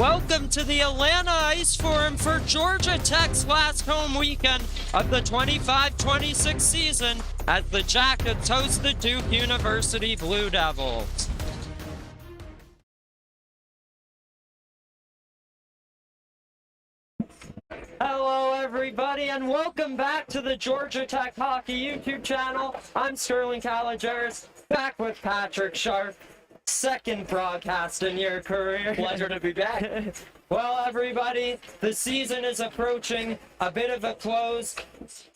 Welcome to the Atlanta Ice Forum for Georgia Tech's last home weekend of the 25-26 season as the Jackets host the Duke University Blue Devils. Hello everybody and welcome back to the Georgia Tech Hockey YouTube channel. I'm Sterling Caligeris, back with Patrick Sharp. Second broadcast in your career. Pleasure to be back. Well, everybody, the season is approaching a bit of a close.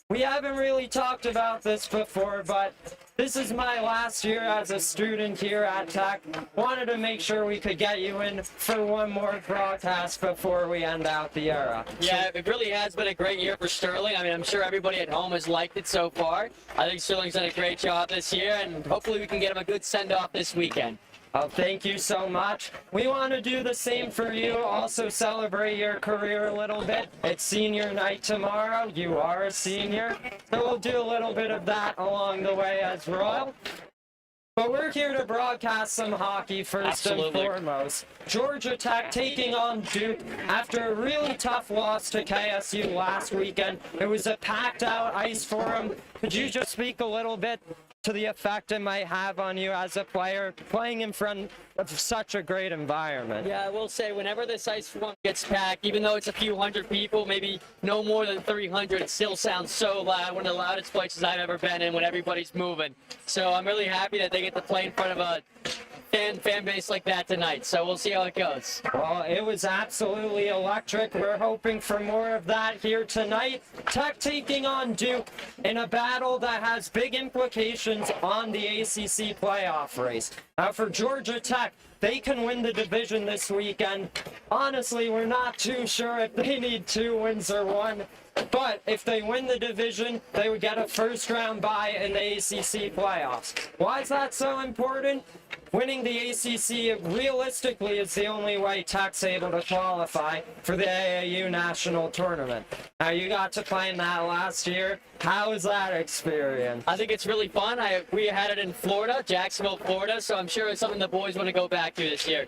We haven't really talked about this before, but this is my last year as a student here at Tech. Wanted to make sure we could get you in for one more broadcast before we end out the era. Yeah, it really has been a great year for Sterling. I mean, I'm sure everybody at home has liked it so far. I think Sterling's done a great job this year, and hopefully we can get him a good send-off this weekend. Oh, thank you so much. We want to do the same for you. Also celebrate your career a little bit. It's senior night tomorrow. You are a senior. So we'll do a little bit of that along the way as well. But we're here to broadcast some hockey first and foremost. Georgia Tech taking on Duke after a really tough loss to KSU last weekend. It was a packed out Ice Forum. Could you just speak a little bit to the effect it might have on you as a player playing in front of such a great environment? Yeah, I will say whenever this Ice Forum gets packed, even though it's a few hundred people, maybe no more than 300, it still sounds so loud. One of the loudest places I've ever been in when everybody's moving. So I'm really happy that they get to play in front of a fan base like that tonight, so we'll see how it goes. Well, it was absolutely electric. We're hoping for more of that here tonight. Tech taking on Duke in a battle that has big implications on the ACC playoff race. Now for Georgia Tech, they can win the division this weekend. Honestly, we're not too sure if they need 2 wins or 1. But if they win the division, they would get a first-round bye in the ACC playoffs. Why is that so important? Winning the ACC realistically is the only way Tech's able to qualify for the AAU National Tournament. Now, you got to play in that last year. How was that experience? I think it's really fun. We had it in Florida, Jacksonville, Florida, so I'm sure it's something the boys want to go back to this year.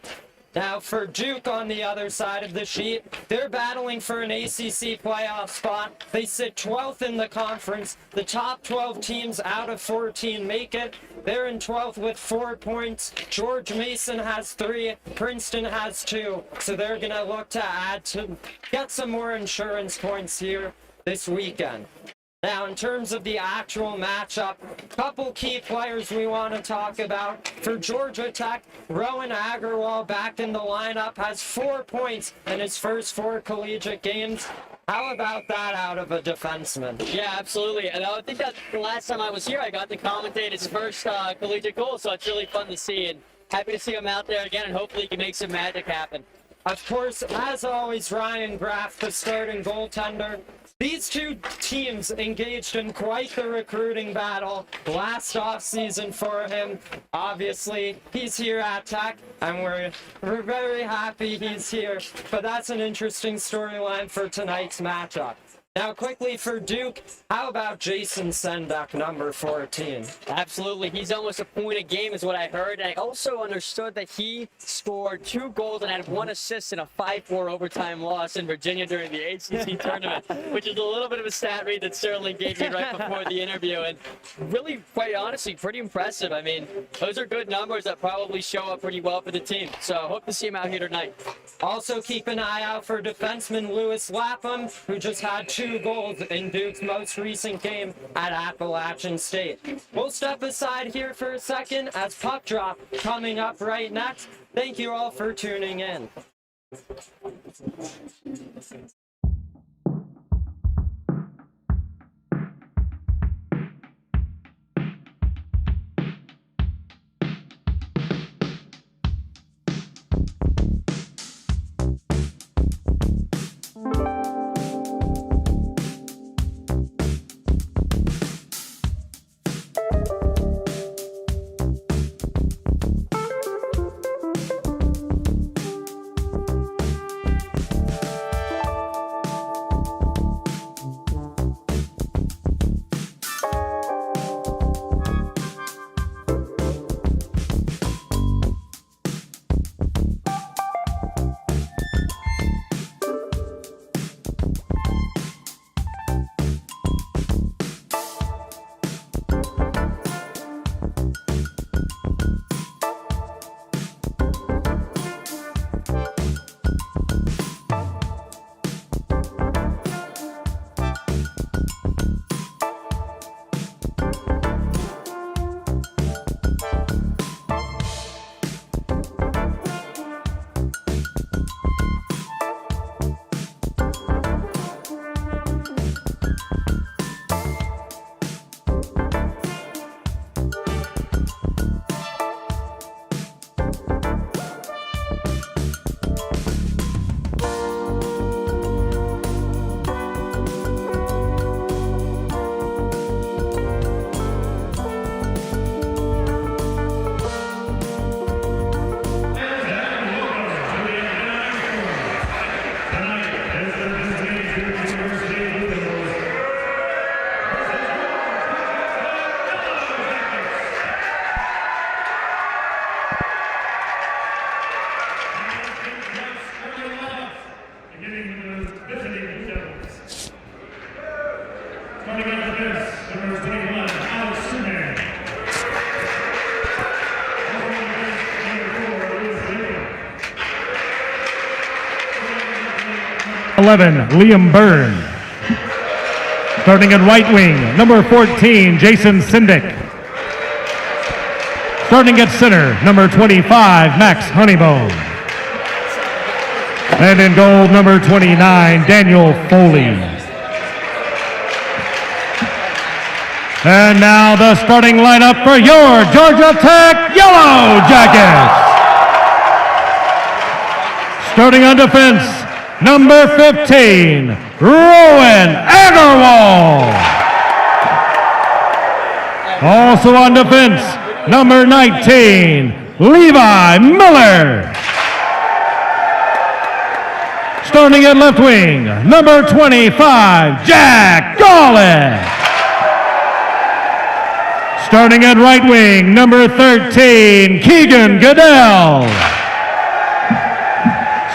Now, for Duke on the other side of the sheet, they're battling for an ACC playoff spot. They sit 12th in the conference. The top 12 teams out of 14 make it. They're in 12th with 4 points. George Mason has 3. Princeton has 2. So they're going to look to get some more insurance points here this weekend. Now, in terms of the actual matchup, a couple key players we want to talk about. For Georgia Tech, Rowan Agarwal back in the lineup has 4 points in his first 4 collegiate games. How about that out of a defenseman? Yeah, absolutely. And I think that the last time I was here, I got to commentate his first collegiate goal, so it's really fun to see. And happy to see him out there again, and hopefully he can make some magic happen. Of course, as always, Ryan Graff, the starting goaltender. These two teams engaged in quite the recruiting battle last offseason for him. Obviously, he's here at Tech, and we're very happy he's here. But that's an interesting storyline for tonight's matchup. Now, quickly for Duke, how about Jason Sendek, number 14? Absolutely. He's almost a point a game is what I heard. And I also understood that he scored 2 goals and had 1 assist in a 5-4 overtime loss in Virginia during the ACC tournament, which is a little bit of a stat read that Sterling gave me right before the interview. And really, quite honestly, pretty impressive. I mean, those are good numbers that probably show up pretty well for the team. So I hope to see him out here tonight. Also keep an eye out for defenseman Lewis Lapham, who just had 2 goals in Duke's most recent game at Appalachian State. We'll step aside here for a second as puck drop coming up right next. Thank you all for tuning in. Liam Byrne. Starting at right wing, number 14, Jason Sindick. Starting at center, number 25, Max Honeybone. And in goal, number 29, Daniel Foley. And now the starting lineup for your Georgia Tech Yellow Jackets. Starting on defense, number 15, Rowan Agarwal. Also on defense, number 19, Levi Miller. Starting at left wing, number 25, Jack Gawley. Starting at right wing, number 13, Keegan Goodell.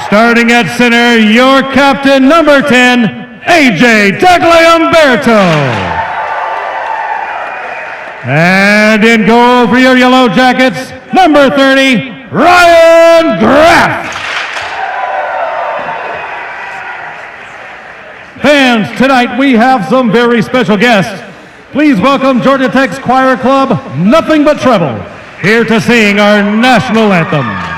Starting at center, your captain, number 10, AJ Tagliamberto. And in goal for your Yellow Jackets, number 30, Ryan Graff. Fans, tonight we have some very special guests. Please welcome Georgia Tech's choir club, Nothing But Treble, here to sing our national anthem.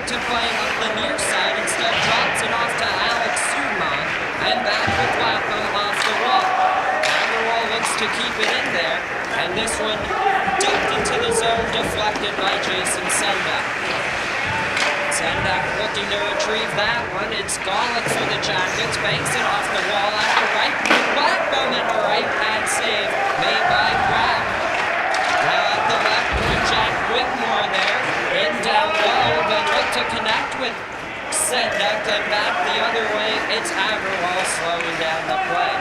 to playing up the near side. Instead, drops it off to Alex Sudman. And back with Lapham off the wall. Agarwal looks to keep it in there. And this one dumped into the zone, deflected by Jason Sendak. Sendak looking to retrieve that one. It's Golick for the Jackets. Banks it off the wall at the right. Blackbone and a right pad save made by Grab. Now at the left point, Jack Whitmore there. In down low, but look to connect with Sendak and back the other way. It's Agarwal slowing down the play.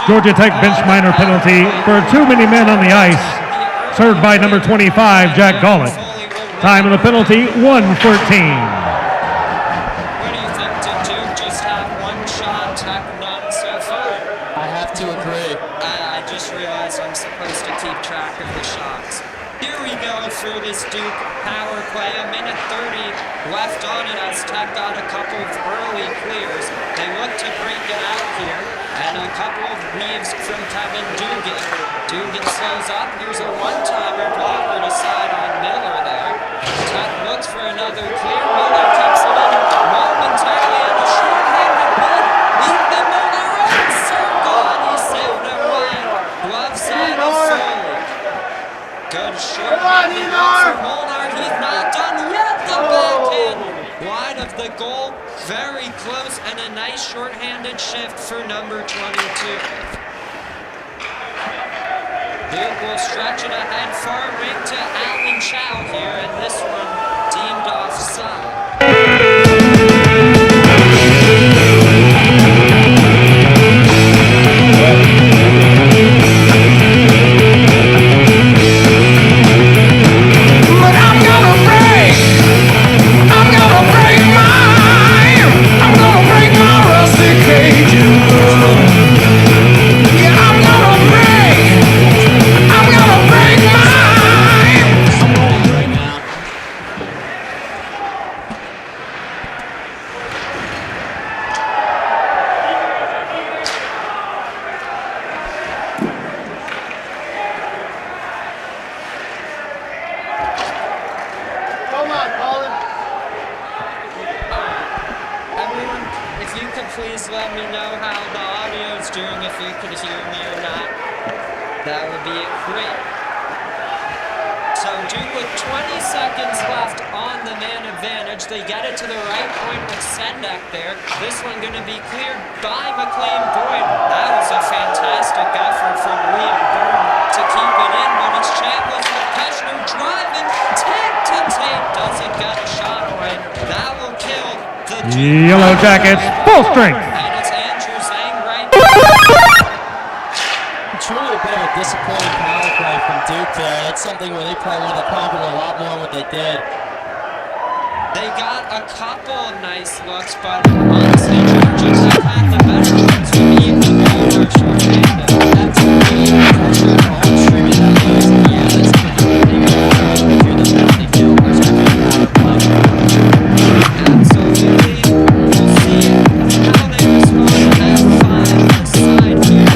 Georgia Tech bench minor penalty for too many men on the ice, served by number 25, Jack Golick. Time of the penalty, 1:14. What do you think to do? Just have one shot, Tech none so far. I have to agree. I just realized I'm supposed to keep track of the shots. Here we go through this Duke power play. A minute 30 left on it as Tech got a couple of early clears. They look to break it out here. And a couple of weaves from Kevin Dugan. Dugan slows up. Here's a one-timer blocker to side on Miller there. Tech looks for another clear. Miller keeps it in momentarily and a short-handed ball. Ethan Miller on circle and he sailed it wide. Glove side of Foley. Good short-handed ball for Molnar. He's not done yet. The backhand wide of the goal. Very close and a nice short-handed shift for number 22. Duke will stretch it ahead far wing to Alan Chow here, and this one deemed offside. Please let me know how the audio's doing, if you could hear me or not. That would be great. So Duke with 20 seconds left on the man advantage. They get it to the right point with Sendak there. This one going to be cleared by McLean Boyd. That was a fantastic effort from Liam Byrne to keep it in, but it's Chambliss with Keshner driving tape to tape. Doesn't get a shot away. That will kill the Duke Yellow Jackets, full strength. And it's Andrew Zhang right. Truly a bit of a disappointing power play from Duke there. That's something where they probably would have accomplished a lot more than what they did. They got a couple of nice looks, but honestly, Georgia Tech had the better ones to beat the ball or short-handed. That's pressure on streaming that plays. Yeah, that's something they do the penalty kill versus power play. Absolutely. We'll see how they respond at 5 on the side here.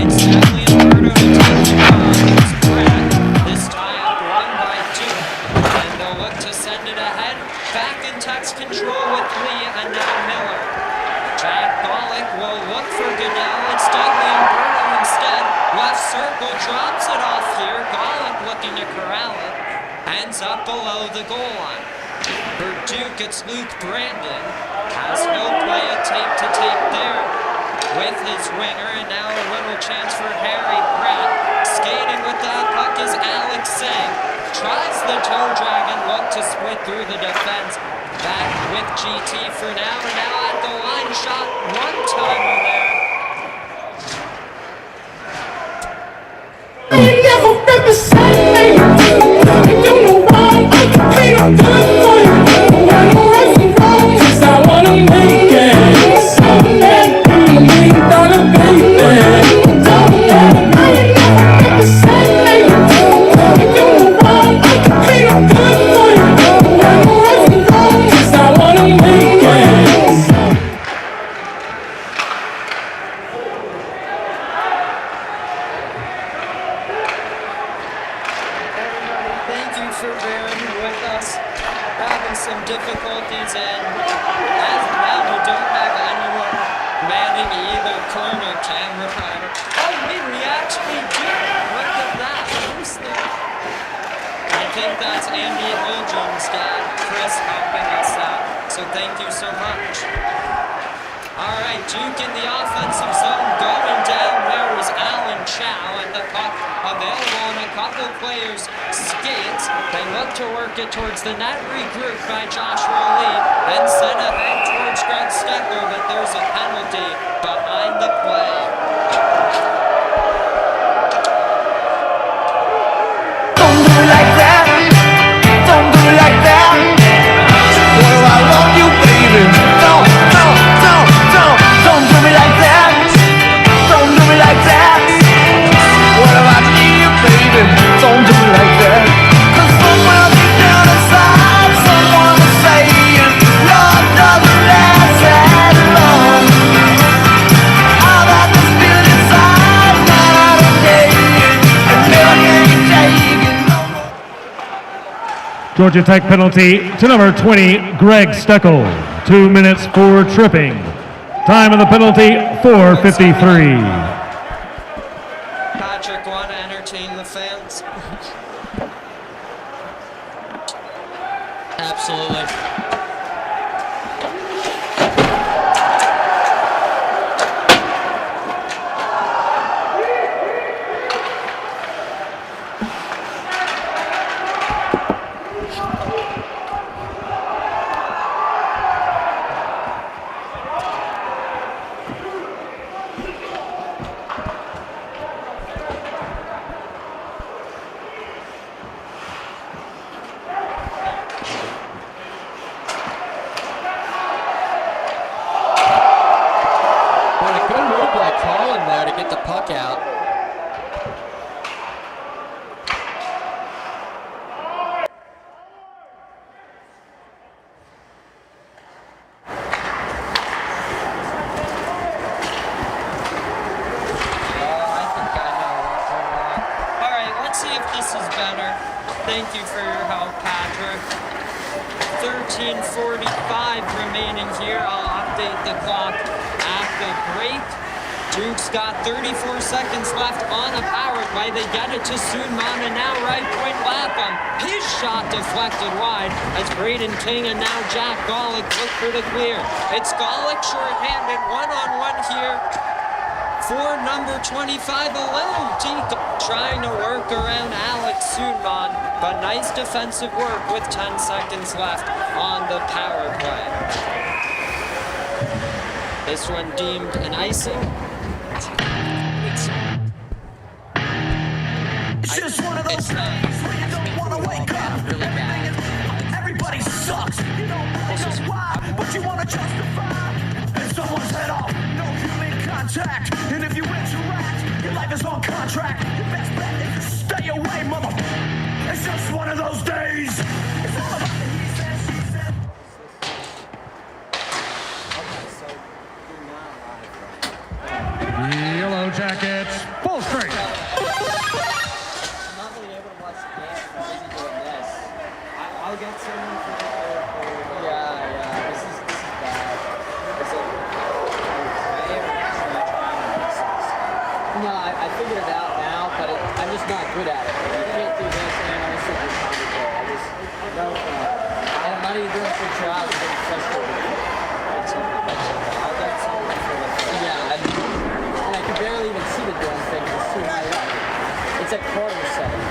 It's definitely Alberto attacking on Brett. This tie up won by Duke. And they'll look to send it ahead. Back in Tech's control with Lee and now Miller. Jack Golick will look for Goodell. It's Dudley Alberto instead. Left circle drops it off here. Golick looking to corral it. ends up below the goal line. For Duke, it's Luke Brandon. Has no play of tape to take there with his winger, and now a little chance for Harry Pratt. Skating with that puck is Alex Singh. Tries the toe drag and look to split through the defense. Back with GT for now, and now at the line shot, one-timer there. You never represent me. You don't know why I can be a good boy. When I'm racing wrong, 'cause I wanna make it. Someday, I'm a $1 million baby. Don't know why you never represent me. You don't know why I can be a good boy. When I'm racing wrong, 'cause I wanna make it. Thank you for bearing with us. Having some difficulties, and as of now, we don't have anyone manning either corner camera. Oh, wait, we actually do. Look at that. Who's there? I think that's Andy Holdren's dad, Chris, helping us out. So thank you so much. All right, Duke in the offensive zone, going down. There is Alan Chow, and the puck available, and a couple players skate. They look to work it towards the net, regrouped by Joshua Lee, and sent ahead towards Greg Stecker, but there's a penalty behind the play. Don't do it like that. Don't do it like that. Well, I love you, baby. Don't do me like that. Don't do me like that. What about you, baby? Don't do me like that. 'Cause somewhere deep down inside, someone is saying love doesn't last that long. I've got this feeling inside, night out and day, and never can take it no more. Georgia Tech penalty to number 20, Greg Steckel. 2 minutes for tripping. Time of the penalty, 4:53. Patrick, want to entertain the fans? Absolutely. What a good move by Colin there to get the puck out. I think I know what's going on. All right, let's see if this is better. Thank you for your help, Patrick. 13:45 remaining here. I'll update the clock at the break. Duke's got 34 seconds left on a power play. They get it to Sunman, and now right point Lapham. His shot deflected wide as Braden King and now Jack Golick look for the clear. It's Golick shorthanded, one-on-one here for number 25, a little deep, trying to work around Alex Sunman, but nice defensive work with 10 seconds left on the power play. This one deemed an icing. It's just one of those It's not. days where you don't want to wake up. Really bad. Everybody sucks. You don't really know why, but you want to justify. And someone's head off. No human contact. And if you interact, your life is on contract. Your best bet is to stay away, mother. It's just one of those days. It's all about the he said, she said. Yellow Jackets, full strength. I'm not really able to watch the game. I'm busy doing this. I'll get someone for the third quarter. Yeah. This is bad. Is it okay, or should I try and mix this? No, I figured it out now, but I'm just not good at it. You can't do this and also do commentary. sure I was getting frustrated. Yeah, and I could barely even see the damn thing. It's too high up. It's at quarter setting.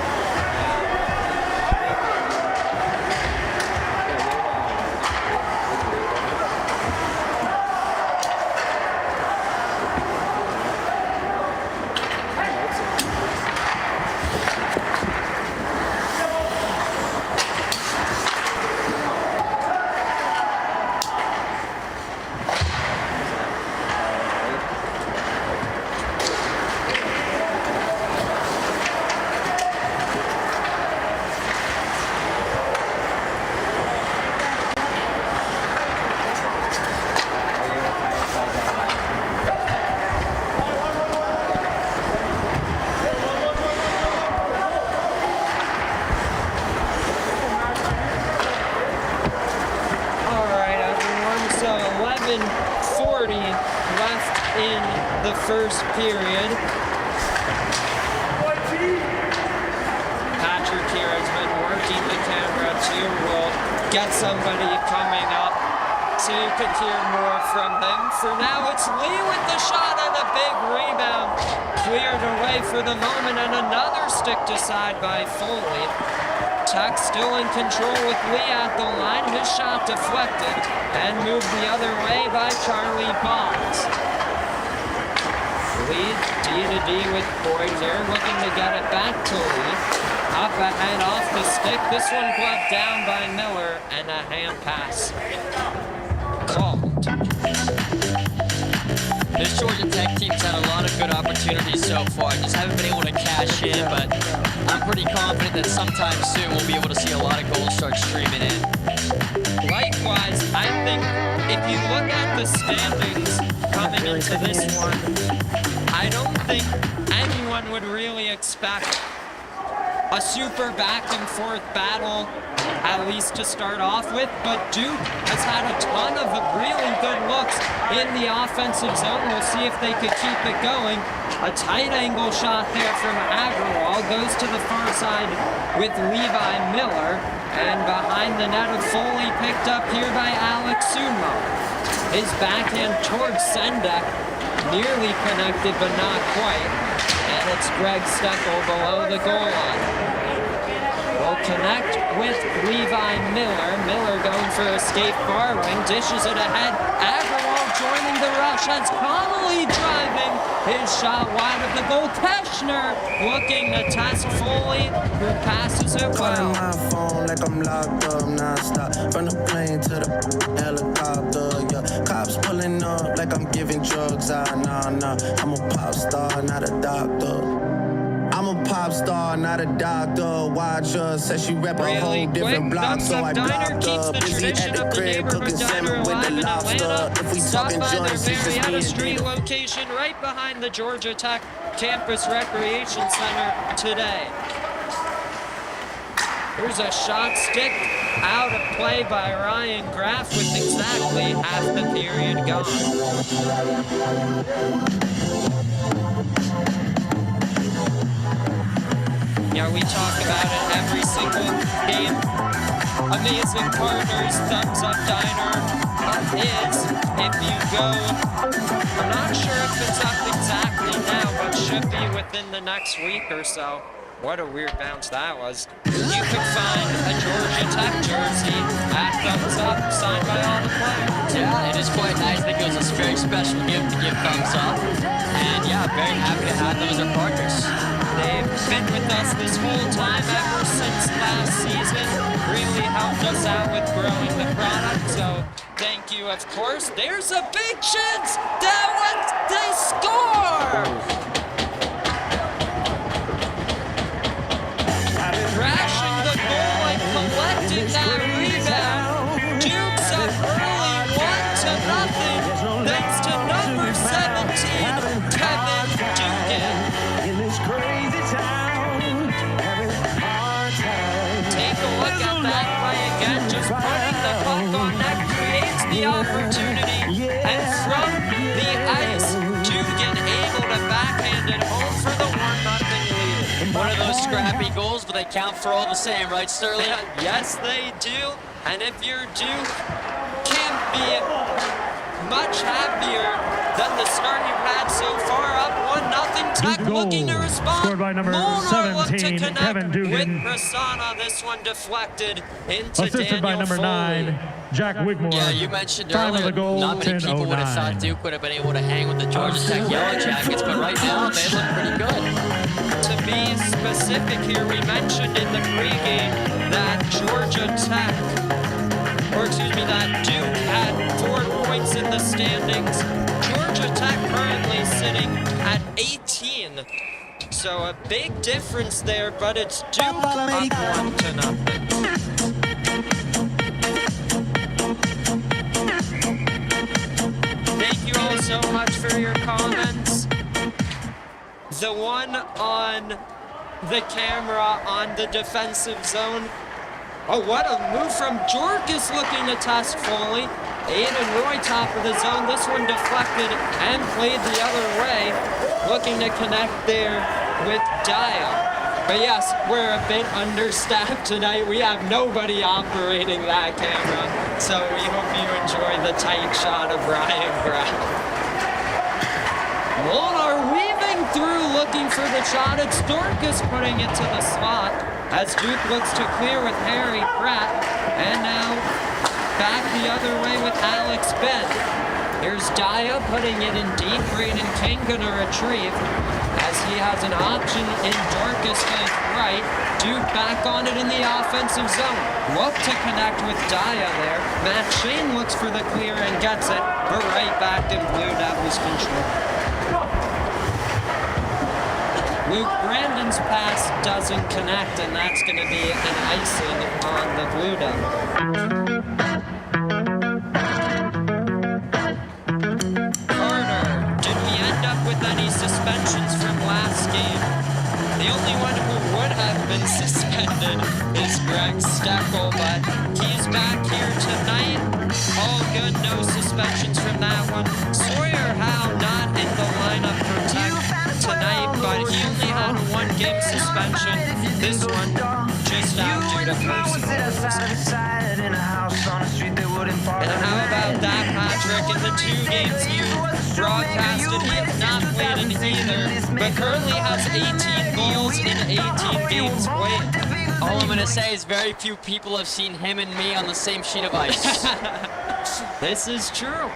Alright, everyone, so 11:40 left in the first period. Patrick here has been working the camera too. We'll get somebody coming up so you could hear more from him. For now, it's Lee with the shot and a big rebound. Cleared away for the moment, and another stick to side by Foley. Tech still in control with Lee at the line. His shot deflected and moved the other way by Charlie Bonds. Lee D-to-D with Boyd here, looking to get it back to Lee. Up ahead off the stick. This one gloved down by Miller, and a hand pass called. This Georgia Tech team's had a lot of good opportunities so far. Just haven't been able to cash in, but I'm pretty confident that sometime soon we'll be able to see a lot of goals start streaming in. Likewise, I think if you look at the standings coming into this one, I don't think anyone would really expect a super back and forth battle, at least to start off with, but Duke has had a ton of really good looks in the offensive zone. We'll see if they could keep it going. A tight angle shot there from Agrawal goes to the far side with Levi Miller, and behind the net of Foley picked up here by Alex Sumo. His backhand towards Sendek, nearly connected but not quite. And it's Greg Steckel below the goal line. Will connect with Levi Miller. Miller going for a skate far wing, dishes it ahead. Agrawal joining the rush as Connolly driving. His shot wide of the goal. Teschner looking to test Foley, who passes it Calling well. my phone like I'm locked up non-stop. From the plane to the helicopter, yeah. Cops pulling up like I'm giving drugs. Nah. I'm a pop star, not a doctor. I'm a pop star, not a doctor. Watch her, said she rep a Really whole quick, different block, Thumbs so Up I Diner blocked keeps her. the Busy tradition at the of the crib neighborhood cooking diner salmon with alive the in lobster. Atlanta. If we Stop talking by their joints, it's just me Marietta and Street dinner. location right behind the Georgia Tech Campus Recreation Center today. Here's a shot stick out of play by Ryan Graff with exactly half the period gone. Yeah, we talk about it every single game. Amazing partners, Thumbs Up Diner is, if you go, I'm not sure if it's up exactly now, but should be within the next week or so. What a weird bounce that was. You could find a Georgia Tech jersey at Thumbs Up, signed by all the players. Yeah, it is quite nice. I think it was a very special gift to give Thumbs Up. And yeah, very happy to have them as our partners. They've been with us this whole time, ever since last season. Really helped us out with growing the product, so thank you, of course. There's a big chance that one, they score! Crashing the goal and collecting that rebound. Duke's up early, 1-0, thanks to number 17, Kevin Dugan. Take a look at that play again. Just putting the puck on net creates the opportunity. And from the ice, Dugan able to backhand it home for the 1-0 lead. One of those scrappy goals, but they count for all the same, right, Sterling? Yes, they do. And if you're Duke, can't be much happier than the start you've had so far. Up 1-0. Tech Duke goal, looking to respond. scored by number Molnar looked to 17, connect Kevin Dugan. with Prasanna. This one deflected into Assisted by Daniel number Foley. 9, Jack Wigmore. Yeah, you mentioned Time of earlier, the goal, not many people would have thought 10:09. Duke would have been able to hang with the Georgia Tech Yellow Jackets, but right now they look pretty good. To be specific here, we mentioned in the pregame that that Duke had 4 points in the standings. Georgia Tech currently sitting at 18. So a big difference there, but it's Duke up 1-0. Thank you all so much for your comments. The one on the camera on the defensive zone. Oh, what a move from Jorkus looking to test Foley. Aiden Roy top of the zone. This one deflected and played the other way. Looking to connect there with Daya. But yes, we're a bit understaffed tonight. We have nobody operating that camera. So we hope you enjoy the tight shot of Ryan Brown. Molnar weaving through, looking for the shot. It's Dorcas putting it to the slot as Duke looks to clear with Harry Pratt. And now back the other way with Alex Ben. Here's Daya putting it in deep. Braden King gonna retrieve as he has an option in Dorcas to his right. Duke back on it in the offensive zone. Look to connect with Daya there. Matt Shane looks for the clear and gets it. We're right back in Blue Devils control. Luke Brandon's pass doesn't connect, and that's going to be an icing on the Blue Devils. Carter, did we end up with any suspensions from last game? The only one who would have been suspended is Greg Steckel, but he's back here tonight. All good, no suspensions from that one. Sawyer Howe not in the lineup for Tech tonight, but he only had a 1-game suspension. This one just out due to personal reasons. And how about that, Patrick? In the 2 games you broadcasted, he has not played in either, but currently has 18 goals in 18 games played. All I'm going to say is very few people have seen him and me on the same sheet of ice. This is true.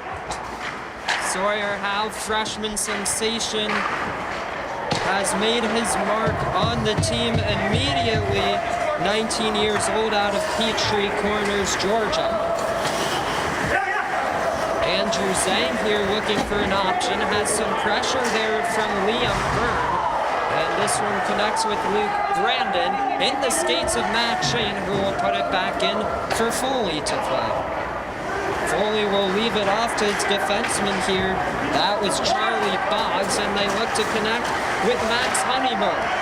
Sawyer Howe, freshman sensation, has made his mark on the team immediately. 19 years old out of Peachtree Corners, Georgia. Andrew Zhang here looking for an option. Has some pressure there from Liam Byrne. And this one connects with Luke Brandon in the skates of Matt Shane, who will put it back in for Foley to play. Foley will leave it off to his defenseman here. That was Charlie Boggs, and they look to connect with Max Honeybone.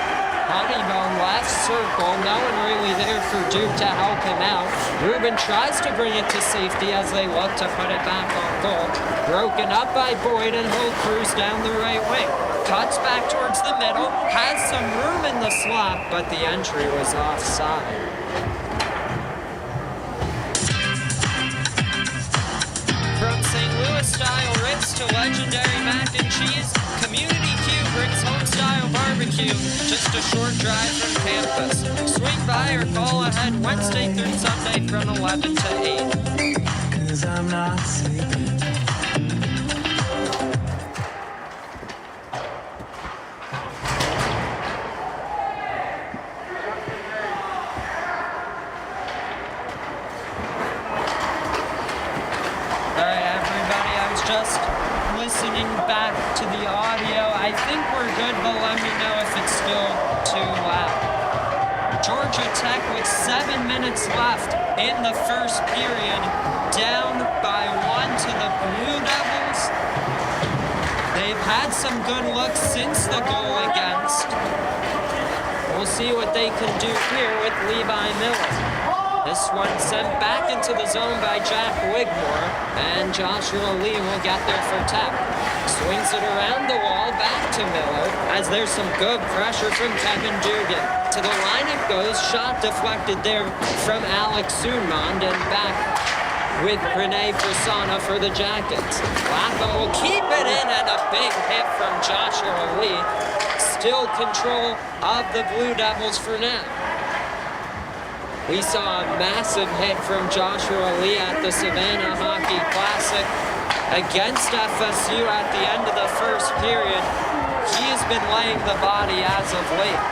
Honeybone left circle, no one really there for Duke to help him out. Ruben tries to bring it to safety as they look to put it back on goal. Broken up by Boyd, and he'll cruise down the right wing. Cuts back towards the middle, has some room in the slot, but the entry was offside. From St. Louis style ribs to legendary mac and cheese, Community Q brings home style barbecue, just a short drive from campus. Swing by or call ahead Wednesday through Sunday from 11 to 8. 'Cause I'm not sleeping. Just listening back to the audio. I think we're good, but let me know if it's still too loud. Georgia Tech with 7 minutes left in the first period, down by 1 to the Blue Devils. They've had some good looks since the goal against. We'll see what they can do here with Levi Miller. This one sent back into the zone by Jack Wigmore, and Joshua Lee will get there for Tech. Swings it around the wall, back to Miller, as there's some good pressure from Kevin Dugan. To the line it goes, shot deflected there from Alex Sunmond, and back with Rene Persona for the Jackets. Lapham will keep it in, and a big hit from Joshua Lee. Still control of the Blue Devils for now. We saw a massive hit from Joshua Lee at the Savannah Hockey Classic against FSU at the end of the first period. He has been laying the body as of late.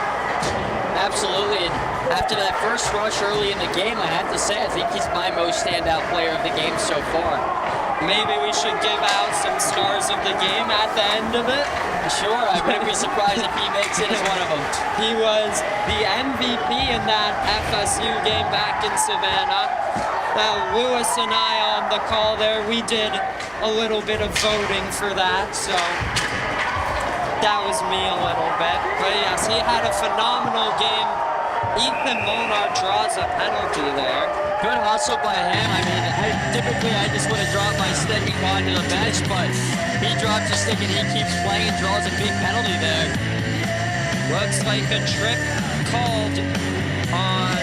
Absolutely. And after that first rush early in the game, I have to say, I think he's my most standout player of the game so far. Maybe we should give out some stars of the game at the end of it. Sure, I wouldn't be surprised if he makes it as one of them. He was the MVP in that FSU game back in Savannah. Lewis and I on the call there, we did a little bit of voting for that, so that was me a little bit. But yes, he had a phenomenal game. Ethan Molnar draws a penalty there. Good hustle by him. I mean, typically I just would have dropped my stick and gone to the bench, but he drops his stick and he keeps playing and draws a big penalty there. Looks like a trick called on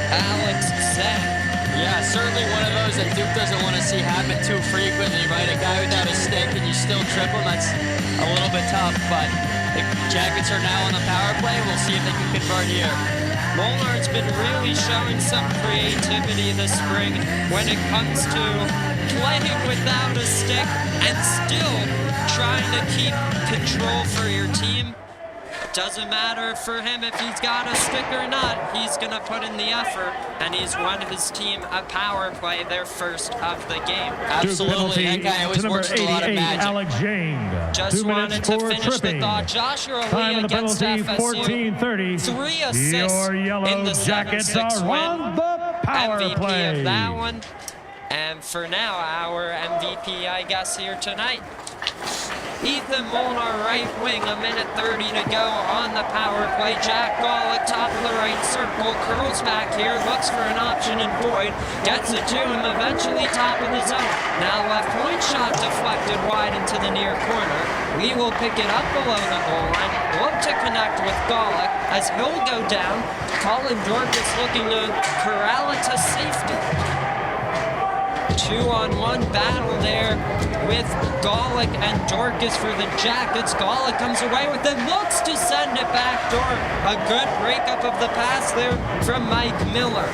Alex Zek. Yeah, certainly one of those that Duke doesn't want to see happen too frequently, right? A guy without a stick and you still trip him, that's a little bit tough, but the Jackets are now on the power play. We'll see if they can convert here. Molnar's been really showing some creativity this spring when it comes to playing without a stick and still trying to keep control for your team. Doesn't matter for him if he's got a stick or not. He's going to put in the effort, and he's won his team a power play, their first of the game. Absolutely. That guy always works with a lot of magic. Alex Jane. Just wanted to finish the thought. Joshua Lee against FSU. 14:30. 3 assists Your yellow in the Jackets 7-6 are win. on the power MVP play. of that one. And for now, our MVP, I guess, here tonight. Ethan Molnar, right wing, 1:30 to go on the power play. Jack Golick, top of the right circle, curls back here, looks for an option, and Boyd gets it to him, eventually top of the zone. Now left point shot deflected wide into the near corner. We will pick it up below the goal line, look to connect with Golick as he'll go down. Colin Dorcas looking to corral it to safety. 2-on-1 battle there with Golick and Dorcas for the Jackets. Golick comes away with it, looks to send it back door. A good breakup of the pass there from Mike Miller.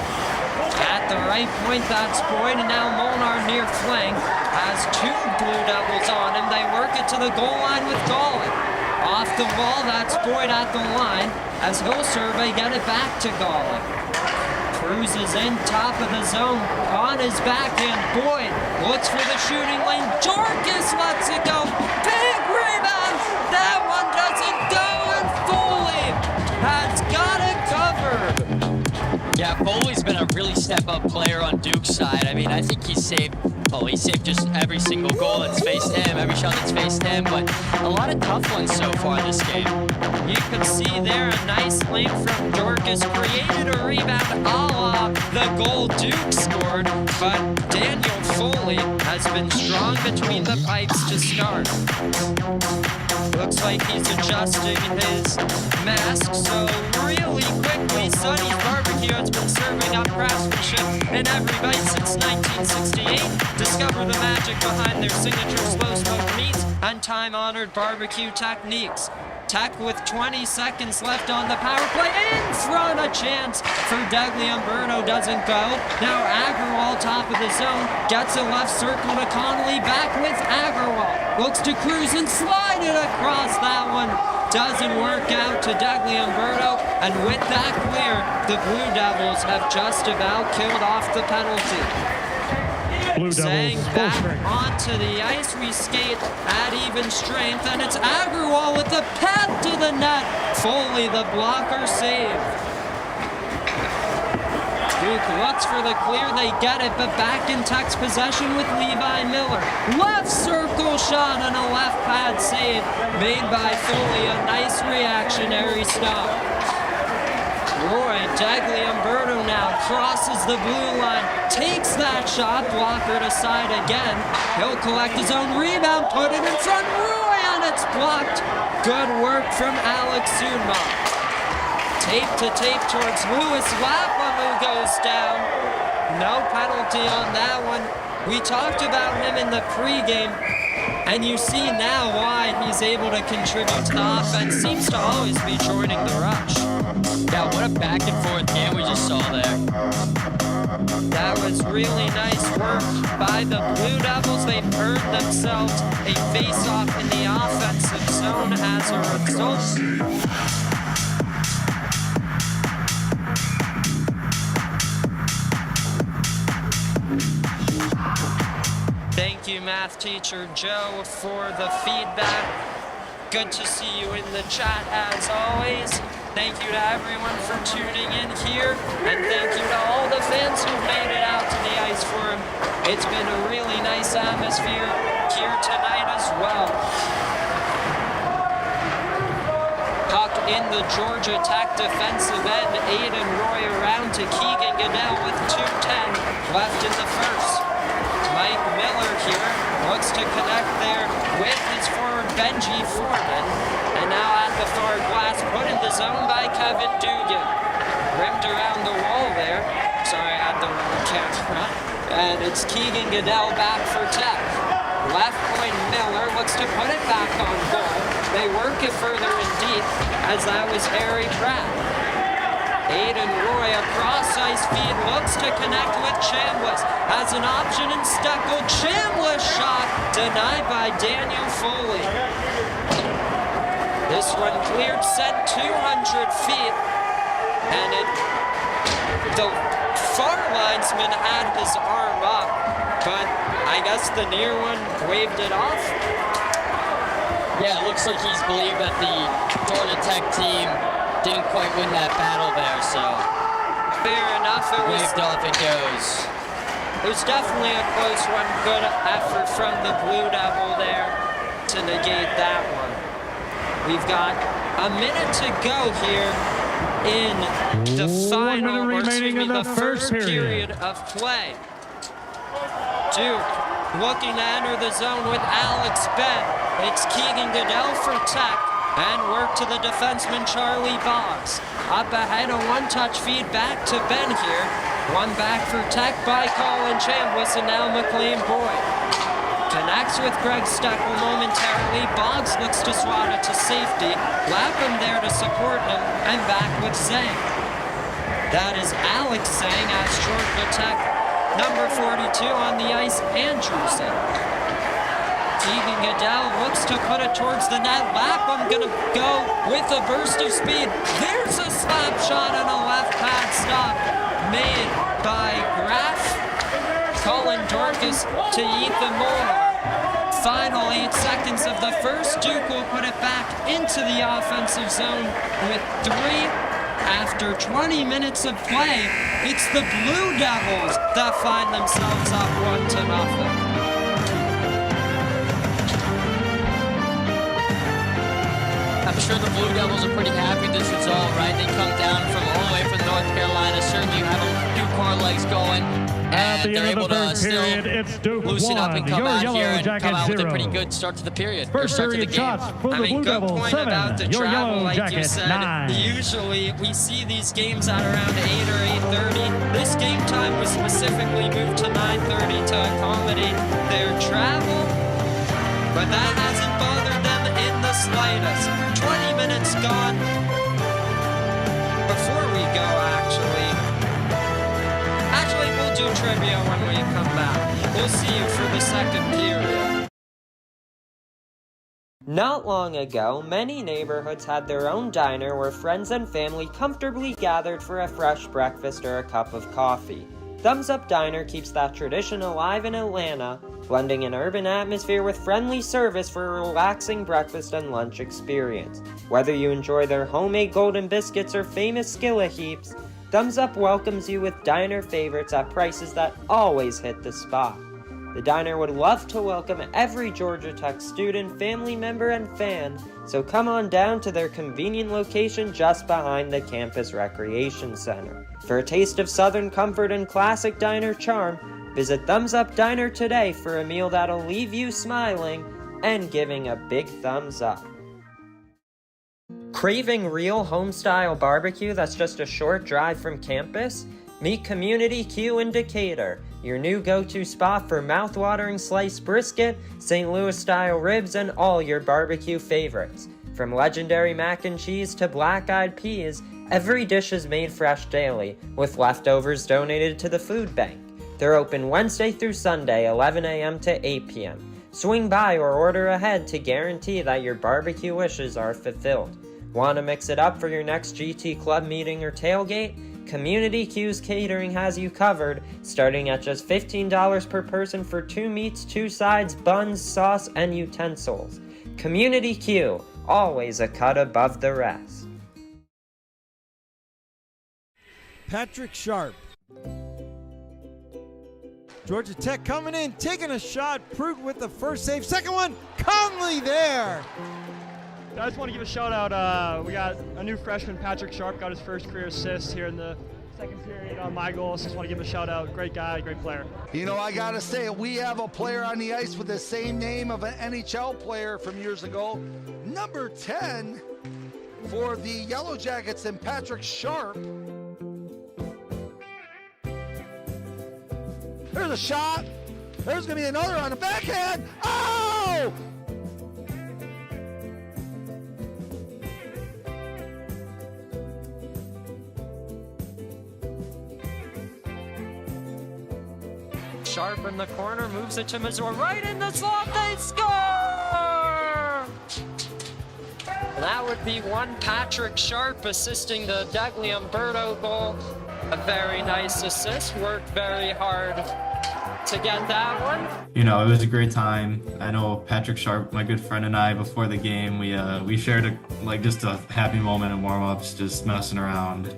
At the right point, that's Boyd, and now Molnar near flank has 2 Blue Devils on him. They work it to the goal line with Golick. Off the wall, that's Boyd at the line as he'll survey, get it back to Golick. Cruises in, top of the zone, on his backhand. Boyd looks for the shooting lane. Dorcas lets it go. Big rebound. That one doesn't go, and Foley has got it covered. Yeah, Foley's been a really step-up player on Duke's side. I mean, I think he saved just every single goal that's faced him, every shot that's faced him, but a lot of tough ones so far this game. You can see there a nice link from Dorcas, created a rebound a la the goal Duke scored, but Daniel Foley has been strong between the pipes to start. Looks like he's adjusting his mask, so really quickly, Sonny's Barbecue has been serving up craftsmanship in every bite since 1968. Discover the magic behind their signature slow-smoked meats and time-honored barbecue techniques. Tech with 20 seconds left on the power play. In front, a chance for Degli. Umberto doesn't go. Now Agarwal, top of the zone, gets a left circle to Connolly. Back with Agarwal. Looks to Cruz and slide it across. That one doesn't work out to Degli Umberto. And with that clear, the Blue Devils have just about killed off the penalty. Blue Saying Devils, back full strength. onto the ice, we skate at even strength, and it's Agarwal with the path to the net. Foley, the blocker, save. Duke looks for the clear, they get it, but back in Tech's possession with Levi Miller. Left circle shot and a left pad save made by Foley, a nice reactionary stop. Roy Dagliamberto now crosses the blue line, takes that shot, blocker aside again. He'll collect his own rebound, put it in front, Roy, and it's blocked. Good work from Alex Sunma. Tape to tape towards Lewis Lapham, who goes down. No penalty on that one. We talked about him in the pregame, and you see now why he's able to contribute to the offense. Seems to always be joining the rush. Yeah, what a back and forth game we just saw there. That was really nice work by the Blue Devils. They've earned themselves a face-off in the offensive zone as a result. Thank you, math teacher Joe, for the feedback. Good to see you in the chat as always. Thank you to everyone for tuning in here, and thank you to all the fans who made it out to the ice forum. It's been a really nice atmosphere here tonight as well. Puck in the Georgia Tech defensive end. Aiden Roy around to Keegan Goodell with 2:10 left in the first. Mike Miller here looks to connect there with his forward Benji Foreman. And now at the far glass, put in the zone by Kevin Dugan. Rimmed around the wall there. Sorry, I had the wrong camera. And it's Keegan Goodell back for Tech. Left point Miller looks to put it back on goal. They work it further in deep as that was Harry Pratt. Aiden Roy across ice feed, looks to connect with Chambliss. Has an option in Steckel. Chambliss shot denied by Daniel Foley. This one cleared, sent 200 feet, and the far linesman had his arm up, but I guess the near one waved it off. Yeah, it looks like he's believed that the Georgia Tech team didn't quite win that battle there, so fair enough. waved off it goes. It was definitely a close one. Good effort from the Blue Devil there to negate that one. We've got a minute to go here in the final, or excuse me, the first period of play. Duke looking to enter the zone with Alex Ben. It's Keegan Goodell for Tech, and work to the defenseman Charlie Boggs. Up ahead, a one-touch feed back to Ben here. One back for Tech by Colin Chambliss, and now McLean Boyd. Connects with Greg Steckel momentarily. Boggs looks to swat it to safety. Lapham there to support him, and back with Zhang. That is Alex Zhang as Georgia Tech, number 42 on the ice, Andrew Zhang. Keegan Goodell looks to put it towards the net. Lapham gonna go with a burst of speed. There's a slap shot and a left pad stop made by Graff. Cullen Dorcas to Ethan Moore. Final 8 seconds of the first. Duke will put it back into the offensive zone with 3. After 20 minutes of play, it's the Blue Devils that find themselves up 1-0. I'm sure the Blue Devils are pretty happy this result, right? They come down from all the way from North Carolina. Certainly you have a few car legs going, and they're able to still loosen up and come out here and come out with a pretty good start to the period, or start to the game. I mean, good point about the travel, like you said. Usually we see these games at around 8 or 8:30. This game time was specifically moved to 9:30 to accommodate their travel, but that hasn't bothered them in the slightest. 20 minutes gone. Before we go, actually we'll do trivia when we come back. We'll see you for the second period. Not long ago, many neighborhoods had their own diner where friends and family comfortably gathered for a fresh breakfast or a cup of coffee. Thumbs Up Diner keeps that tradition alive in Atlanta, blending an urban atmosphere with friendly service for a relaxing breakfast and lunch experience. Whether you enjoy their homemade golden biscuits or famous skillet heaps, Thumbs Up welcomes you with diner favorites at prices that always hit the spot. The diner would love to welcome every Georgia Tech student, family member, and fan, so come on down to their convenient location just behind the campus recreation center. For a taste of Southern comfort and classic diner charm, visit Thumbs Up Diner today for a meal that'll leave you smiling and giving a big thumbs up. Craving real home-style barbecue that's just a short drive from campus? Meet Community Q in Decatur, your new go-to spot for mouth-watering sliced brisket, St. Louis-style ribs, and all your barbecue favorites. From legendary mac and cheese to black-eyed peas, every dish is made fresh daily, with leftovers donated to the food bank. They're open Wednesday through Sunday, 11 a.m. to 8 p.m. Swing by or order ahead to guarantee that your barbecue wishes are fulfilled. Want to mix it up for your next GT Club meeting or tailgate? Community Q's Catering has you covered, starting at just $15 per person for 2 meats, 2 sides, buns, sauce, and utensils. Community Q, always a cut above the rest. Patrick Sharp. Georgia Tech coming in, taking a shot. Pruitt with the first save. Second one, Conley there. I just want to give a shout out. We got a new freshman, Patrick Sharp, got his first career assist here in the second period on my goal. So just want to give him a shout out. Great guy, great player. You know, I got to say, we have a player on the ice with the same name of an NHL player from years ago. Number 10 for the Yellow Jackets and Patrick Sharp. There's a shot. There's going to be another on the backhand. Oh! Sharp in the corner, moves it to Missouri, right in the slot, they score! That would be one Patrick Sharp assisting the Degli Umberto goal. A very nice assist, worked very hard to get that one. You know, it was a great time. I know Patrick Sharp, my good friend, and I, before the game, we shared just a happy moment in warm-ups, just messing around.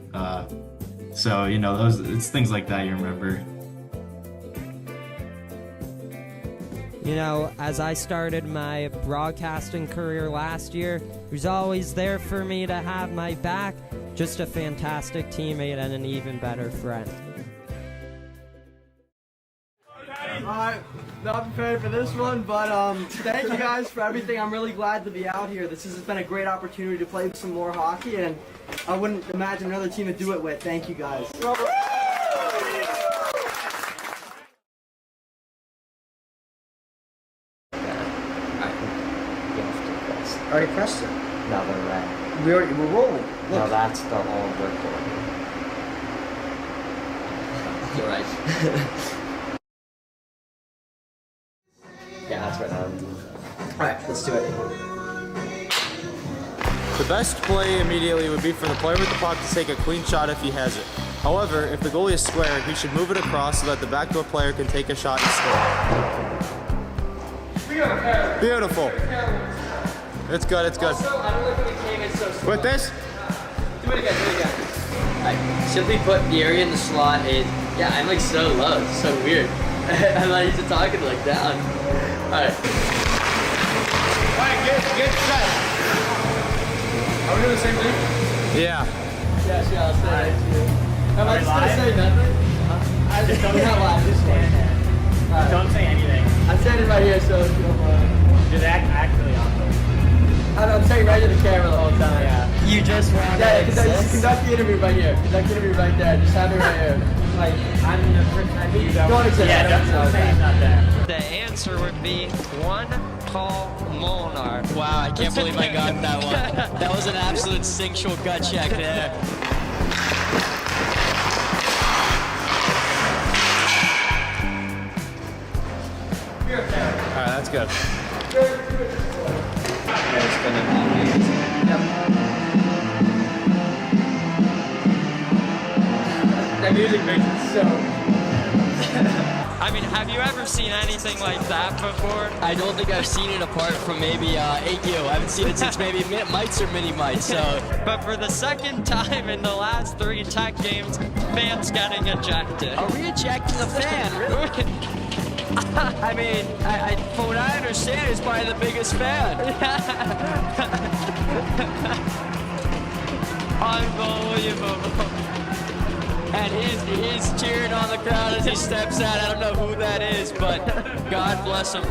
So, you know, it's things like that you remember. You know, as I started my broadcasting career last year, he was always there for me to have my back. Just a fantastic teammate and an even better friend. Alright, not prepared for this one, but thank you guys for everything. I'm really glad to be out here. This has been a great opportunity to play some more hockey, and I wouldn't imagine another team to do it with. Thank you guys. Already pressed it. No, they're red. We're rolling. Look. No, that's the whole recording. You're right. Yeah, that's right now. Alright, let's do it. The best play immediately would be for the player with the puck to take a clean shot if he has it. However, if the goalie is square, he should move it across so that the backdoor player can take a shot and score. Beautiful. It's good, it's good. Also, I don't like when we came in so slow. With this? Do it again. I simply put the area in the slot and yeah, I'm like so low, it's so weird. I'm not used to talking like down. Alright. Alright, get set. Are we doing the same thing? Yeah. Yeah, sure, I'll say that to you. Am I just gonna say nothing? I just don't have live, just stand there. Right. Don't say anything. I'm standing right here, so if you don't mind. Just act really awesome. I'm staying right to the camera the whole time. Yeah. You just want to just conduct the interview right here. Conduct the interview right there. Just have me right here. Like, I'm the first time you don't accept yeah, don't say he's not there. The answer would be one Paul Molnar. Wow, I can't believe I got that one. That was an absolute instinctual gut check there. Alright, that's good. It's gonna be amazing. That music makes it so. I mean, have you ever seen anything like that before? I don't think I've seen it apart from maybe AQ. I haven't seen it since maybe mites or mini mites. So, But for the second time in the last 3 Tech games, fans getting ejected. are we ejecting a fan? Really? I mean, from what I understand, he's probably the biggest fan. Unbelievable. And he's cheering on the crowd as he steps out. I don't know who that is, but God bless him.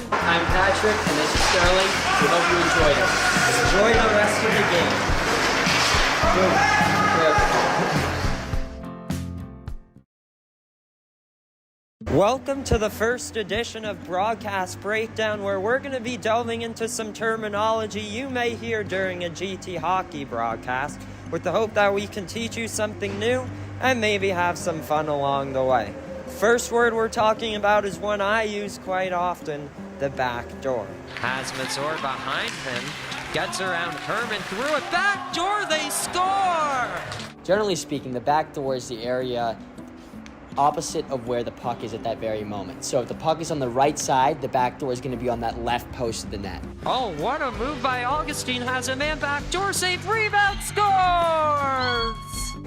I'm Patrick, and this is Sterling. We hope you enjoyed it. Enjoy the rest of the game. Welcome to the first edition of Broadcast Breakdown, where we're going to be delving into some terminology you may hear during a GT hockey broadcast, with the hope that we can teach you something new and maybe have some fun along the way. First word we're talking about is one I use quite often, the back door. Has Mazur behind him, gets around Herman, through a back door, they score! Generally speaking, the back door is the area opposite of where the puck is at that very moment. So if the puck is on the right side, the back door is going to be on that left post of the net. Oh, what a move by Augustine, has a man back door save, rebound, scores!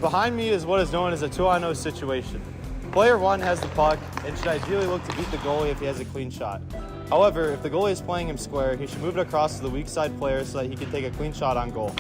Behind me is what is known as a 2-on-0 situation. Player 1 has the puck and should ideally look to beat the goalie if he has a clean shot. However, if the goalie is playing him square, he should move it across to the weak side player so that he can take a clean shot on goal.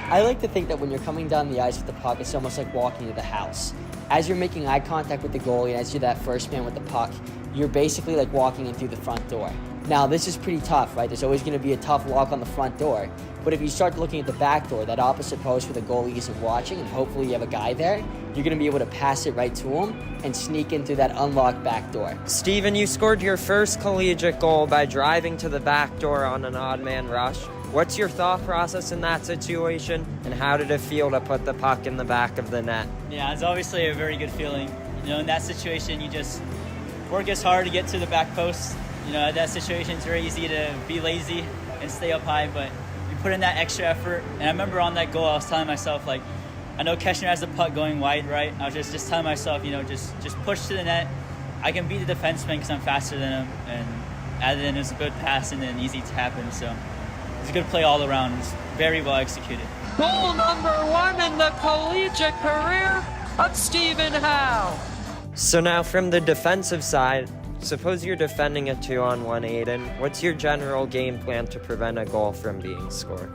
I like to think that when you're coming down the ice with the puck, it's almost like walking to the house. As you're making eye contact with the goalie, and as you're that first man with the puck, you're basically like walking in through the front door. Now, this is pretty tough, right? There's always going to be a tough lock on the front door. But if you start looking at the back door, that opposite post where the goalie isn't watching, and hopefully you have a guy there, you're going to be able to pass it right to him and sneak in through that unlocked back door. Steven, you scored your first collegiate goal by driving to the back door on an odd man rush. What's your thought process in that situation, and how did it feel to put the puck in the back of the net? Yeah, it's obviously a very good feeling. You know, in that situation, you just work as hard to get to the back post. You know, at that situation, it's very easy to be lazy and stay up high, but you put in that extra effort. And I remember on that goal, I was telling myself, like, I know Keshner has the puck going wide, right? I was just telling myself, you know, just push to the net. I can beat the defenseman because I'm faster than him. And then it was a good pass and an easy tap in, so it's a good play all around. It's very well executed. Goal number 1 in the collegiate career of Stephen Howe. So now from the defensive side, suppose you're defending a 2-on-1, Aiden. What's your general game plan to prevent a goal from being scored?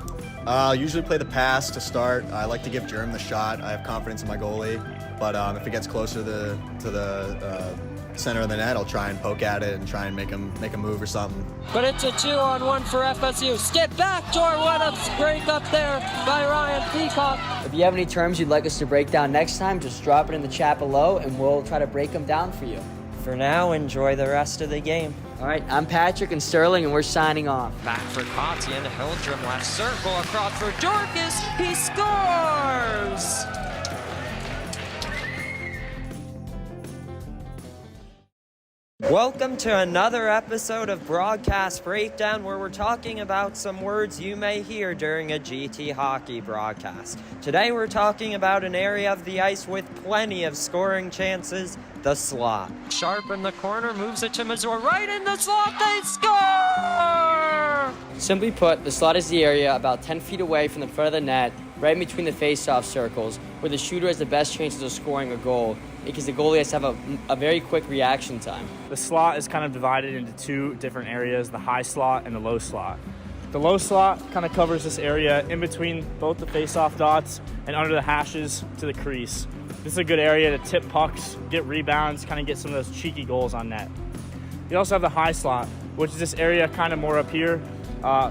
Usually play the pass to start. I like to give Jerem the shot. I have confidence in my goalie, but if it gets closer to the center of the net, I'll try and poke at it and try and make a move or something. But it's a 2-on-1 for FSU. Skip back door, what a break up there by Ryan Peacock. If you have any terms you'd like us to break down next time, just drop it in the chat below and we'll try to break them down for you. For now, enjoy the rest of the game. All right, I'm Patrick and Sterling, and we're signing off. Back for Kotian, Hildrum left circle, across for Dorcas, he scores! Welcome to another episode of Broadcast Breakdown, where we're talking about some words you may hear during a GT hockey broadcast. Today we're talking about an area of the ice with plenty of scoring chances, the slot. Sharp in the corner, moves it to Mazur, right in the slot, they score! Simply put, the slot is the area about 10 feet away from the front of the net, right in between the face-off circles, where the shooter has the best chances of scoring a goal, because the goalie has to have a very quick reaction time. The slot is kind of divided into 2 different areas, the high slot and the low slot. The low slot kind of covers this area in between both the face-off dots and under the hashes to the crease. This is a good area to tip pucks, get rebounds, kind of get some of those cheeky goals on net. You also have the high slot, which is this area kind of more up here,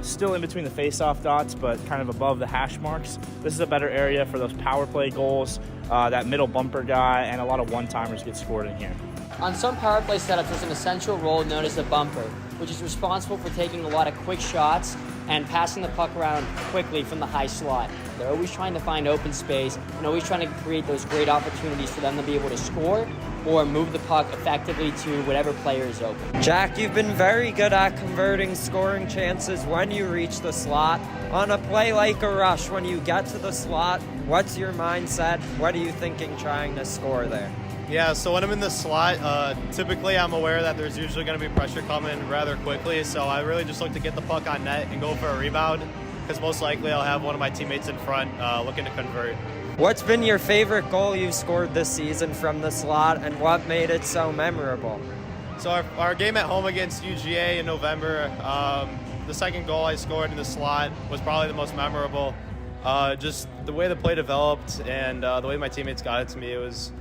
still in between the face-off dots, but kind of above the hash marks. This is a better area for those power play goals, that middle bumper guy, and a lot of one-timers get scored in here. On some power play setups, there's an essential role known as the bumper, which is responsible for taking a lot of quick shots and passing the puck around quickly from the high slot. They're always trying to find open space and always trying to create those great opportunities for them to be able to score or move the puck effectively to whatever player is open. Jack, you've been very good at converting scoring chances when you reach the slot. On a play like a rush, when you get to the slot, What's your mindset? What are you thinking trying to score there? Yeah, so when I'm in the slot, typically I'm aware that there's usually going to be pressure coming rather quickly, so I really just look to get the puck on net and go for a rebound, because most likely I'll have one of my teammates in front looking to convert. What's been your favorite goal you've scored this season from the slot, and what made it so memorable? So our game at home against UGA in November, the second goal I scored in the slot was probably the most memorable. Just the way the play developed and the way my teammates got it to me, it was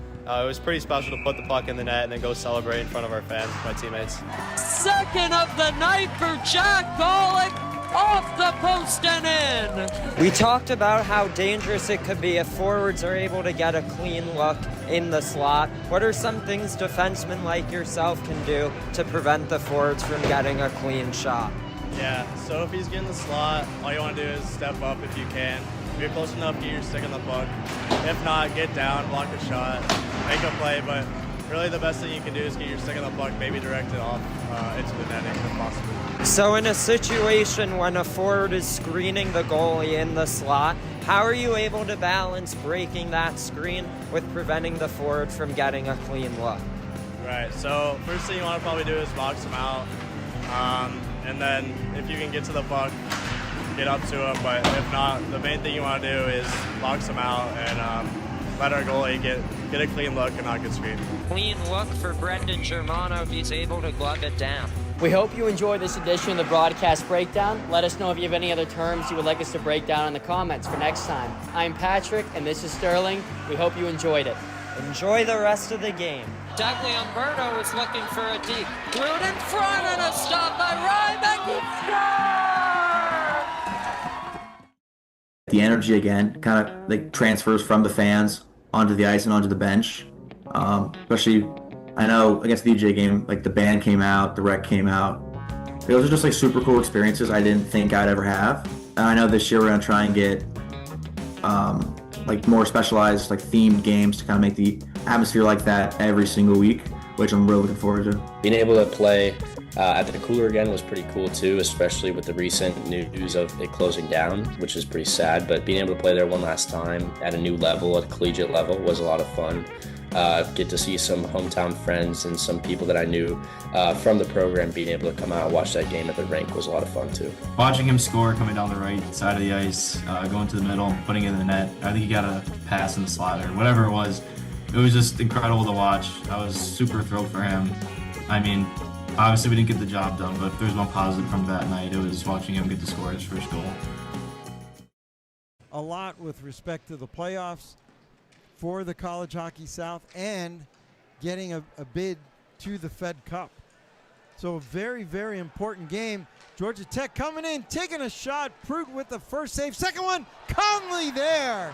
pretty special to put the puck in the net and then go celebrate in front of our fans with my teammates. Second of the night for Jack Golick, off the post and in. We talked about how dangerous it could be if forwards are able to get a clean look in the slot. What are some things defensemen like yourself can do to prevent the forwards from getting a clean shot? Yeah, so if he's getting the slot, all you want to do is step up if you can. If you're close enough, get your stick on the puck. If not, get down, block a shot, make a play, but really the best thing you can do is get your stick on the puck, maybe direct it off into the netting if possible. So in a situation when a forward is screening the goalie in the slot, how are you able to balance breaking that screen with preventing the forward from getting a clean look? Right, so first thing you want to probably do is box him out. And then if you can get to the puck, get up to him, but if not, the main thing you want to do is box him out and let our goalie get a clean look and not get screened. Clean look for Brendan Germano. He's able to glove it down. We hope you enjoyed this edition of the Broadcast Breakdown. Let us know if you have any other terms you would like us to break down in the comments for next time. I'm Patrick, and this is Sterling. We hope you enjoyed it. Enjoy the rest of the game. Douglas Umberto is looking for a deep. Threw it in front and a stop by Ryback. The energy again kind of like transfers from the fans onto the ice and onto the bench. Especially, I know against the DJ game, like the band came out, the rec came out. Those are just like super cool experiences I didn't think I'd ever have. And I know this year we're gonna try and get like more specialized, like themed games to kind of make the atmosphere like that every single week, which I'm really looking forward to. Being able to play at the Cooler again was pretty cool too, especially with the recent news of it closing down, which is pretty sad. But being able to play there one last time at a new level, at a collegiate level, was a lot of fun. Get to see some hometown friends and some people that I knew from the program being able to come out and watch that game at the rink was a lot of fun too. Watching him score coming down the right side of the ice, going to the middle, putting it in the net. I think he got a pass in the slot or whatever it was. It was just incredible to watch. I was super thrilled for him. I mean, obviously we didn't get the job done, but if there's one positive from that night, it was watching him get to score his first goal. A lot with respect to the playoffs for the College Hockey South and getting a bid to the Fed Cup. So a very, very important game. Georgia Tech coming in, taking a shot. Pruitt with the first save. Second one, Conley there.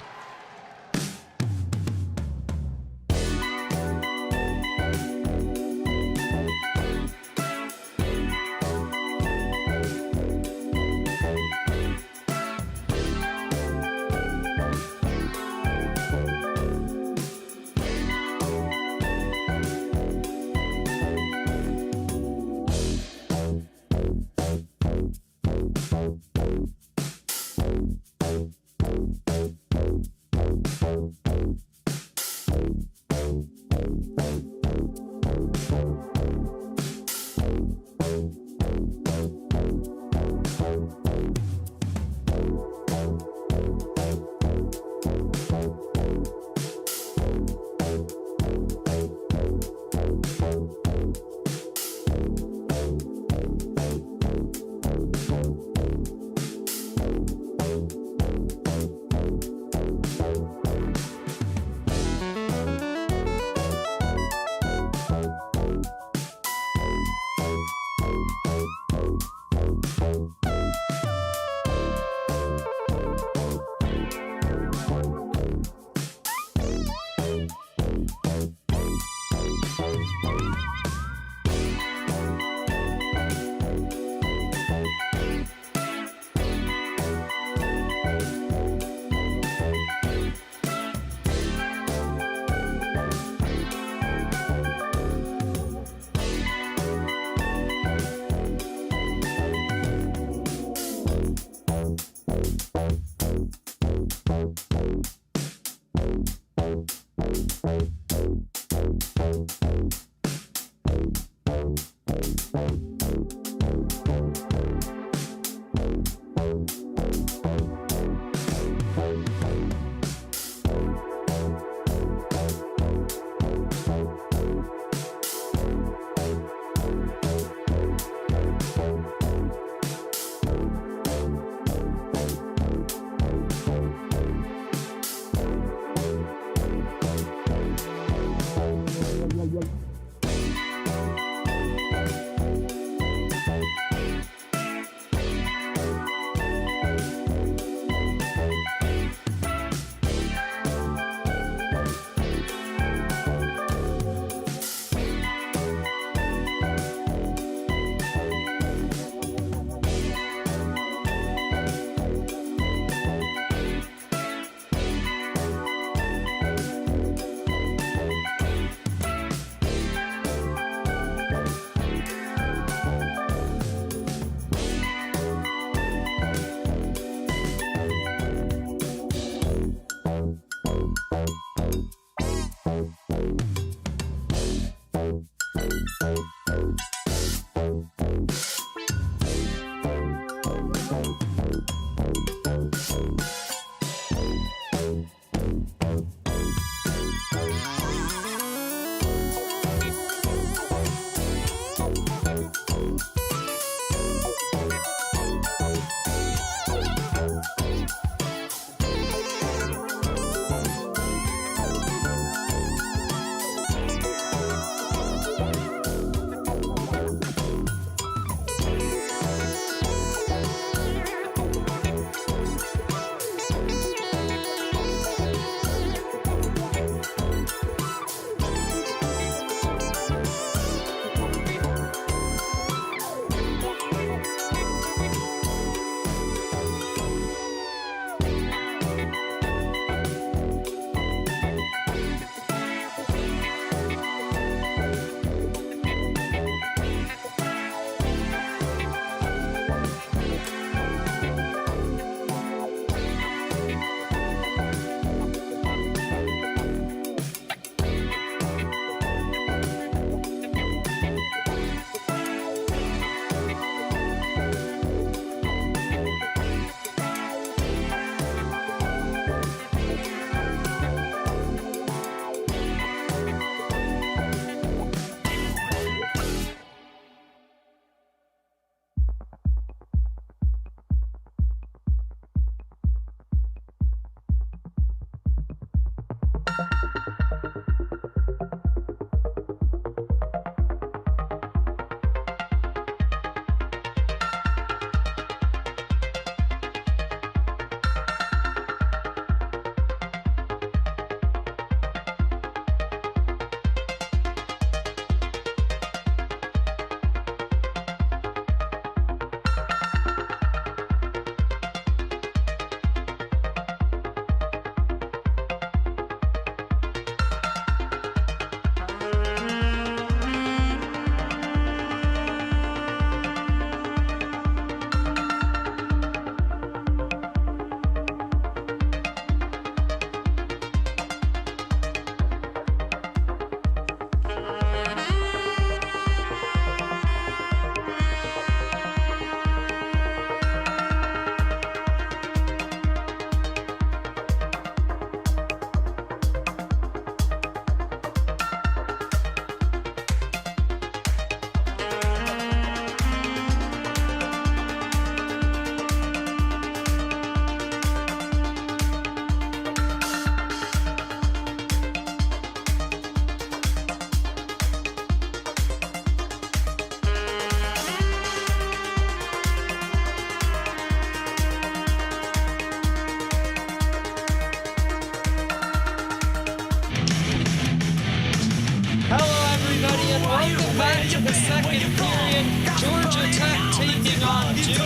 Welcome back to the second period. Georgia Tech taking on Duke.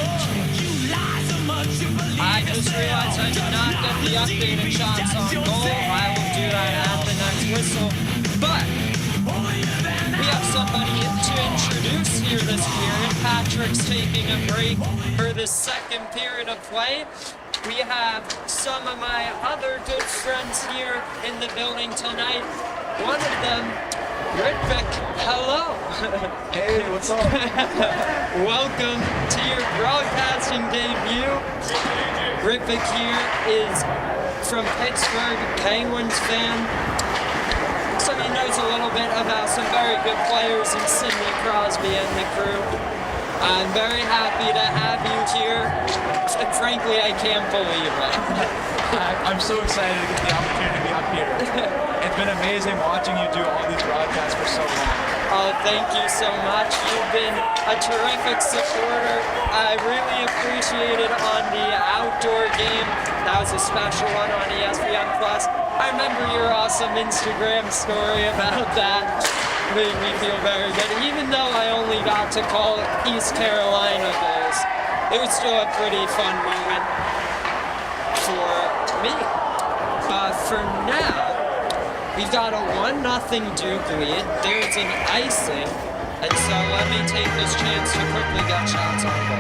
I just realized I did not get the updated shots on goal. I will do that at the next whistle. But we have somebody to introduce here this period. Patrick's taking a break for the second period of play. We have some of my other good friends here in the building tonight. One of them, Ritvick, hello. Hey, what's up? Welcome to your broadcasting debut. Ritvick here is from Pittsburgh, Penguins fan. So he knows a little bit about some very good players in Sidney Crosby and the crew. I'm very happy to have you here. And frankly, I can't believe it. I'm so excited to get the opportunity to be up here. It's been amazing watching you do all these broadcasts for so long. Oh, thank you so much. You've been a terrific supporter. I really appreciate it on the outdoor game. That was a special one on ESPN+. I remember your awesome Instagram story about that. Made me feel very good. Even though I only got to call East Carolina goals, it was still a pretty fun moment for me. For now, we've got a 1-0 Duke lead. There's an icing, and so let me take this chance to quickly get shots on goal.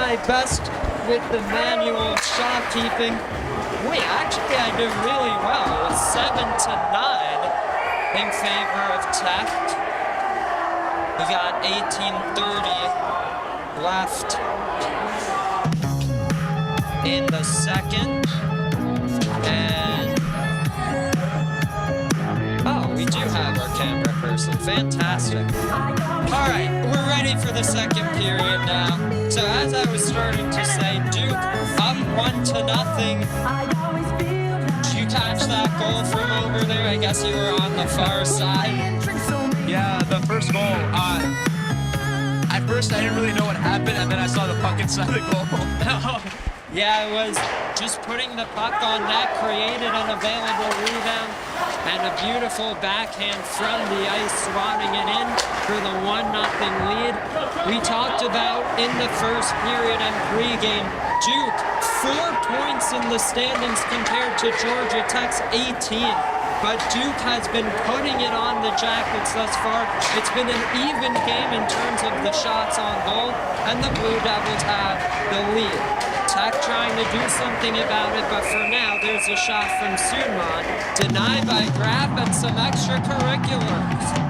my best with the manual shot keeping. Wait, actually I did really well. It was 7-9 in favor of Tech. We got 18:30 left in the second. And oh, we do have our camera person. Fantastic. All right, we're ready for the second period now. So as I was starting to say, Duke up 1-0. Did you catch that goal from over there? I guess you were on the far side. Yeah, the first goal. At first, I didn't really know what happened, and then I saw the puck inside the goal. Yeah, it was just putting the puck on net, created an available rebound, and a beautiful backhand from the ice, swatting it in for the 1-0 lead. We talked about in the first period and pregame, Duke 4 points in the standings compared to Georgia Tech's 18. But Duke has been putting it on the Jackets thus far. It's been an even game in terms of the shots on goal, and the Blue Devils have the lead. Tech trying to do something about it, but for now, there's a shot from Sunman, denied by Graff and some extracurriculars.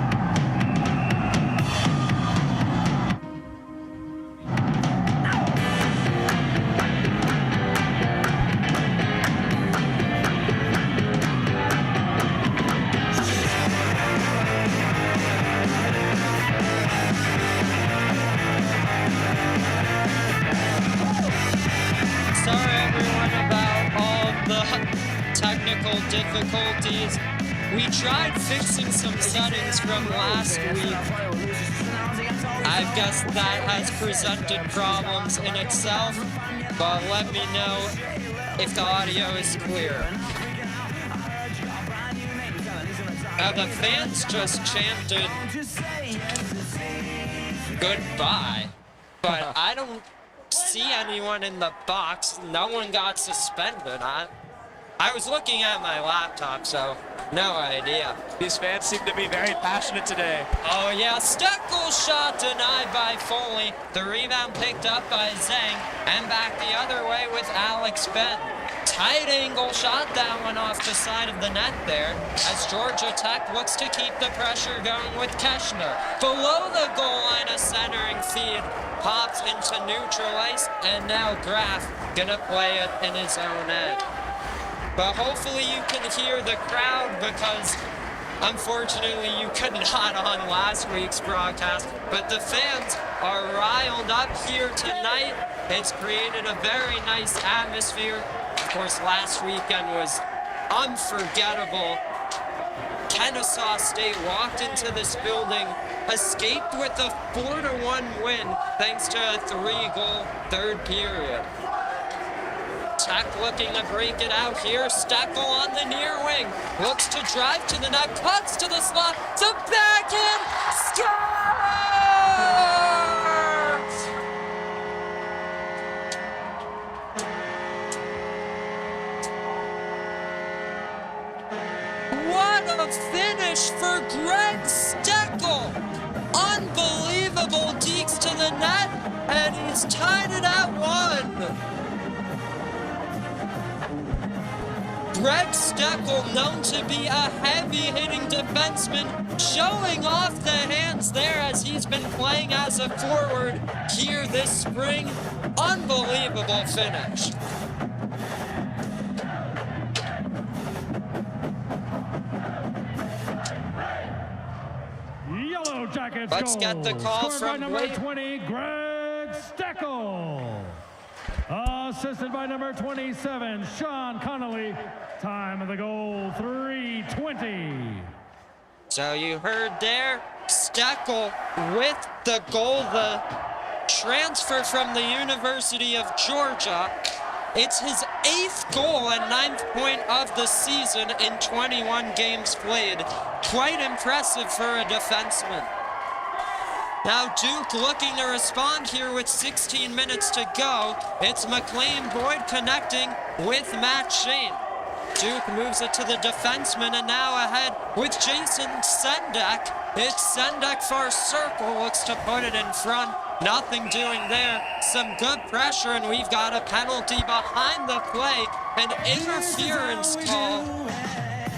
Difficulties. We tried fixing some settings from last week. I guess that has presented problems in itself, but let me know if the audio is clear. Now the fans just chanted goodbye, but I don't see anyone in the box. No one got suspended. I was looking at my laptop, so no idea. These fans seem to be very passionate today. Oh yeah, Steckel's shot denied by Foley. The rebound picked up by Zhang, and back the other way with Alex Ben. Tight angle shot, that one off the side of the net there, as Georgia Tech looks to keep the pressure going with Keshner. Below the goal line, a centering feed pops into neutral ice, and now Graff gonna play it in his own end. But hopefully you can hear the crowd, because unfortunately you could not on last week's broadcast. But the fans are riled up here tonight. It's created a very nice atmosphere. Of course, last weekend was unforgettable. Kennesaw State walked into this building, escaped with a 4-1 win thanks to a 3-goal third period. Tech looking to break it out here. Steckel on the near wing. Looks to drive to the net. Cuts to the slot. To backhand. Scores! What a finish for Greg Steckel. Unbelievable dekes to the net. And he's tied it at 1. Greg Steckel, known to be a heavy-hitting defenseman, showing off the hands there as he's been playing as a forward here this spring. Unbelievable finish. Yellow Jackets Let's goal. get the call Scored by from number Blake. 20, Greg Steckel. Assisted by number 27, Sean Connolly. Time of the goal, 3:20. So you heard there, Steckel with the goal, the transfer from the University of Georgia. It's his 8th goal and 9th point of the season in 21 games played. Quite impressive for a defenseman. Now Duke looking to respond here with 16 minutes to go. It's McLean Boyd connecting with Matt Shane. Duke moves it to the defenseman, and now ahead with Jason Sendek. It's Sendek far circle, looks to put it in front, Nothing doing there. Some good pressure, and we've got a penalty behind the play. An interference call,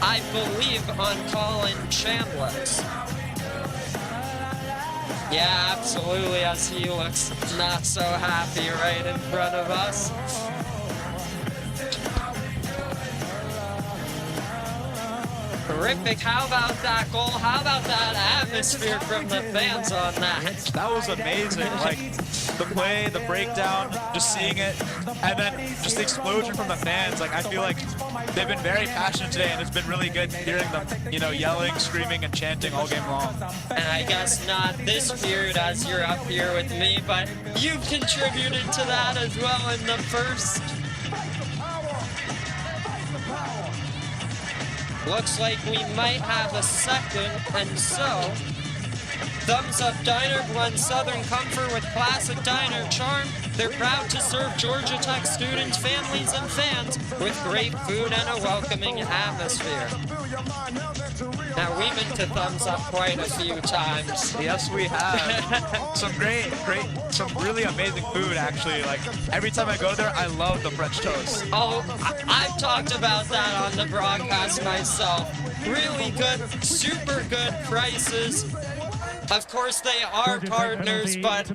I believe, on Colin Chambliss. Yeah, absolutely, as he looks not so happy right in front of us. Terrific. How about that goal? How about that atmosphere from the fans on that? That was amazing. Like the play, the breakdown, just seeing it, and then just the explosion from the fans. Like I feel like they've been very passionate today, and it's been really good hearing them, you know, yelling, screaming, and chanting all game long. And I guess not this period as you're up here with me, but you've contributed to that as well in the first. Looks like we might have a second, and so Thumbs Up Diner blends Southern comfort with classic diner charm. They're proud to serve Georgia Tech students, families, and fans with great food and a welcoming atmosphere. Now, we've been to Thumbs Up quite a few times. Yes, we have. Some some really amazing food, actually. Like, every time I go there, I love the French toast. Oh, I've talked about that on the broadcast myself. Really good, super good prices. Of course, they are partners, but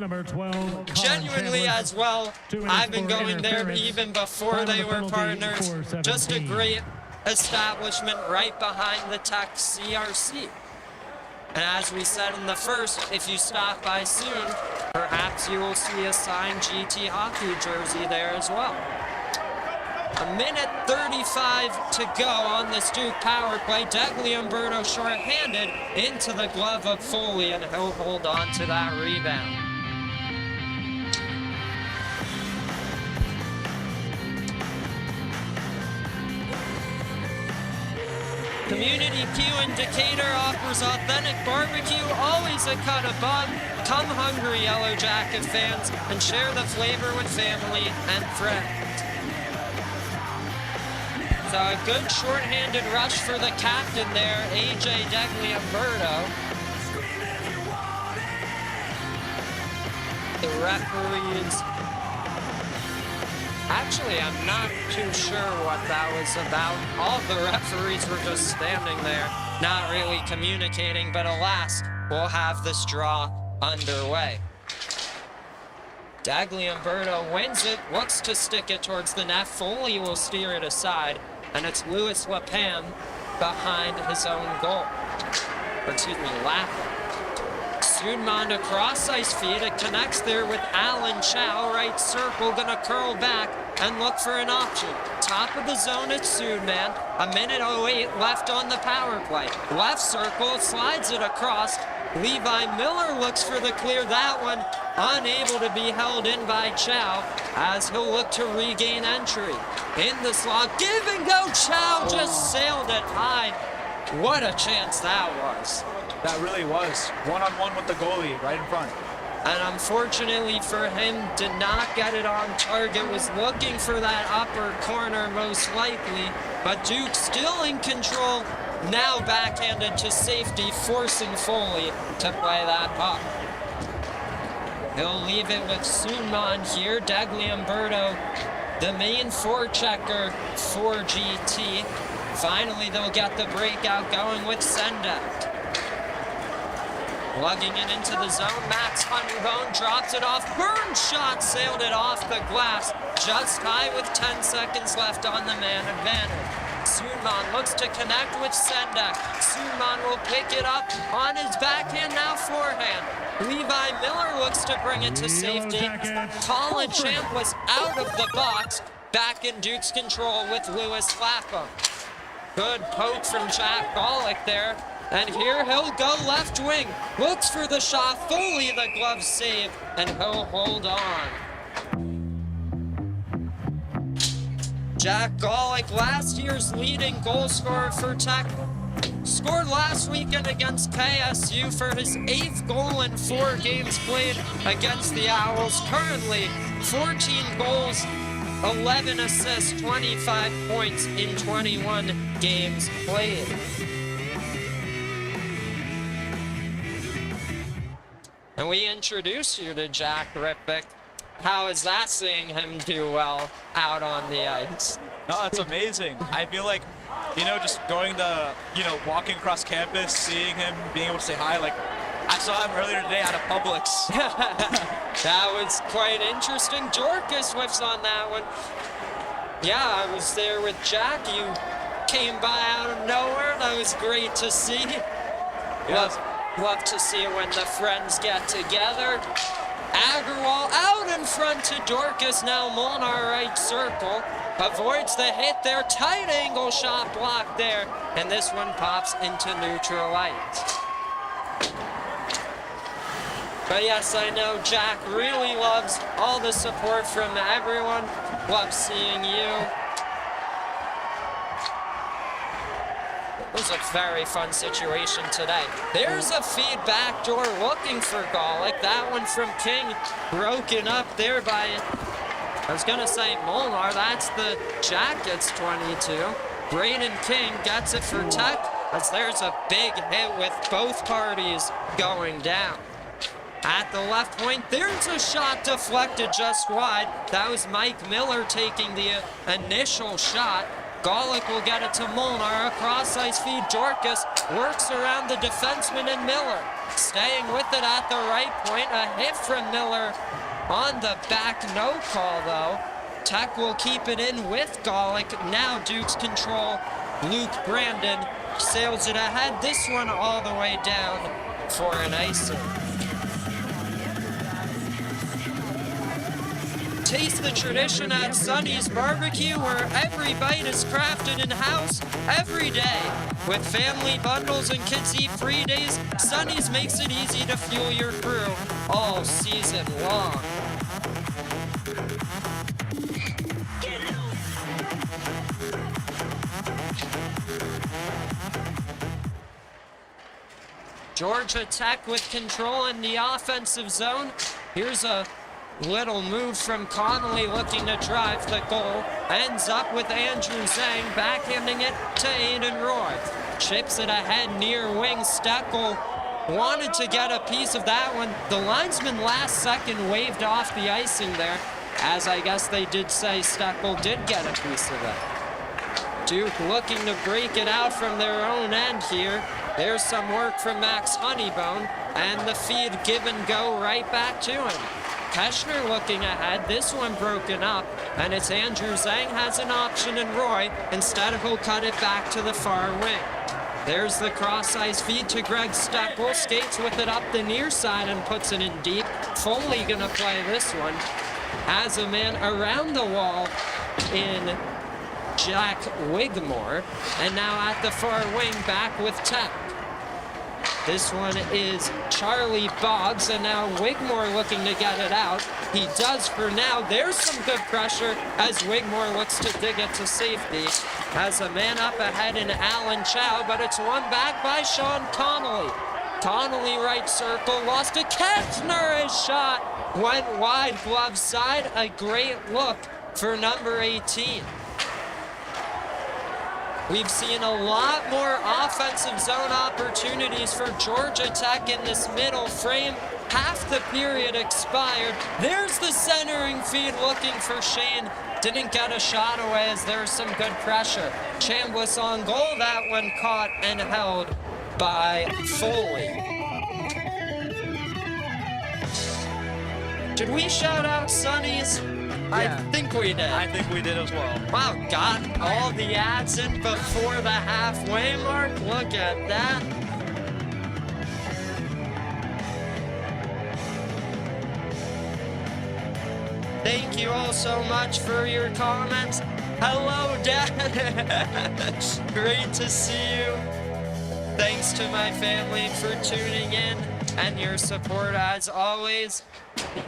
genuinely as well, I've been going there even before they were partners. Just a great establishment right behind the Tech CRC. And as we said in the first, if you stop by soon, perhaps you will see a signed GT hockey jersey there as well. A minute 35 to go on this Duke power play. Degliumberto short-handed into the glove of Foley, and he'll hold on to that rebound. Community Q in Decatur offers authentic barbecue, always a cut above. Come hungry, Yellow Jacket fans, and share the flavor with family and friends. So a good short-handed rush for the captain there, AJ Degliumberto. The referees. Actually, I'm not too sure what that was about. All the referees were just standing there, not really communicating, but alas, we'll have this draw underway. Degliumberto wins it, looks to stick it towards the net. Foley will steer it aside, and it's Louis Lapin behind his own goal. Or excuse me, Lapham. Sudmond across ice feed. It connects there with Alan Chow. Right circle, gonna curl back and look for an option. Top of the zone, it's Sudman. A minute 08 left on the power play. Left circle, slides it across. Levi Miller looks for the clear. That one unable to be held in by Chow as he'll look to regain entry. In the slot, give and go. Chow just sailed it high. What a chance that was. That really was. One-on-one with the goalie right in front. And unfortunately for him, did not get it on target. Was looking for that upper corner most likely. But Duke still in control. Now backhanded to safety, forcing Foley to play that puck. He'll leave it with Sudman here. Degliumberto, the main forechecker for GT. Finally, they'll get the breakout going with Sendak. Lugging it into the zone, Max Honeybone drops it off. Burns shot sailed it off the glass, just high with 10 seconds left on the man advantage. Sudman looks to connect with Sendak. Sudman will pick it up on his backhand, now forehand. Levi Miller looks to bring it to safety. Colin Chambliss out of the box, back in Duke's control with Louis Lapham. Good poke from Jack Golick there. And here he'll go left wing. Looks for the shot. Foley the glove save. And he'll hold on. Jack Golick, last year's leading goal scorer for Tech. Scored last weekend against KSU for his 8th goal in 4 games played against the Owls. Currently, 14 goals, 11 assists, 25 points in 21 games played. And we introduced you to Jack Rippick. How is that seeing him do well out on the ice? No, it's amazing. I feel like, just going to, walking across campus, seeing him, being able to say hi, like, I saw him earlier today out of Publix. That was quite interesting. Jorkus whiffs on that one. Yeah, I was there with Jack. You came by out of nowhere. That was great to see. Yes. Love to see it when the friends get together. Agarwal out in front to Dorcas. Now Molnar right circle. Avoids the hit there. Tight angle shot blocked there. And this one pops into neutral ice. But yes, I know Jack really loves all the support from everyone. Loves seeing you. It was a very fun situation today. There's a feed backdoor looking for Golick. That one from King broken up there by, I was gonna say Molnar. That's the Jackets 22. Braden King gets it for Tech as there's a big hit with both parties going down. At the left point, there's a shot deflected just wide. That was Mike Miller taking the initial shot. Golick will get it to Molnar. Across ice feed, Dorcas works around the defenseman and Miller. Staying with it at the right point. A hit from Miller on the back, no call though. Tech will keep it in with Golick. Now Duke's control. Luke Brandon sails it ahead. This one all the way down for an icing. Taste the tradition at Sonny's Barbecue, where every bite is crafted in-house every day. With family bundles and kids eat free days, Sonny's makes it easy to fuel your crew all season long. Georgia Tech with control in the offensive zone. Here's a little move from Connolly looking to drive the goal. Ends up with Andrew Zhang backhanding it to Aiden Roy. Chips it ahead near wing. Steckel wanted to get a piece of that one. The linesman last second waved off the icing there, as I guess they did say Steckel did get a piece of it. Duke looking to break it out from their own end here. There's some work from Max Honeybone, and the feed give and go right back to him. Peschner looking ahead, this one broken up, and it's Andrew Zhang has an option in Roy. Instead, he'll cut it back to the far wing. There's the cross-ice feed to Greg Steckel, skates with it up the near side and puts it in deep. Foley gonna play this one. Has a man around the wall in Jack Wigmore, and now at the far wing back with Tech. This one is Charlie Boggs, and now Wigmore looking to get it out. He does for now. There's some good pressure as Wigmore looks to dig it to safety. Has a man up ahead in Alan Chow, but it's won back by Sean Connolly. Connolly right circle, lost to Kessner. His shot went wide glove side. A great look for number 18. We've seen a lot more offensive zone opportunities for Georgia Tech in this middle frame. Half the period expired. There's the centering feed looking for Shane. Didn't get a shot away as there was some good pressure. Chambliss on goal. That one caught and held by Foley. Did we shout out Sonny's? I think we did. I think we did as well. Wow, got all the ads in before the halfway mark. Look at that. Thank you all so much for your comments. Hello, Dad. Great to see you. Thanks to my family for tuning in and your support as always.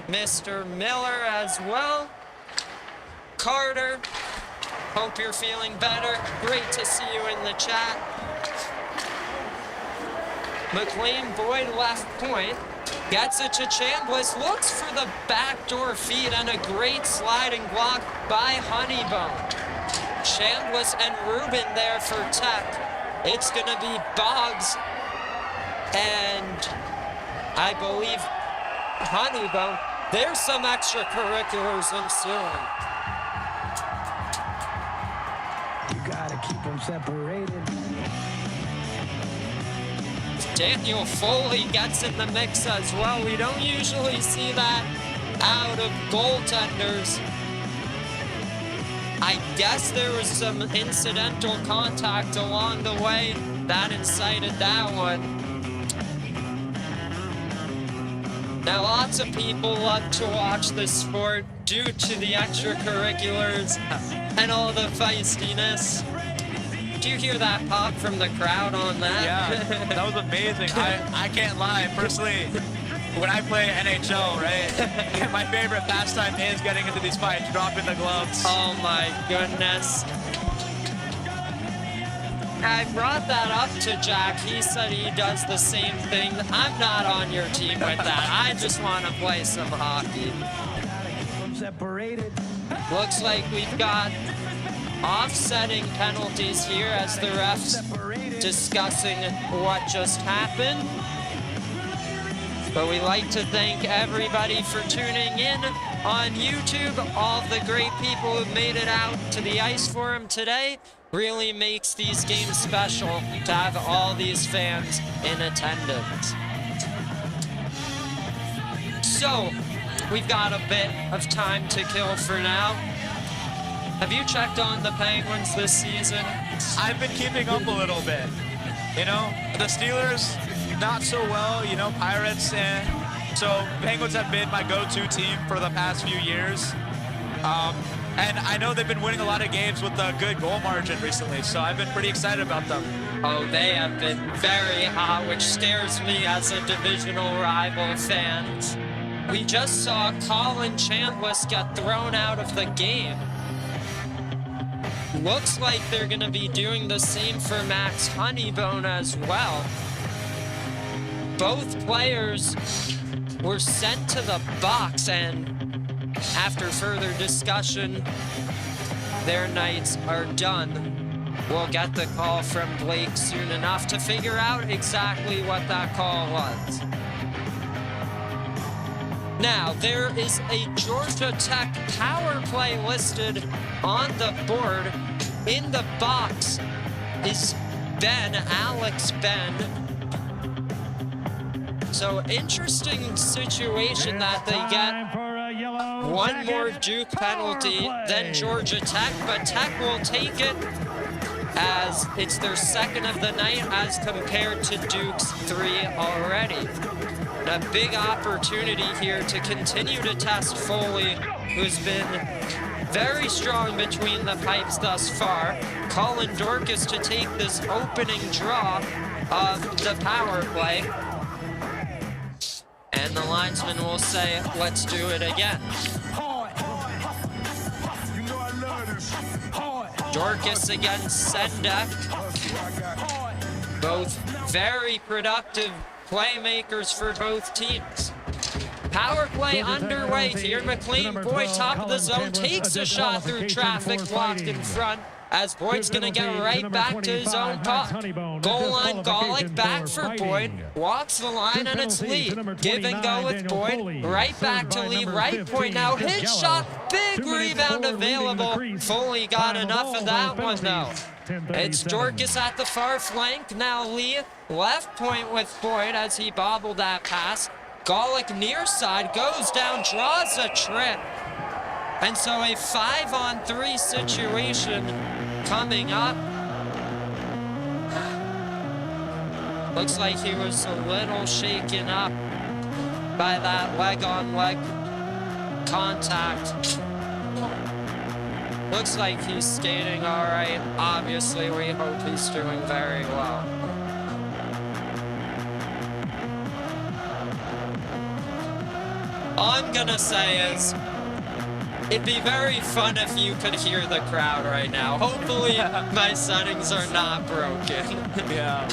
Mr. Miller as well. Carter, hope you're feeling better. Great to see you in the chat. McLean Boyd left point, gets it to Chambliss, looks for the backdoor feed and a great sliding block by Honeybone. Chambliss and Rubin there for Tech. It's gonna be Boggs and I believe Honeybone. There's some extracurriculars ensuing. You gotta keep them separated. Daniel Foley gets in the mix as well. We don't usually see that out of goaltenders. I guess there was some incidental contact along the way that incited that one. Now, lots of people love to watch this sport due to the extracurriculars and all the feistiness. Do you hear that pop from the crowd on that? Yeah, that was amazing. I can't lie. Personally, when I play NHL, right, my favorite pastime is getting into these fights, dropping the gloves. Oh my goodness. I brought that up to Jack. He said he does the same thing. I'm not on your team with that. I just want to play some hockey. Looks like we've got offsetting penalties here as the refs discussing what just happened. But we like to thank everybody for tuning in on YouTube. All the great people who made it out to the ice forum today. Really makes these games special to have all these fans in attendance. So, we've got a bit of time to kill for now. Have you checked on the Penguins this season? I've been keeping up a little bit. You know, the Steelers, not so well, you know, Pirates, so Penguins have been my go-to team for the past few years. And I know they've been winning a lot of games with a good goal margin recently, so I've been pretty excited about them. Oh, they have been very hot, which scares me as a divisional rival fan. We just saw Colin Chambliss get thrown out of the game. Looks like they're going to be doing the same for Max Honeybone as well. Both players were sent to the box, and after further discussion, their nights are done. We'll get the call from Blake soon enough to figure out exactly what that call was. Now, there is a Georgia Tech power play listed on the board. In the box is Alex Ben. So, interesting situation that they get one more Duke penalty than Georgia Tech, but Tech will take it as it's their second of the night as compared to Duke's 3 already. A big opportunity here to continue to test Foley, who's been very strong between the pipes thus far. Colin Dorcas to take this opening draw of the power play. And the linesman will say, let's do it again. Dorcas against Sendek. Both very productive playmakers for both teams. Power play underway here. McLean Boyd, top of the zone, takes a shot through traffic, blocked in front. As Boyd's gonna get right back to his own puck. Goal line, Golick back for Boyd. Walks the line and it's Lee. Give and go with Boyd. Right back to Lee, right point now. Hit shot, big rebound available. Foley got enough of that one though. It's Dorcas at the far flank. Now Lee, left point with Boyd as he bobbled that pass. Golick near side, goes down, draws a trip. And so a 5-on-3 situation coming up. Looks like he was a little shaken up by that leg-on-leg contact. Looks like he's skating all right. Obviously, we hope he's doing very well. All I'm gonna say is, it'd be very fun if you could hear the crowd right now. Hopefully, my settings are not broken. Yeah.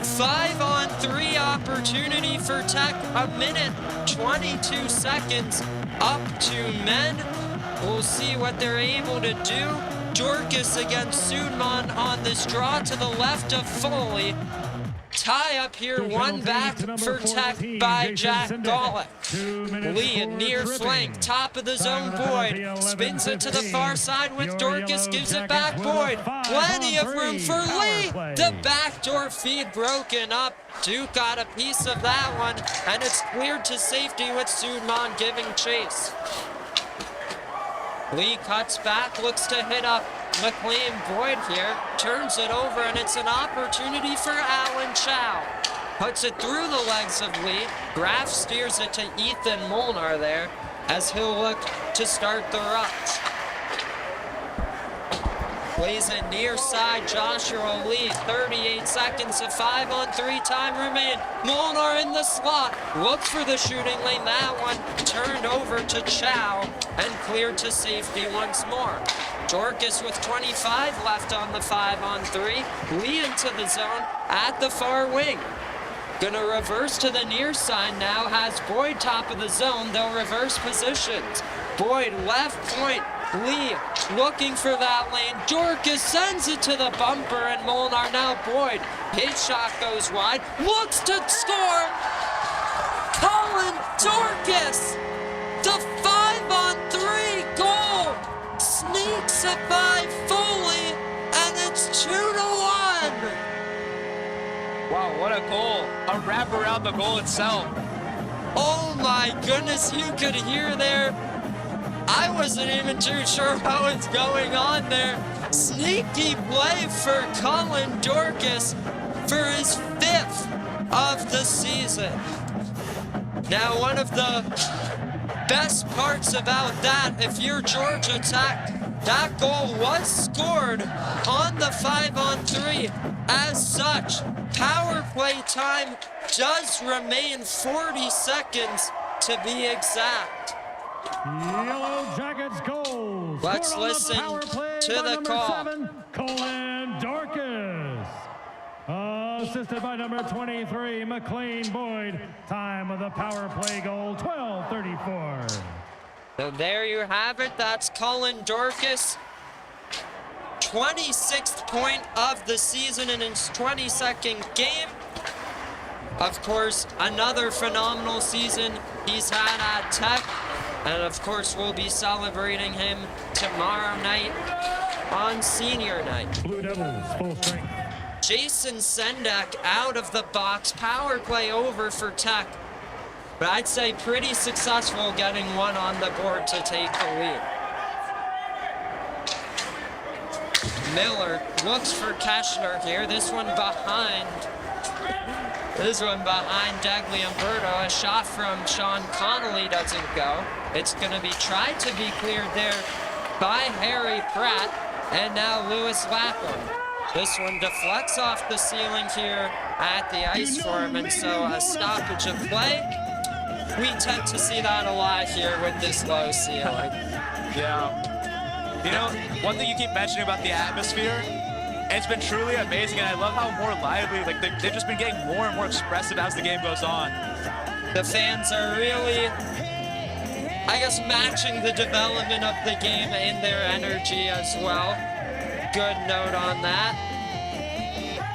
5-on-3 opportunity for Tech. 1:22 seconds up to men. We'll see what they're able to do. Dorcas against Sudman on this draw to the left of Foley. tie up here, one back for Tech by Jack Golick. Lee, near flank, top of the zone, Boyd spins it to the far side with Dorcas, gives it back, Boyd. Plenty of room for Lee. The backdoor feed broken up. Duke got a piece of that one, and it's cleared to safety with Sudman giving chase. Lee cuts back, looks to hit up McLean. Boyd here turns it over, and it's an opportunity for Alan Chow. Puts it through the legs of Lee. Graf steers it to Ethan Molnar there as he'll look to start the rush. Plays it near side, Joshua Lee, 38 seconds of 5-on-3 time remain. Molnar in the slot, looks for the shooting lane, that one turned over to Chow and cleared to safety once more. Dorcas with 25 left on the 5-on-3. Lee into the zone at the far wing. Gonna reverse to the near side now, has Boyd top of the zone, they'll reverse positions. Boyd left point, Lee looking for that lane. Dorcas sends it to the bumper, and Molnar now Boyd. His shot goes wide, looks to score. Colin Dorcas, the 5-on-3 goal, sneaks it by Foley, and it's 2-1. Wow, what a goal. A wrap around the goal itself. Oh my goodness, you could hear there. I wasn't even too sure what was going on there. Sneaky play for Colin Dorcas for his 5th of the season. Now, one of the best parts about that, if you're Georgia Tech, that goal was scored on the 5-on-3. As such, power play time does remain 40 seconds to be exact. Yellow Jackets goal. Let's listen to the call. 7, Colin Dorcas. Assisted by number 23, McLean Boyd. Time of the power play goal, 12:34. So there you have it. That's Colin Dorcas. 26th point of the season in his 22nd game. Of course, another phenomenal season he's had at Tech. And of course, we'll be celebrating him tomorrow night on senior night. Blue Devils, full strength. Jason Sendek out of the box. Power play over for Tech. But I'd say pretty successful getting one on the board to take the lead. Miller looks for Keshner here. This one behind Degli Umberto. A shot from Sean Connolly doesn't go. It's going to be tried to be cleared there by Harry Pratt. And now Lewis Lapham. This one deflects off the ceiling here at the ice for him, and so a stoppage of play. We tend to see that a lot here with this low ceiling. Yeah. You know, one thing you keep mentioning about the atmosphere, it's been truly amazing, and I love how more lively, like they've just been getting more and more expressive as the game goes on. The fans are really, I guess, matching the development of the game in their energy as well. Good note on that.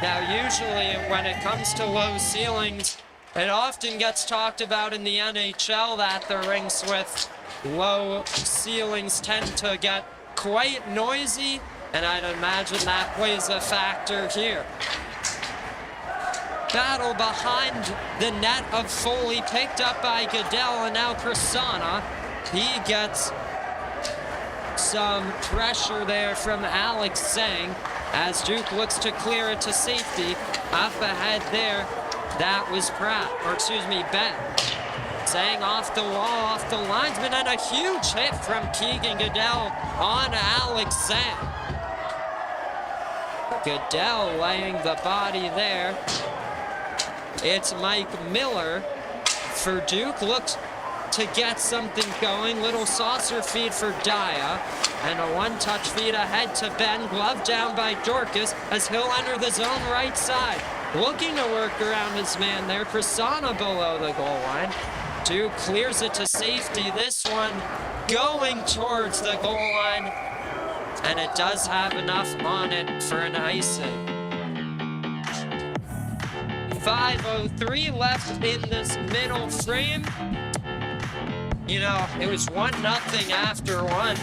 Now, usually when it comes to low ceilings, it often gets talked about in the NHL that the rinks with low ceilings tend to get quite noisy, and I'd imagine that plays a factor here. Battle behind the net of Foley, picked up by Goodell, and now Prasanna. He gets some pressure there from Alex Zhang as Duke looks to clear it to safety. Up ahead there, that was Ben. Zhang off the wall, off the linesman, and a huge hit from Keegan Goodell on Alex Zhang. Goodell laying the body there. It's Mike Miller for Duke. Looks to get something going. Little saucer feed for Daya. And a one-touch feed ahead to Ben. Glove down by Dorcas as he'll enter the zone right side. Looking to work around his man there. Prasanna below the goal line. Duke clears it to safety. This one going towards the goal line. And it does have enough on it for an icing. 5:03 left in this middle frame. You know, it was 1-0 after one,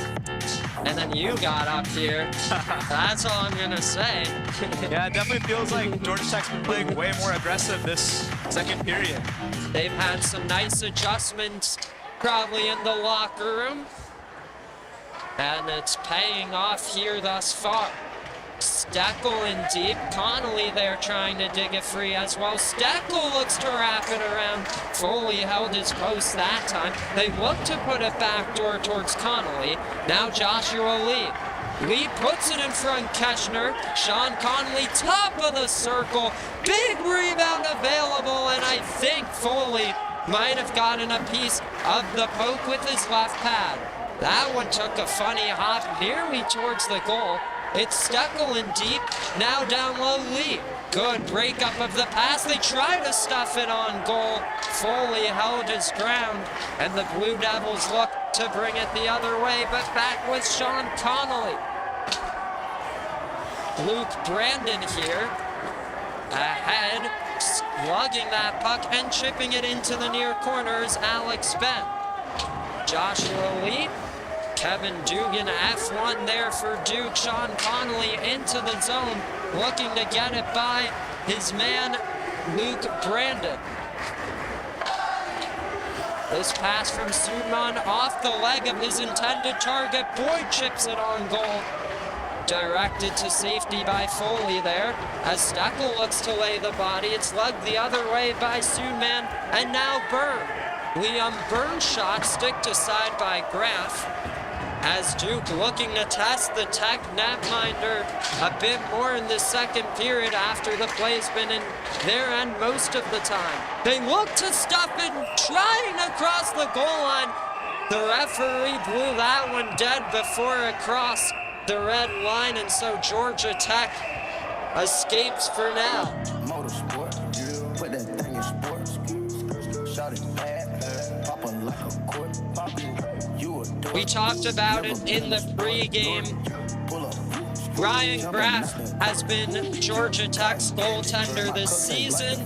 and then you got up here. That's all I'm gonna say. Yeah, it definitely feels like Georgia Tech's been playing way more aggressive this second period. They've had some nice adjustments probably in the locker room, and it's paying off here thus far. Steckel in deep. Connolly there trying to dig it free as well. Steckel looks to wrap it around. Foley held his post that time. They look to put it backdoor towards Connolly. Now Joshua Lee. Lee puts it in front, Keshner. Sean Connolly, top of the circle. Big rebound available, and I think Foley might have gotten a piece of the poke with his left pad. That one took a funny hop nearly towards the goal. It's Steckel in deep, now down low Lee. Good breakup of the pass. They try to stuff it on goal. Foley held his ground, and the Blue Devils look to bring it the other way, but back with Sean Connolly. Luke Brandon here, ahead, slugging that puck and chipping it into the near corner is Alex Ben. Joshua Lee. Kevin Dugan, F1 there for Duke. Sean Connolly into the zone, looking to get it by his man, Luke Brandon. This pass from Sudman off the leg of his intended target. Boyd chips it on goal. Directed to safety by Foley there. As Steckel looks to lay the body, it's lugged the other way by Sudman, and now Byrne. Liam Byrne's shot sticked aside by Graff. As Duke looking to test the Tech netminder a bit more in the second period after the play's been in their end most of the time. They look to stuff it, trying to cross the goal line. The referee blew that one dead before it crossed the red line, and so Georgia Tech escapes for now. Motorsport, put that thing in sports. Shot it bad, pop on like a court. We talked about it in the pregame. Ryan Graff has been Georgia Tech's goaltender this season.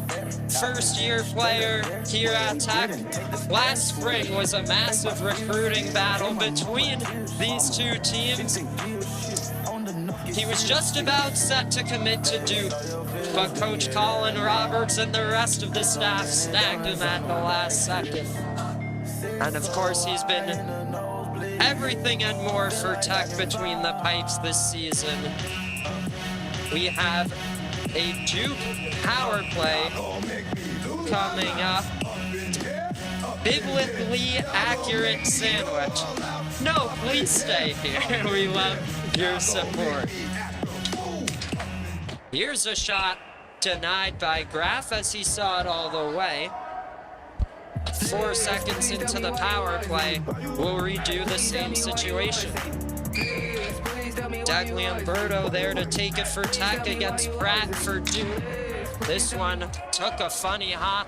First-year player here at Tech. Last spring was a massive recruiting battle between these two teams. He was just about set to commit to Duke, but Coach Colin Roberts and the rest of the staff snagged him at the last second. And of course, he's been everything and more for Tech between the pipes this season. We have a Duke power play coming up. Biblically accurate sandwich. No, please stay here. We love your support. Here's a shot denied by Graff as he saw it all the way. 4 seconds into the power play, we'll redo the same situation. Dagliamberto there to take it for Tech against Pratt for Duke. This one took a funny hop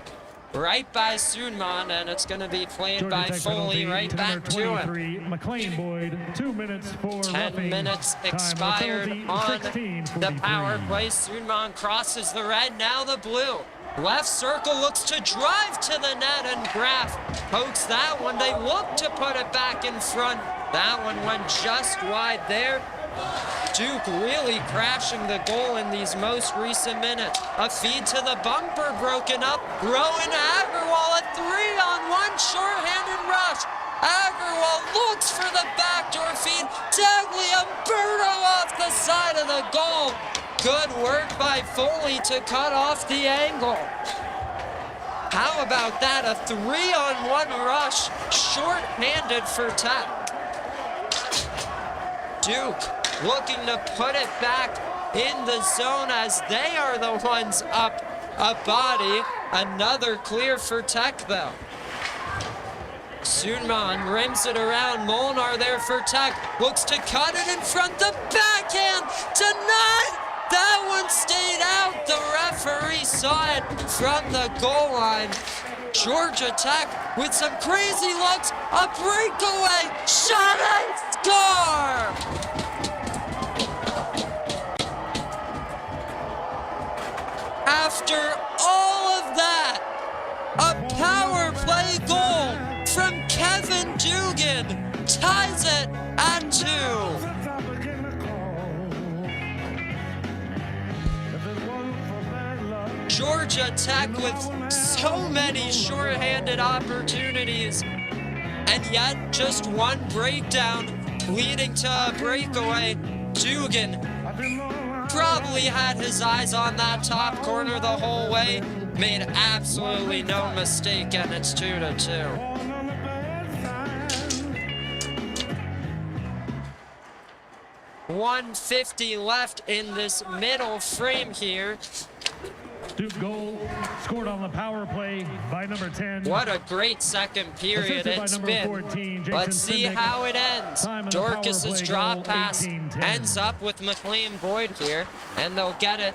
right by Sunman, and it's going to be played by Foley right back to him. McLean Boyd, 2 minutes for 10 minutes expired on the power play. Sunman crosses the red, now the blue. Left circle looks to drive to the net, and Graff pokes that one. They look to put it back in front. That one went just wide there. Duke really crashing the goal in these most recent minutes. A feed to the bumper broken up. Rowan Agarwal, a 3-on-1 short-handed rush. Agarwal looks for the backdoor feed. Dagliamberto off the side of the goal. Good work by Foley to cut off the angle. How about that? A 3-on-1 rush, short-handed for Tech. Duke looking to put it back in the zone as they are the ones up a body. Another clear for Tech, though. Sunman rims it around. Molnar there for Tech. Looks to cut it in front. The backhand denied. That one stayed out. The referee saw it from the goal line. Georgia Tech with some crazy looks. A breakaway. Shot and score! After all Georgia Tech with so many shorthanded opportunities, and yet just one breakdown leading to a breakaway. Dugan probably had his eyes on that top corner the whole way, made absolutely no mistake, and it's 2-2. 150 left in this middle frame here. Duke goal scored on the power play by number 10. What a great second period it's been. 14, Let's see how it ends. Dorcas's drop pass ends up with McLean Boyd here, and they'll get it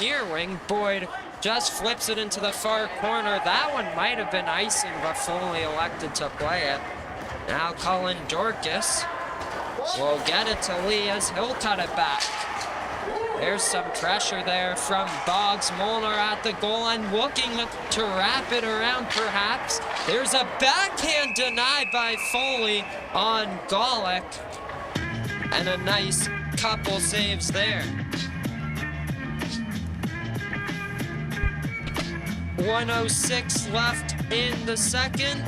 near wing. Boyd just flips it into the far corner. That one might have been icing, but Foley elected to play it. Now Cullen Dorcas will get it to Lee as he'll cut it back. There's some pressure there from Boggs. Molnar at the goal line, looking to wrap it around perhaps. There's a backhand denied by Foley on Golick. And a nice couple saves there. 1:06 left in the second.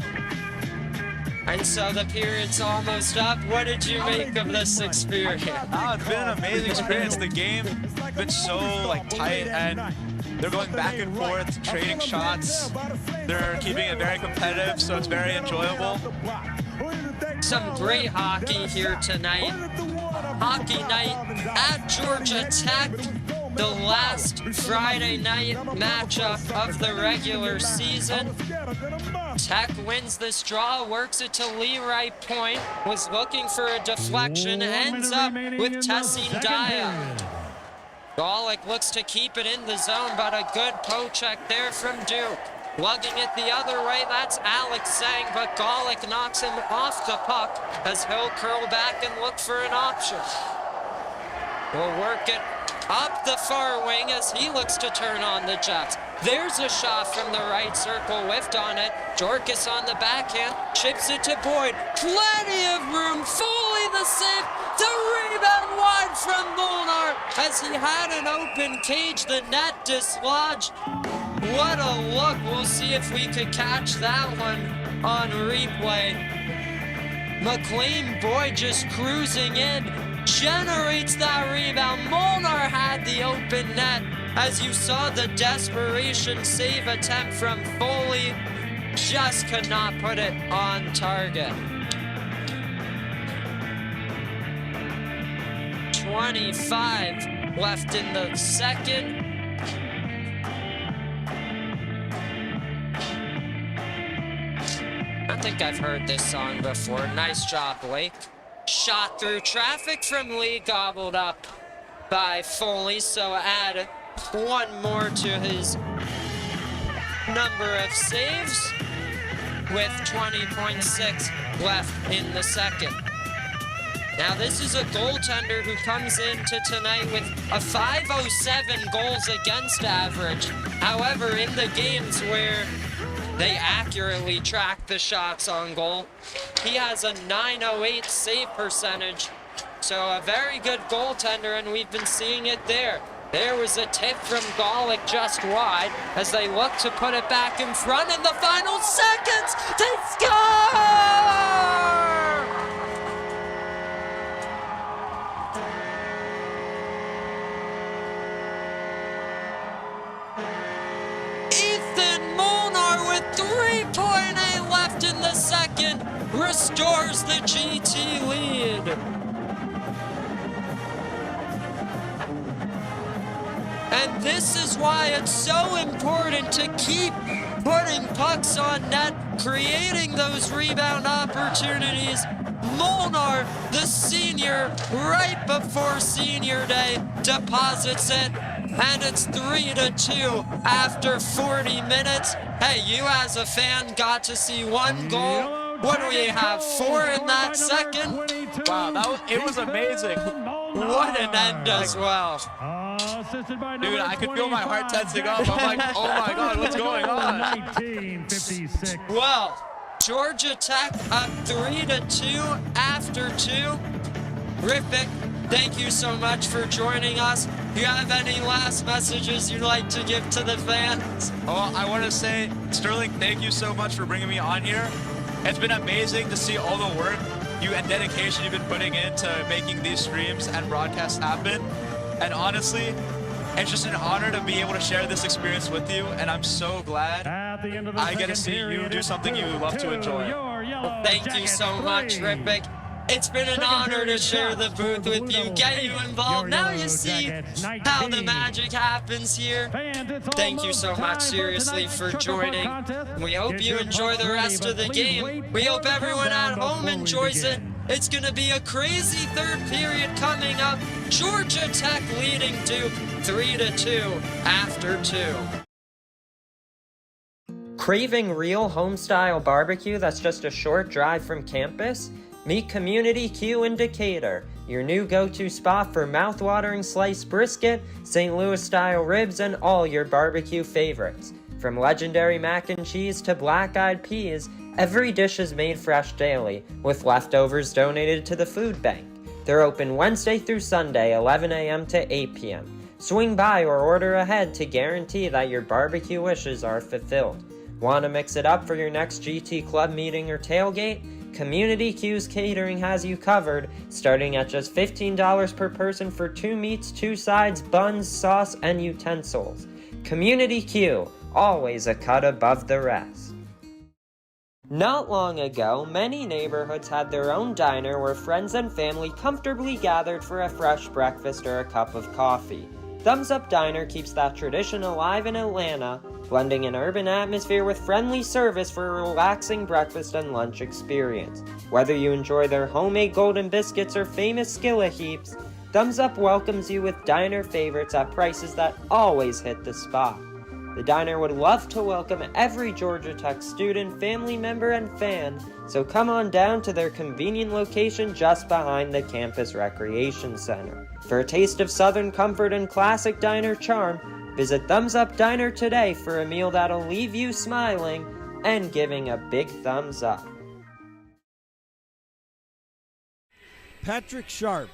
And so the period's almost up. What did you make of this experience? Oh, it's been an amazing experience. The game's been so tight, and they're going back and forth, trading shots. They're keeping it very competitive, so it's very enjoyable. Some great hockey here tonight. Hockey night at Georgia Tech. The last Friday night matchup of the regular season. Tech wins this draw, works it to Leroy Point, was looking for a deflection, ends up with Tessin Daya. Golick looks to keep it in the zone, but a good poke check there from Duke. Lugging it the other way, that's Alex Sang, but Golick knocks him off the puck as he'll curl back and look for an option. We'll work it up the far wing as he looks to turn on the Jets. There's a shot from the right circle, whiffed on it. Dorcas on the backhand, chips it to Boyd. Plenty of room, Foley the save, the rebound wide from Molnar as he had an open cage, the net dislodged. What a look, we'll see if we could catch that one on replay. McLean Boyd just cruising in, generates that rebound. Molnar had the open net. As you saw, the desperation save attempt from Foley just could not put it on target. 25 left in the second. I think I've heard this song before. Nice job, Blake. Shot through traffic from Lee, gobbled up by Foley, so add one more to his number of saves with 20.6 left in the second. Now this is a goaltender who comes into tonight with a .507 goals against average. However, in the games where they accurately track the shots on goal, he has a .908 save percentage. So a very good goaltender, and we've been seeing it there. There was a tip from Golick just wide as they look to put it back in front in the final seconds. They score! Ethan Molnar with 3.8 left in the second restores the GT lead. And this is why it's so important to keep putting pucks on net, creating those rebound opportunities. Molnar, the senior, right before senior day, deposits it, and it's 3-2 after 40 minutes. Hey, you as a fan got to see one goal. What do we have, 4 in that second? Wow, it was amazing. What an end as well. Dude, I could feel my heart tensing up. I'm like, oh my God, what's going on? 1956. Well, Georgia Tech up 3-2 after 2. Riffick, thank you so much for joining us. you have any last messages you'd like to give to the fans? Well, I want to say, Sterling, thank you so much for bringing me on here. It's been amazing to see all the work and dedication you've been putting into making these streams and broadcasts happen. And honestly, it's just an honor to be able to share this experience with you, and I'm so glad I get to see you do something you love to enjoy. Well, thank you so much, Rippick. It's been an honor to share the booth with you, get you involved. Now you see how the magic happens here. Thank you so much, seriously, for joining. We hope you enjoy the rest of the game. We hope everyone at home enjoys it. It's going to be a crazy third period coming up. Georgia Tech leading Duke 3-2 after 2. Craving real home-style barbecue that's just a short drive from campus? Meet Community Q in Decatur, your new go-to spot for mouth-watering sliced brisket, St. Louis-style ribs, and all your barbecue favorites. From legendary mac and cheese to black-eyed peas, every dish is made fresh daily, with leftovers donated to the food bank. They're open Wednesday through Sunday, 11 a.m. to 8 p.m. Swing by or order ahead to guarantee that your barbecue wishes are fulfilled. Want to mix it up for your next GT Club meeting or tailgate? Community Q's Catering has you covered, starting at just $15 per person for 2 meats, 2 sides, buns, sauce, and utensils. Community Q, always a cut above the rest. Not long ago, many neighborhoods had their own diner where friends and family comfortably gathered for a fresh breakfast or a cup of coffee. Thumbs Up Diner keeps that tradition alive in Atlanta, blending an urban atmosphere with friendly service for a relaxing breakfast and lunch experience. Whether you enjoy their homemade golden biscuits or famous skillet heaps, Thumbs Up welcomes you with diner favorites at prices that always hit the spot. The diner would love to welcome every Georgia Tech student, family member, and fan, so come on down to their convenient location just behind the campus recreation center. For a taste of Southern comfort and classic diner charm, visit Thumbs Up Diner today for a meal that'll leave you smiling and giving a big thumbs up. Patrick Sharp.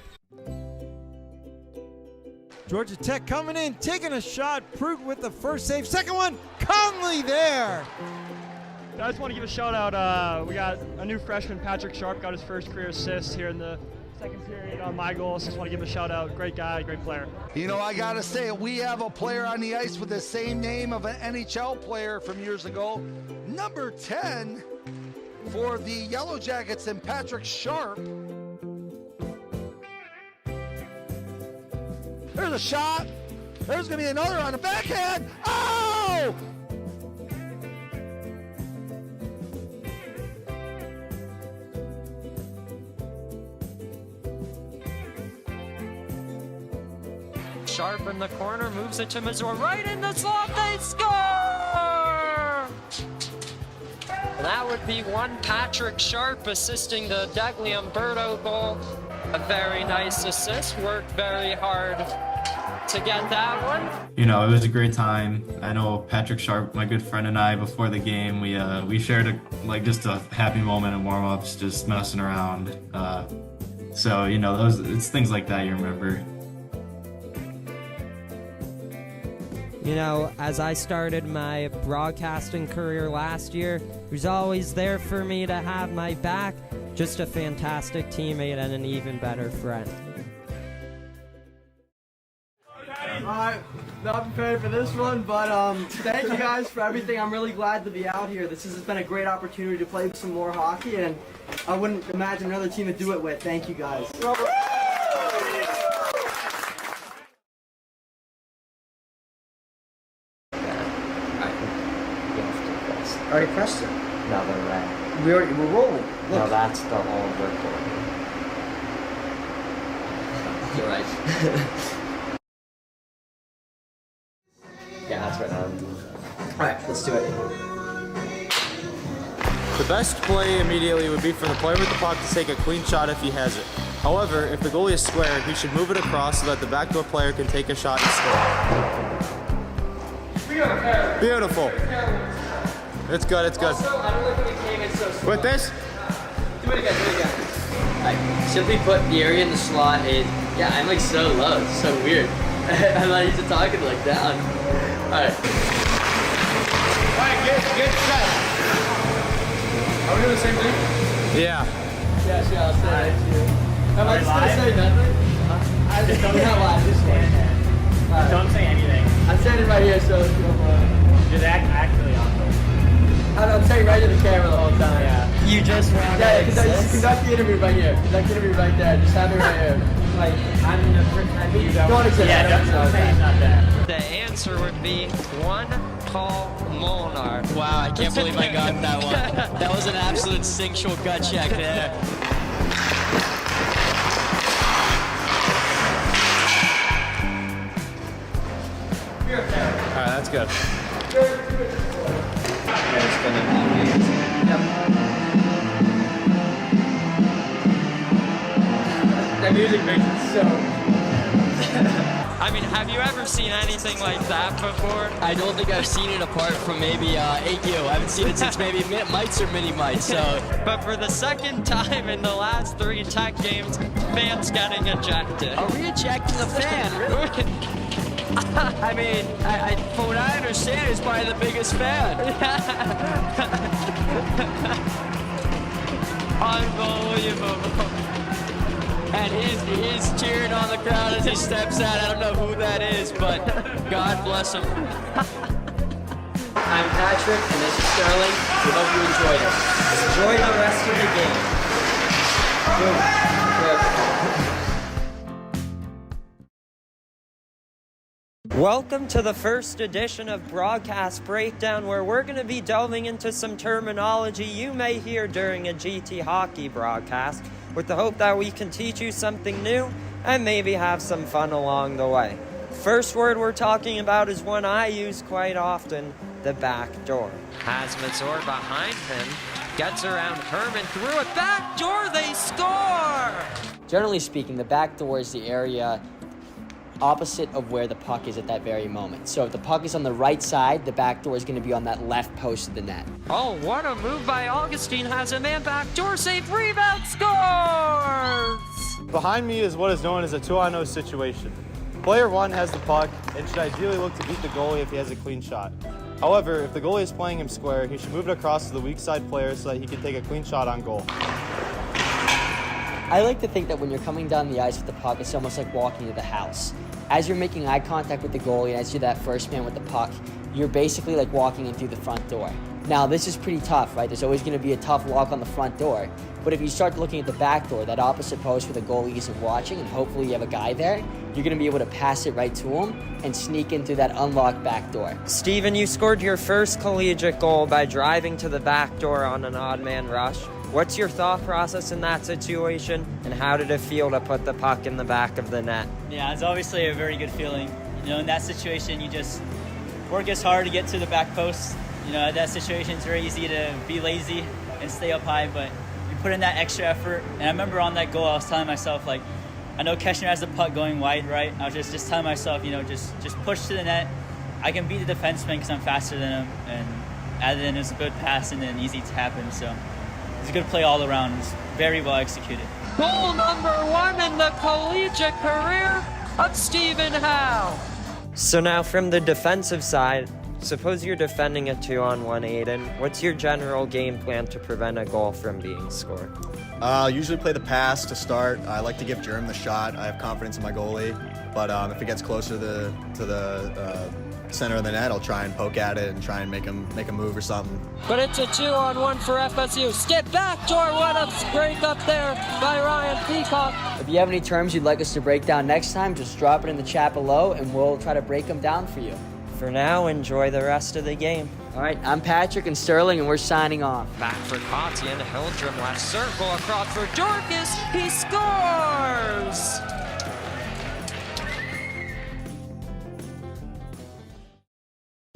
Georgia Tech coming in, taking a shot. Pruitt with the first save. Second one, Conley there. I just want to give a shout out. We got a new freshman, Patrick Sharp, got his first career assist here in the second period on my goal. So just want to give him a shout out. Great guy, great player. You know, I got to say, we have a player on the ice with the same name of an NHL player from years ago. Number 10 for the Yellow Jackets and Patrick Sharp. There's a shot. There's going to be another on the backhand. Oh! Sharp in the corner, moves it to Missouri, right in the slot, they score! And that would be one Patrick Sharp assisting the Degli Umberto goal. A very nice assist, worked very hard to get that one. You know, it was a great time. I know Patrick Sharp, my good friend, and I, before the game, we shared just a happy moment in warm-ups, just messing around. So, you know, it's things like that you remember. You know, as I started my broadcasting career last year, he was always there for me to have my back. Just a fantastic teammate and an even better friend. Alright, not prepared for this one, but thank you guys for everything. I'm really glad to be out here. This has been a great opportunity to play some more hockey, and I wouldn't imagine another team to do it with. Thank you guys. Already pressed it. No, they're red. We're rolling. Look. No, that's the whole recording. You're right. Yeah, that's right now. Alright, let's do it. The best play immediately would be for the player with the puck to take a clean shot if he has it. However, if the goalie is square, he should move it across so that the backdoor player can take a shot and score. Beautiful. It's good, it's good. Also, I don't know if we came in so slow. With this? Do it again. I simply put the area in the slot is, yeah, I'm like so low, it's so weird. I thought you should talk it like down. Alright. Alright, get set. Are we doing the same thing? Yeah. Yeah, sure, I'll say that to you. Am I just gonna say nothing? I just don't have live, just stand there. Right. Don't say anything. I'm standing right here, so if you don't mind. Just act really awkward. I'm saying right to the camera the whole time. Yeah. You just want Yeah, conduct the interview right here. Conduct the interview right there. Just have me right here. Like, I'm the first time you Don't accept Yeah, that. don't say he's not there. The answer would be one Paul Molnar. Wow, I can't believe I got that one. That was an absolute instinctual gut check there. All right, that's good. That music makes it so. I mean, have you ever seen anything like that before? I don't think I've seen it apart from maybe AQ. I haven't seen it since maybe Mites or Mini Mites, so. But for the second time in the last 3 Tech games, fans getting ejected. Are we ejecting a fan? Really? I mean, from what I understand, he's probably the biggest fan. Unbelievable. And he's cheering on the crowd as he steps out. I don't know who that is, but God bless him. I'm Patrick, and this is Sterling. We hope you enjoyed it. Enjoy the rest of the game. Welcome to the first edition of Broadcast Breakdown, where we're going to be delving into some terminology you may hear during a GT hockey broadcast, with the hope that we can teach you something new and maybe have some fun along the way. First word we're talking about is one I use quite often, the back door. Has Mazur behind him, gets around Herman, through a back door, they score! Generally speaking, the back door is the area opposite of where the puck is at that very moment. So if the puck is on the right side, the back door is going to be on that left post of the net. Oh, what a move by Augustine. Has a man back door save, rebound, scores! Behind me is what is known as a 2-on-0 situation. Player 1 has the puck and should ideally look to beat the goalie if he has a clean shot. However, if the goalie is playing him square, he should move it across to the weak side player so that he can take a clean shot on goal. I like to think that when you're coming down the ice with the puck, it's almost like walking to the house. As you're making eye contact with the goalie and as you're that first man with the puck, you're basically like walking in through the front door. Now, this is pretty tough, right? There's always going to be a tough lock on the front door. But if you start looking at the back door, that opposite post where the goalie isn't watching, and hopefully you have a guy there, you're going to be able to pass it right to him and sneak in through that unlocked back door. Steven, you scored your first collegiate goal by driving to the back door on an odd man rush. What's your thought process in that situation, and how did it feel to put the puck in the back of the net? Yeah, it's obviously a very good feeling. You know, in that situation, you just work as hard to get to the back post. You know, at that situation, it's very easy to be lazy and stay up high, but you put in that extra effort. And I remember on that goal, I was telling myself, like, I know Keshner has the puck going wide, right? I was just telling myself, you know, just push to the net. I can beat the defenseman because I'm faster than him, and then it's a good pass and then easy tap in. So it's a good play all around. It's very well executed. Goal number 1 in the collegiate career of Stephen Howe. So now from the defensive side, suppose you're defending a 2-on-1, Aiden. What's your general game plan to prevent a goal from being scored? Usually play the pass to start. I like to give Jerm the shot. I have confidence in my goalie, but if it gets closer to the center of the net, I'll try and poke at it and try and make a move or something. But it's a 2-on-1 for FSU. Skip back door, what a break up there by Ryan Peacock. If you have any terms you'd like us to break down next time, just drop it in the chat below and we'll try to break them down for you. For now, enjoy the rest of the game. All right, I'm Patrick and Sterling, and we're signing off. Back for Kotian, Hildrum left circle, across for Dorcas, he scores!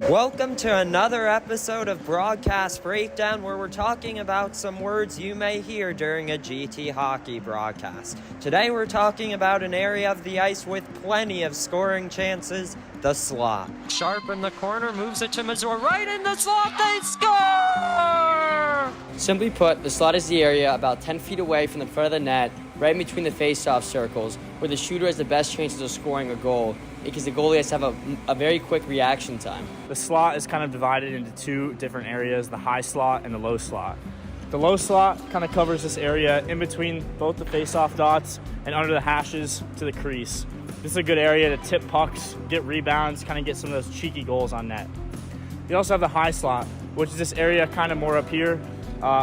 Welcome to another episode of Broadcast Breakdown, where we're talking about some words you may hear during a GT hockey broadcast. Today we're talking about an area of the ice with plenty of scoring chances, the slot. Sharp in the corner, moves it to Mazur, right in the slot, they score! Simply put, the slot is the area about 10 feet away from the front of the net right in between the face-off circles, where the shooter has the best chances of scoring a goal, because the goalie has to have a very quick reaction time. The slot is kind of divided into two different areas, the high slot and the low slot. The low slot kind of covers this area in between both the face-off dots and under the hashes to the crease. This is a good area to tip pucks, get rebounds, kind of get some of those cheeky goals on net. You also have the high slot, which is this area kind of more up here,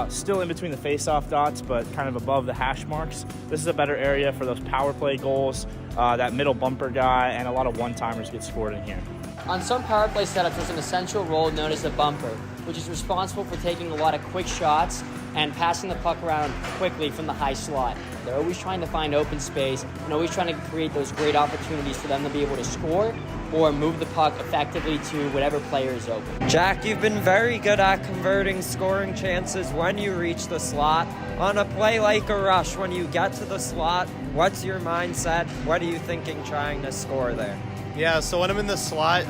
still in between the face-off dots, but kind of above the hash marks. This is a better area for those power play goals, that middle bumper guy, and a lot of one-timers get scored in here. On some power play setups, there's an essential role known as the bumper, which is responsible for taking a lot of quick shots and passing the puck around quickly from the high slot. They're always trying to find open space and always trying to create those great opportunities for them to be able to score or move the puck effectively to whatever player is open. Jack, you've been very good at converting scoring chances when you reach the slot. On a play like a rush, when you get to the slot, what's your mindset? What are you thinking trying to score there? Yeah, so when I'm in the slot,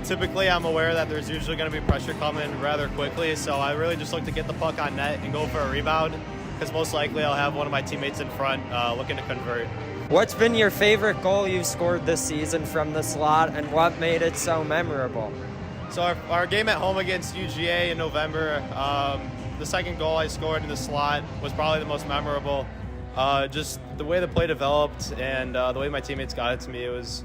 typically I'm aware that there's usually going to be pressure coming rather quickly, so I really just look to get the puck on net and go for a rebound, because most likely I'll have one of my teammates in front looking to convert. What's been your favorite goal you've scored this season from the slot, and what made it so memorable? So our game at home against UGA in November, the second goal I scored in the slot was probably the most memorable. Just the way the play developed and the way my teammates got it to me, it was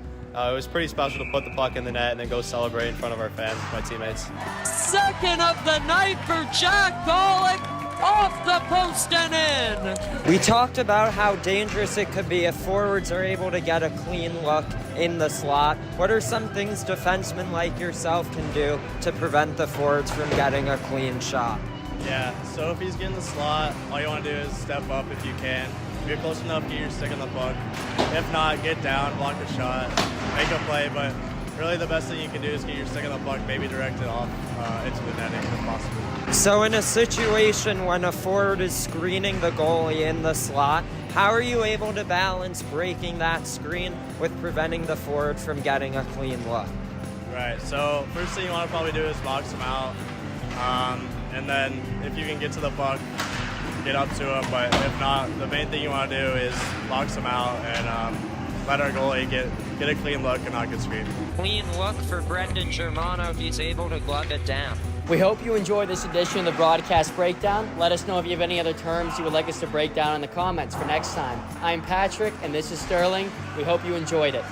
pretty special to put the puck in the net and then go celebrate in front of our fans with my teammates. Second of the night for Jack Golick, off the post and in. We talked about how dangerous it could be if forwards are able to get a clean look in the slot. What are some things defensemen like yourself can do to prevent the forwards from getting a clean shot? Yeah, so if he's getting the slot, all you want to do is step up if you can. If you're close enough, get your stick on the puck. If not, get down, block a shot, make a play, but really the best thing you can do is get your stick on the puck, maybe direct it off into the netting if possible. So in a situation when a forward is screening the goalie in the slot, how are you able to balance breaking that screen with preventing the forward from getting a clean look? Right, so first thing you want to probably do is box them out. And then if you can get to the puck, get up to him, but if not, the main thing you want to do is box him out and let our goalie get a clean look and not get screened. Clean look for Brendan Germano. He's able to glove it down. We hope you enjoyed this edition of the Broadcast Breakdown. Let us know if you have any other terms you would like us to break down in the comments for next time. I'm Patrick, and this is Sterling. We hope you enjoyed it.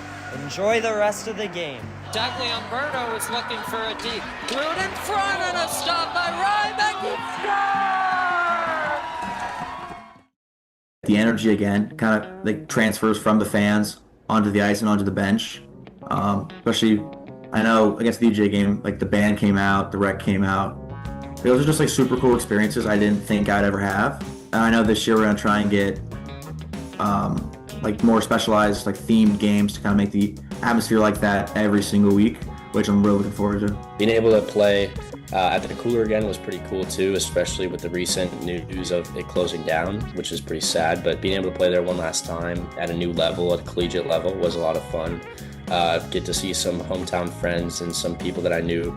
Enjoy the rest of the game. Douglas Umberto is looking for a deep. Threw it in front and a stop by Ryback. The energy again kind of like transfers from the fans onto the ice and onto the bench. Especially, I know against the DJ game, like the band came out, the rec came out. Those are just like super cool experiences I didn't think I'd ever have. And I know this year we're gonna try and get like more specialized, like themed games to kind of make the atmosphere like that every single week, which I'm really looking forward to. Being able to play at the Cooler again was pretty cool too, especially with the recent news of it closing down, which is pretty sad. But being able to play there one last time at a new level, at a collegiate level, was a lot of fun. Get to see some hometown friends and some people that I knew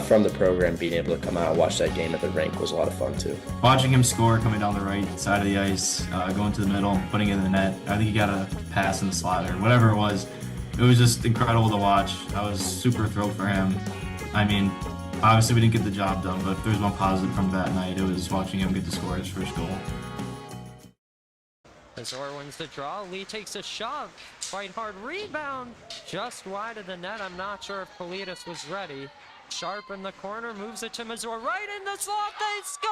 from the program being able to come out and watch that game at the rink was a lot of fun too. Watching him score coming down the right side of the ice, going to the middle, putting it in the net. I think he got a pass in the slot or whatever it was. It was just incredible to watch. I was super thrilled for him. I mean, obviously we didn't get the job done, but if there's one positive from that night, it was watching him get to score his first goal. Azor wins the draw. Lee takes a shove. Quite hard rebound. Just wide of the net. I'm not sure if Politis was ready. Sharp in the corner. Moves it to Mazur. Right in the slot. They score!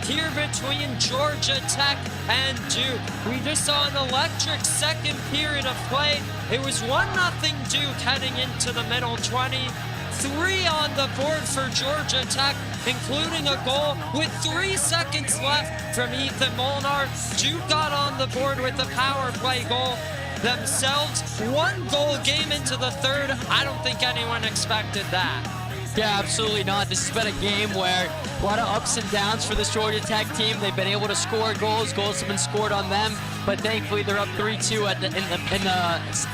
here between Georgia Tech and Duke. We just saw an electric second period of play. It was 1-0 Duke heading into the middle 20. 3 on the board for Georgia Tech, including a goal with 3 seconds left from Ethan Molnar. Duke got on the board with a power play goal themselves. 1 goal game into the third. I don't think anyone expected that. Yeah, absolutely not. This has been a game where a lot of ups and downs for this Georgia Tech team. They've been able to score goals. Goals have been scored on them, but thankfully they're up 3-2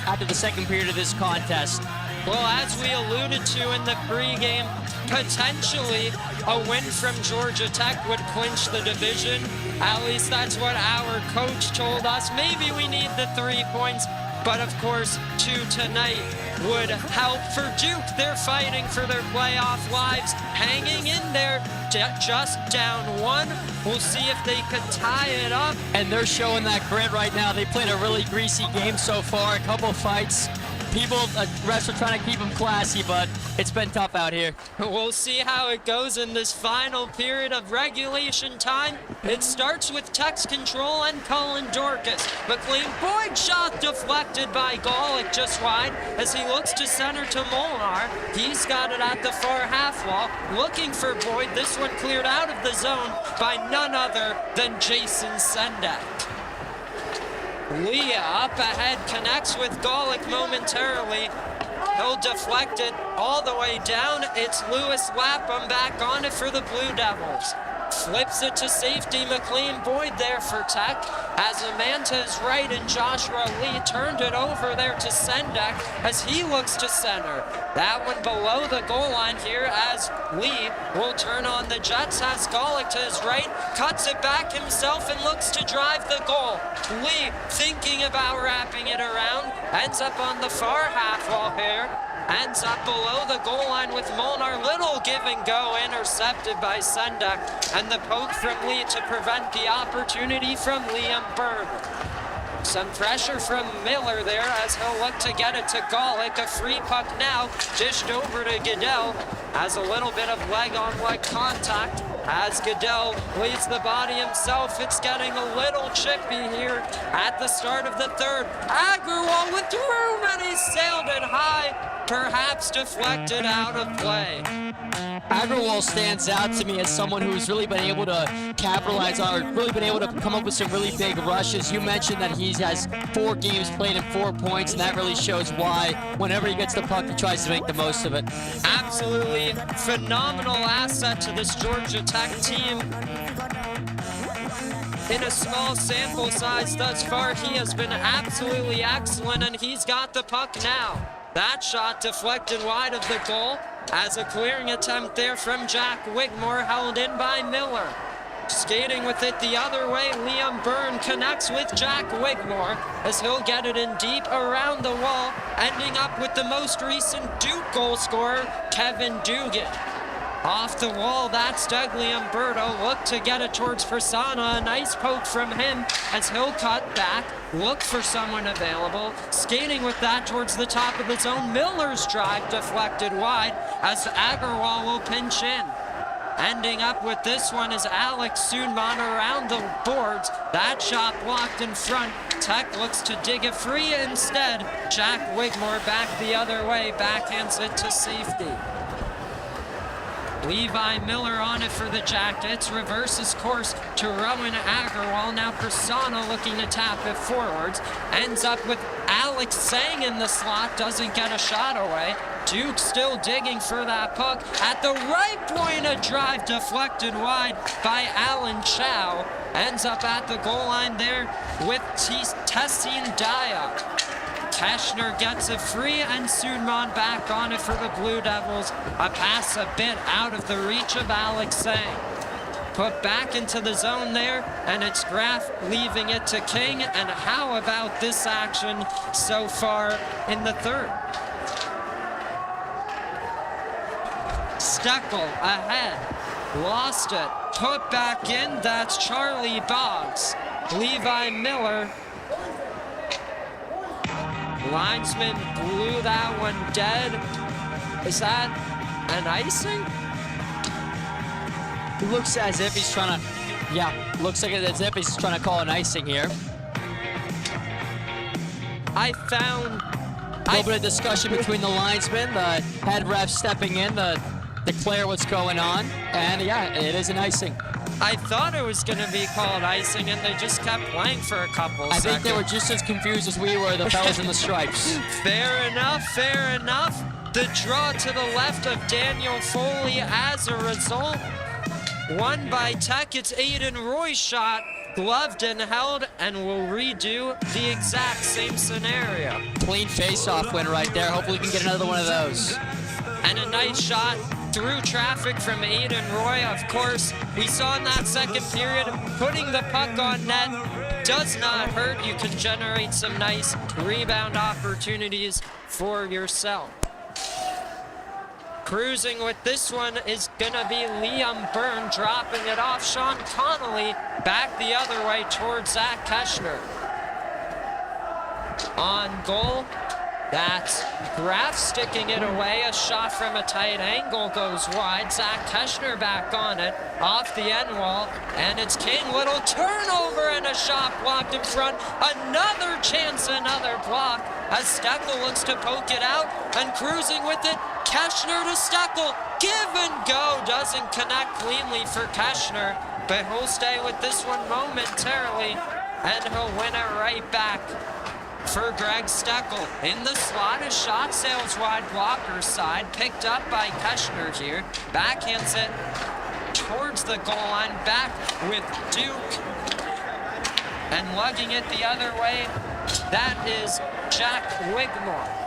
after the second period of this contest. Well, as we alluded to in the pregame, potentially a win from Georgia Tech would clinch the division. At least that's what our coach told us. Maybe we need the 3 points, but of course, 2 tonight would help for Duke. They're fighting for their playoff lives, hanging in there, just down 1. We'll see if they can tie it up. And they're showing that grit right now. They played a really greasy game so far, a couple fights. People, refs are trying to keep them classy, but it's been tough out here. We'll see how it goes in this final period of regulation time. It starts with Tech's control and Colin Dorcas. McLean Boyd shot deflected by Golick just wide as he looks to center to Molnar. He's got it at the far half wall. Looking for Boyd. This one cleared out of the zone by none other than Jason Sendak. Leah up ahead, connects with Golick momentarily. He'll deflect it all the way down. It's Lewis Lapham back on it for the Blue Devils. Flips it to safety. McLean Boyd there for Tech. As Amanda is right and Joshua Lee turned it over there to Sendak as he looks to center. That one below the goal line here as Lee will turn on the Jets. Has Golick to his right, cuts it back himself and looks to drive the goal. Lee thinking about wrapping it around, ends up on the far half wall here. Ends up below the goal line with Molnar. Little give and go, intercepted by Sendak. And the poke from Lee to prevent the opportunity from Liam Byrne. Some pressure from Miller there as he'll look to get it to Golick. A free puck now, dished over to Goodell. Has a little bit of leg-on-leg contact. As Goodell leads the body himself, it's getting a little chippy here at the start of the third. Agarwal with room and he sailed it high, perhaps deflected out of play. Agarwal stands out to me as someone who's really been able to capitalize on, or really been able to come up with some really big rushes. You mentioned that he has 4 games played and 4 points, and that really shows why whenever he gets the puck, he tries to make the most of it. Absolutely phenomenal asset to this Georgia Tech team. In a small sample size thus far, he has been absolutely excellent, and he's got the puck now. That shot deflected wide of the goal as a clearing attempt there from Jack Wigmore, held in by Miller. Skating with it the other way, Liam Byrne connects with Jack Wigmore as he'll get it in deep around the wall, ending up with the most recent Duke goal scorer, Kevin Dugan. Off the wall, that's Dougley Umberto. Look to get it towards Prasanna. A nice poke from him as he'll cut back, look for someone available. Skating with that towards the top of the zone. Miller's drive deflected wide as Agarwal will pinch in. Ending up with this one is Alex Sundman around the boards. That shot blocked in front. Tech looks to dig it free instead. Jack Wigmore back the other way, backhands it to safety. Levi Miller on it for the Jackets, reverses course to Rowan Agarwal. Now Prasanna looking to tap it forwards. Ends up with Alex Sang in the slot, doesn't get a shot away. Duke still digging for that puck. At the right point, a drive deflected wide by Alan Chow. Ends up at the goal line there with Tessin Daya. Teschner gets it free and Sundman back on it for the Blue Devils. A pass a bit out of the reach of Alex Sang. Put back into the zone there, and it's Graff leaving it to King. And how about this action so far in the third? Steckel ahead, lost it, put back in, that's Charlie Boggs. Levi Miller. Linesman blew that one dead. Is that an icing? It looks as if he's trying to, looks like as if he's trying to call an icing here. I found a little bit of discussion between the linesmen, the head ref stepping in to declare what's going on, and it is an icing. I thought it was going to be called icing, and they just kept playing for a couple seconds. I think they were just as confused as we were, the fellas in the stripes. Fair enough, fair enough. The draw to the left of Daniel Foley as a result. Won by Tech, it's Aiden Roy's shot, gloved and held, and we'll redo the exact same scenario. Clean face-off win right there. Hopefully we can get another one of those. And a nice shot through traffic from Aiden Roy. Of course, we saw in that second period, putting the puck on net does not hurt. You can generate some nice rebound opportunities for yourself. Cruising with this one is gonna be Liam Byrne, dropping it off. Sean Connolly back the other way towards Zach Keschner. On goal, That's Graf sticking it away. A shot from a tight angle goes wide. Zach Keschner back on it, off the end wall, and it's King. Little turnover and a shot blocked in front. Another chance, another block, as Steckel looks to poke it out, and cruising with it, Keschner to Steckel. Give and go, doesn't connect cleanly for Keschner, but he'll stay with this one momentarily, and he'll win it right back for Greg Steckel. In the slot, a shot sails wide, blocker side, picked up by Keschner here. Backhands it towards the goal line, back with Duke. And lugging it the other way, that is Jack Wigmore.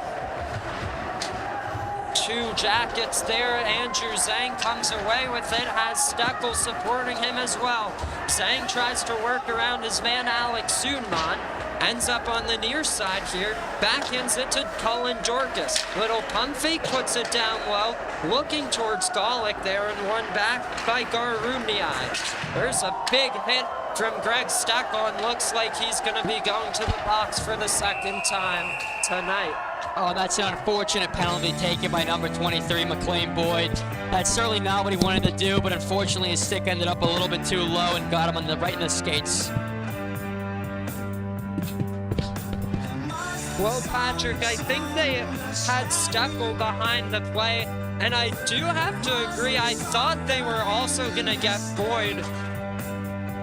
2 Jackets there. Andrew Zhang comes away with it, has Steckel supporting him as well. Zhang tries to work around his man Alex Sudman. Ends up on the near side here, backhands it to Cullen Dorcas. Little pump fake, puts it down low, looking towards Golick there, and won back by Garuniai. There's a big hit from Greg Steckel, and looks like he's going to be going to the box for the second time tonight. Oh, that's an unfortunate penalty taken by number 23, McLean Boyd. That's certainly not what he wanted to do, but unfortunately his stick ended up a little bit too low and got him on right in the skates. Well, Patrick, I think they had Steckel behind the play, and I do have to agree, I thought they were also going to get Boyd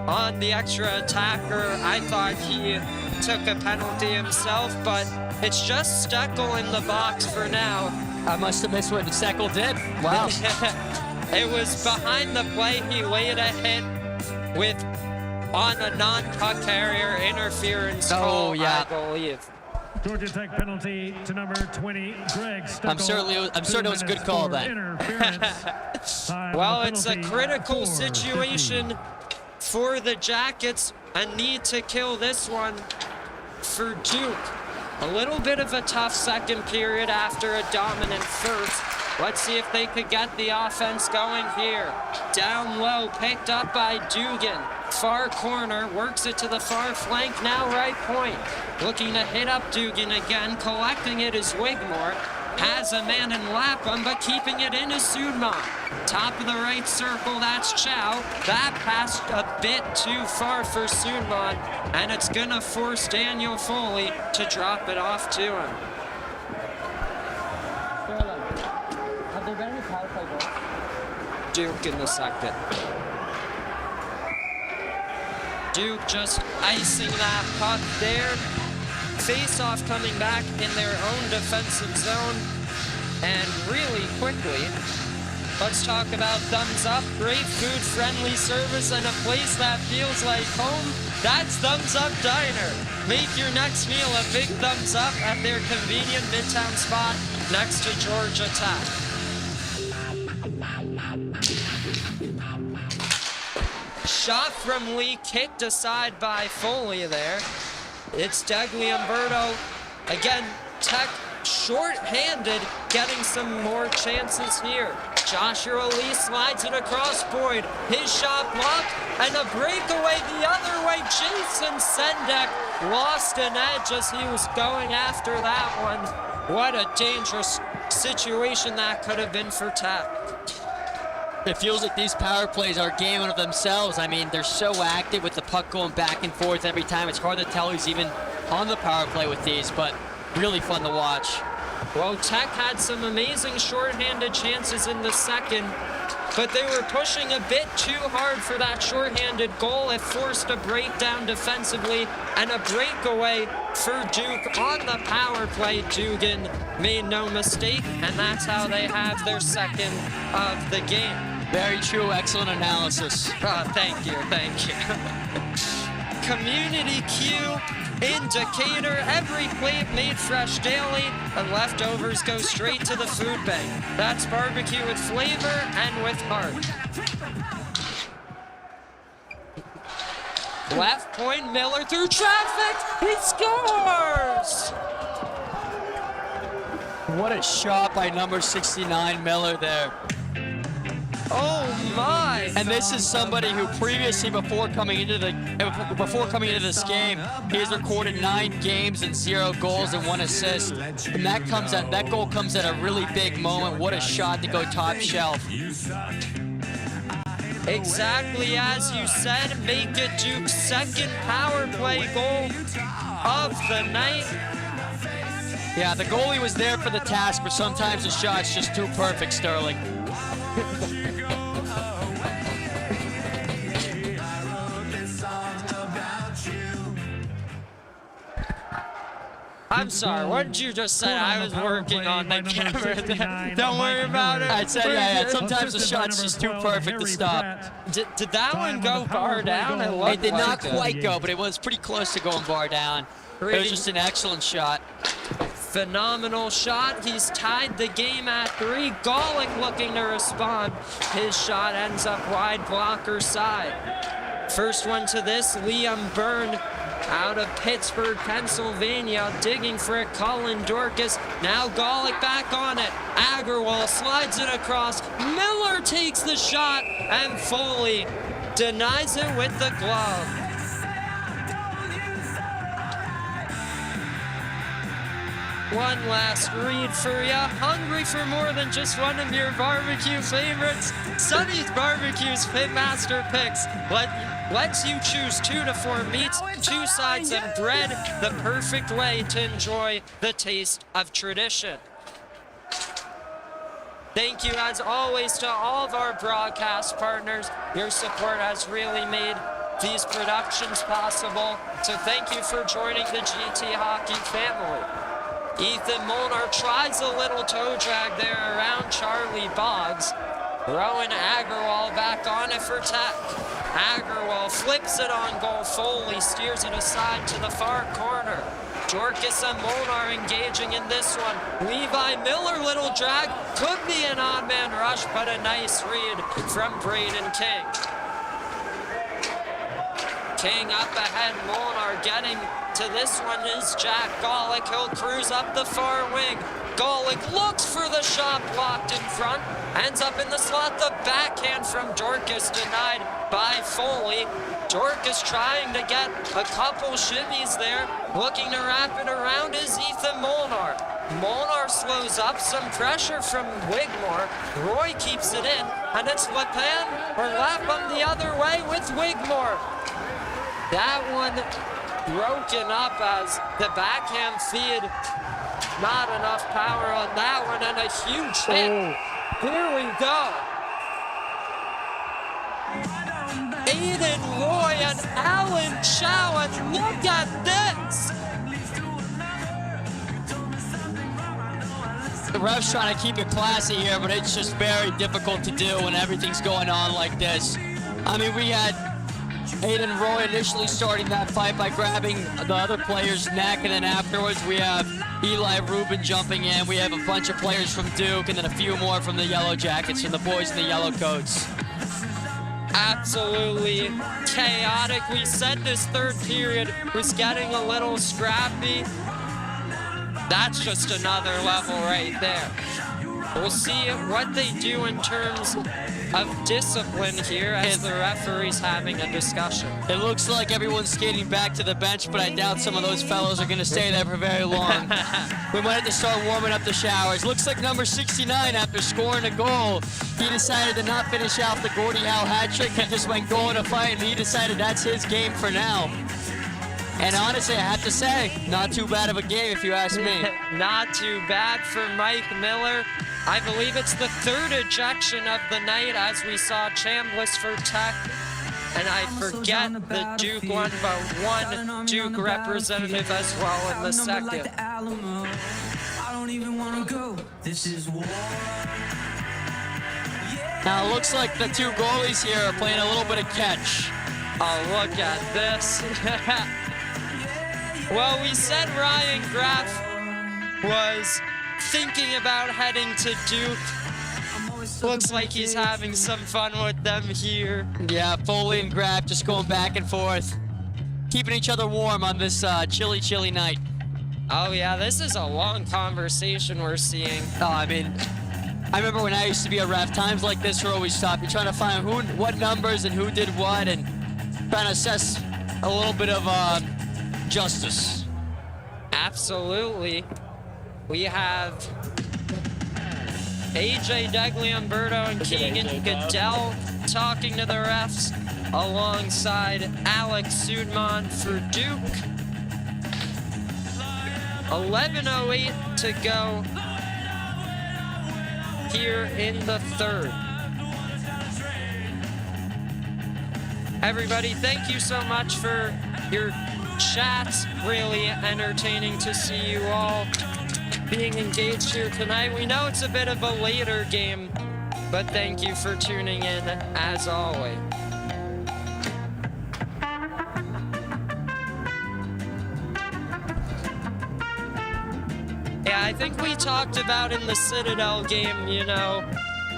on the extra attacker. I thought he took a penalty himself, but it's just Steckel in the box for now. I must have missed what Steckel did. Wow. It was behind the play. He laid a hit with on a non-puck carrier interference call, I believe. Georgia Tech penalty to number 20, Greg Steckel. I'm certain it was a good call then. Well, it's a critical situation for the Jackets. A need to kill this one for Duke. A little bit of a tough second period after a dominant first. Let's see if they could get the offense going here. Down low, picked up by Dugan. Far corner, works it to the far flank, now right point. Looking to hit up Dugan again, collecting it is Wigmore. Has a man in Lapham, but keeping it in is Sudman. Top of the right circle, that's Chow. That passed a bit too far for Sudman, and it's gonna force Daniel Foley to drop it off to him. Have there been any power play goals? Duke in the second. Duke just icing that puck there. Face-off coming back in their own defensive zone, and really quickly, let's talk about Thumbs Up. Great food, friendly service, and a place that feels like home. That's Thumbs Up Diner. Make your next meal a big thumbs up at their convenient Midtown spot next to Georgia Tech. Shot from Lee, kicked aside by Foley there. It's Degliumberto. Again, Tech short-handed, getting some more chances here. Joshua Lee slides it across Boyd. His shot blocked, and a breakaway the other way. Jason Sendek lost an edge as he was going after that one. What a dangerous situation that could have been for Tech. It feels like these power plays are a game of themselves. I mean, they're so active with the puck going back and forth every time. It's hard to tell who's even on the power play with these, but really fun to watch. Well, Tech had some amazing shorthanded chances in the second, but they were pushing a bit too hard for that shorthanded goal. It forced a breakdown defensively and a breakaway for Duke on the power play. Dugan made no mistake, and that's how they have their second of the game. Very true, excellent analysis. Thank you. Community Q in Decatur. Every plate made fresh daily, and leftovers go straight to the food bank. That's barbecue with flavor and with heart. Left point, Miller through traffic. He scores! What a shot by number 69 Miller there. Oh my! And this is somebody who previously, before coming into this game, he has recorded 9 games and 0 goals and 1 assist. And that goal comes at a really big moment. What a shot to go top shelf. Exactly as you said, make it Duke's second power play goal of the night. Yeah, the goalie was there for the task, but sometimes the shot's just too perfect, Sterling. I'm sorry, what did you just say? I was working on the camera. Don't worry about it. I said, yeah, sometimes the shot's just too perfect to stop. Did that one go bar down? It did not quite go, but it was pretty close to going bar down. It was just an excellent shot. Phenomenal shot. He's tied the game at 3. Golick looking to respond. His shot ends up wide blocker side. First one to this, Liam Byrne out of Pittsburgh, Pennsylvania, digging for it. Colin Dorcas. Now Golick back on it. Agarwal slides it across. Miller takes the shot, and Foley denies it with the glove. One last read for ya. Hungry for more than just one of your barbecue favorites? Sonny's Barbecue's Pitmaster Picks lets you choose 2 to 4 meats, 2 sides, and bread, the perfect way to enjoy the taste of tradition. Thank you, as always, to all of our broadcast partners. Your support has really made these productions possible, so thank you for joining the GT Hockey family. Ethan Molnar tries a little toe drag there around Charlie Boggs. Rowan Agarwal back on it for Tech. Agarwal flips it on goal. Foley steers it aside to the far corner. Dorcas and Molnar engaging in this one. Levi Miller, little drag. Could be an odd man rush, but a nice read from Braden King. King up ahead, Molnar getting to this one is Jack Golick. He'll cruise up the far wing. Golick looks for the shot, blocked in front. Ends up in the slot. The backhand from Dorcas denied by Foley. Dorcas trying to get a couple shimmies there. Looking to wrap it around is Ethan Molnar. Molnar slows up, some pressure from Wigmore. Roy keeps it in, and it's Lapham the other way with Wigmore. That one broken up as the backhand feed. Not enough power on that one, and a huge hit. Here we go. Aiden Roy and Alan Chow, and look at this. The ref's trying to keep it classy here, but it's just very difficult to do when everything's going on like this. I mean, we had Aiden Roy initially starting that fight by grabbing the other player's neck, and then afterwards we have Eli Rubin jumping in. We have a bunch of players from Duke, and then a few more from the Yellow Jackets, from the boys in the yellow coats. Absolutely chaotic. We said this third period was getting a little scrappy. That's just another level right there. We'll see what they do in terms of discipline here as the referee's having a discussion. It looks like everyone's skating back to the bench, but I doubt some of those fellows are going to stay there for very long. We might have to start warming up the showers. Looks like number 69, after scoring a goal, he decided to not finish off the Gordie Howe hat trick. He just went goal in a fight, and he decided that's his game for now. And honestly, I have to say, not too bad of a game if you ask me. Not too bad for Mike Miller. I believe it's the third ejection of the night, as we saw Chambliss for Tech. And I forget the Duke one, but one Duke representative as well in the second. Now it looks like the 2 goalies here are playing a little bit of catch. Oh, look at this. Well, we said Ryan Graff was thinking about heading to Duke. Looks like he's having some fun with them here. Yeah, Foley and Graff just going back and forth, keeping each other warm on this chilly, chilly night. Oh yeah, this is a long conversation we're seeing. Oh, I mean, I remember when I used to be a ref, times like this were always tough. You're trying to find what numbers and who did what, and trying to assess a little bit of justice. Absolutely. We have AJ Degliumberto and Keegan Goodell talking to the refs alongside Alex Sudman for Duke. 11:08 to go here in the third. Everybody, thank you so much for your chats. Really entertaining to see you all being engaged here tonight. We know it's a bit of a later game, but thank you for tuning in as always. Yeah, I think we talked about in the Citadel game, you know,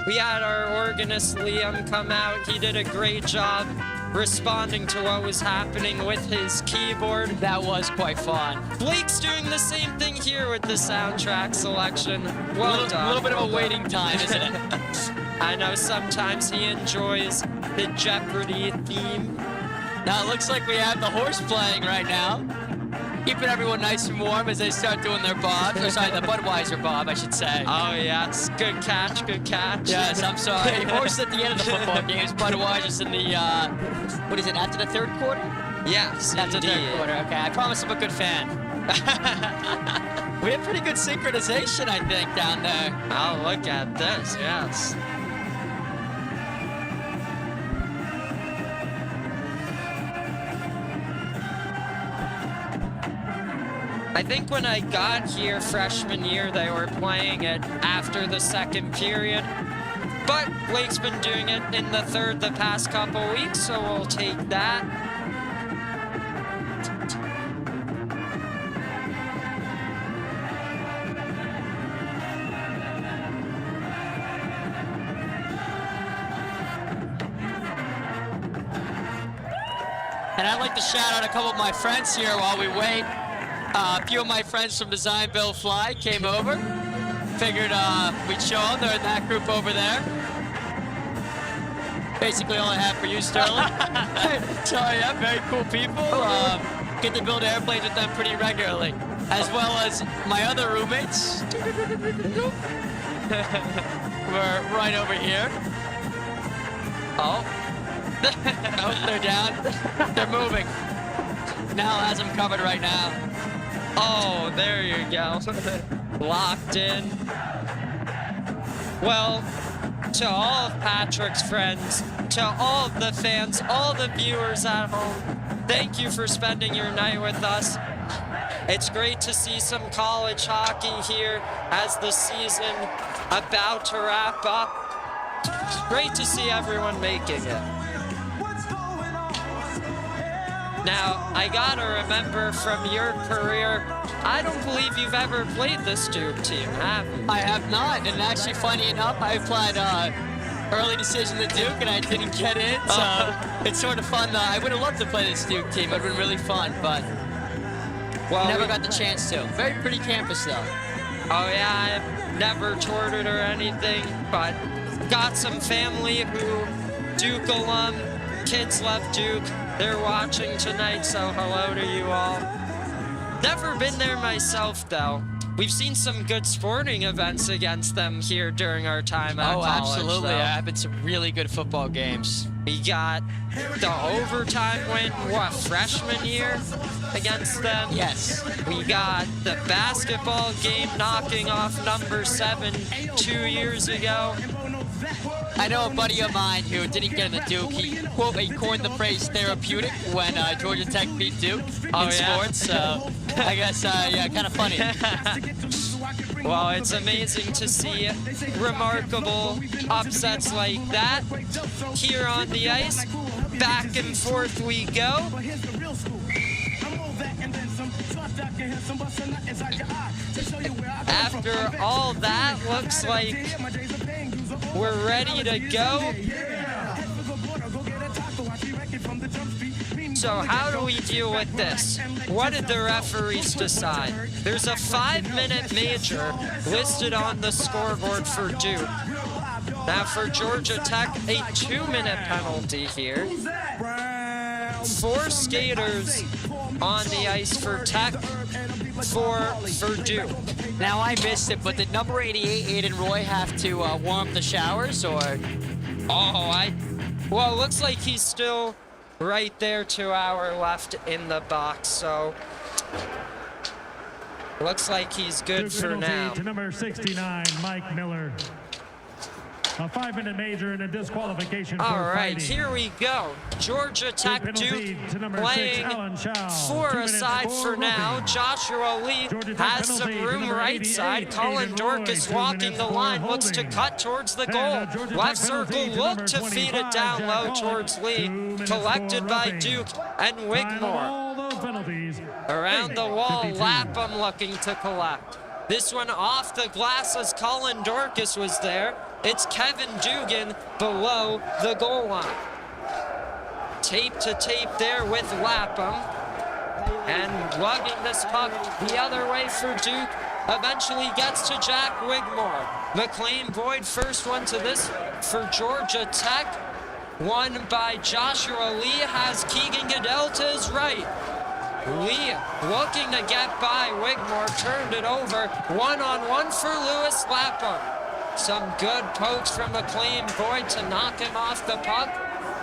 we had our organist Liam come out. He did a great job responding to what was happening with his keyboard. That was quite fun. Blake's doing the same thing here with the soundtrack selection. Well done. A little bit of a waiting time, isn't it? I know sometimes he enjoys the Jeopardy theme. Now it looks like we have the horse playing right now. Keeping everyone nice and warm as they start doing their bobs. Or sorry, the Budweiser bob, I should say. Oh, yes. Good catch, good catch. Yes, I'm sorry. Horse at the end of the football games. Budweiser's in the, what is it, after the third quarter? Yes, after the third indeed. quarter. Okay, I promise I'm a good fan. We have pretty good synchronization, I think, down there. Oh, look at this, yes. I think when I got here freshman year, they were playing it after the second period. But Blake's been doing it in the third the past couple weeks, so we'll take that. And I'd like to shout out a couple of my friends here while we wait. A few of my friends from Design Build Fly came over. Figured we'd show them. They're in that group over there. Basically all I have for you, Sterling. So yeah, very cool people. Get to build airplanes with them pretty regularly. As well as my other roommates. We're right over here. Oh. Oh, they're down. They're moving. Now has them covered right now. Oh, there you go. Locked in. Well, to all of Patrick's friends, to all of the fans, all the viewers at home, thank you for spending your night with us. It's great to see some college hockey here as the season about to wrap up. Great to see everyone making it. Now, I gotta remember from your career, I don't believe you've ever played this Duke team, have you? I have not, and actually, funny enough, I applied early decision to Duke, and I didn't get in, so it's sort of fun. I would have loved to play this Duke team. It would have been really fun, but never got the chance to. Very pretty campus, though. Oh, yeah, I've never toured it or anything, but got some family who Duke alum, kids love Duke. They're watching tonight, so hello to you all. Never been there myself, though. We've seen some good sporting events against them here during our time at college. Oh, absolutely. Though. There have been some really good football games. We got the overtime win, what, freshman year against them? Yes. We got the basketball game knocking off number 7 2 years ago. I know a buddy of mine who didn't get into Duke. He coined the phrase therapeutic when Georgia Tech beat Duke in sports. So I guess, yeah, kind of funny. Well, it's amazing to see remarkable upsets like that here on the ice. Back and forth we go. After all that, looks like we're ready to go. So how do we deal with this? What did the referees decide? There's a 5-minute major listed on the scoreboard for Duke. Now for Georgia Tech, a 2-minute penalty here. 4 skaters on the ice for Tech, 4 for Duke. Now I missed it, but did number 88, Aiden Roy, have to warm up the showers, or? Well, it looks like he's still right there, 2 hour left in the box, so looks like he's good Duke for penalty now. to number 69, Mike Miller. A 5-minute major and a disqualification All for right, fighting. here we go. Georgia Tech penalty Duke to number playing 6, Alan Chow. 4 2 minutes, aside 4 for now. roughing. Joshua Lee Georgia Tech has some penalty to room number right 88, side. Colin Aiden Dorcas Roy, 2 walking minutes, the 4 line, looks to holding. cut towards the And goal. a Georgia Tech Left penalty circle to look number to feed 25, it down Jack low Pollock. towards Lee. 2 minutes, Collected 4 by roughing. Duke and Final Wigmore. all those penalties. Around the wall, 52. Lapham looking to collect. This one off the glass as Colin Dorcas was there. It's Kevin Dugan below the goal line. Tape to tape there with Lapham. And lugging this puck the other way for Duke. Eventually gets to Jack Wigmore. McLean Boyd, first one to this for Georgia Tech. Won by Joshua Lee, has Keegan Goodell to his right. Lee looking to get by Wigmore, turned it over. 1-on-1 for Lewis Lapham. Some good pokes from McLean Boyd to knock him off the puck.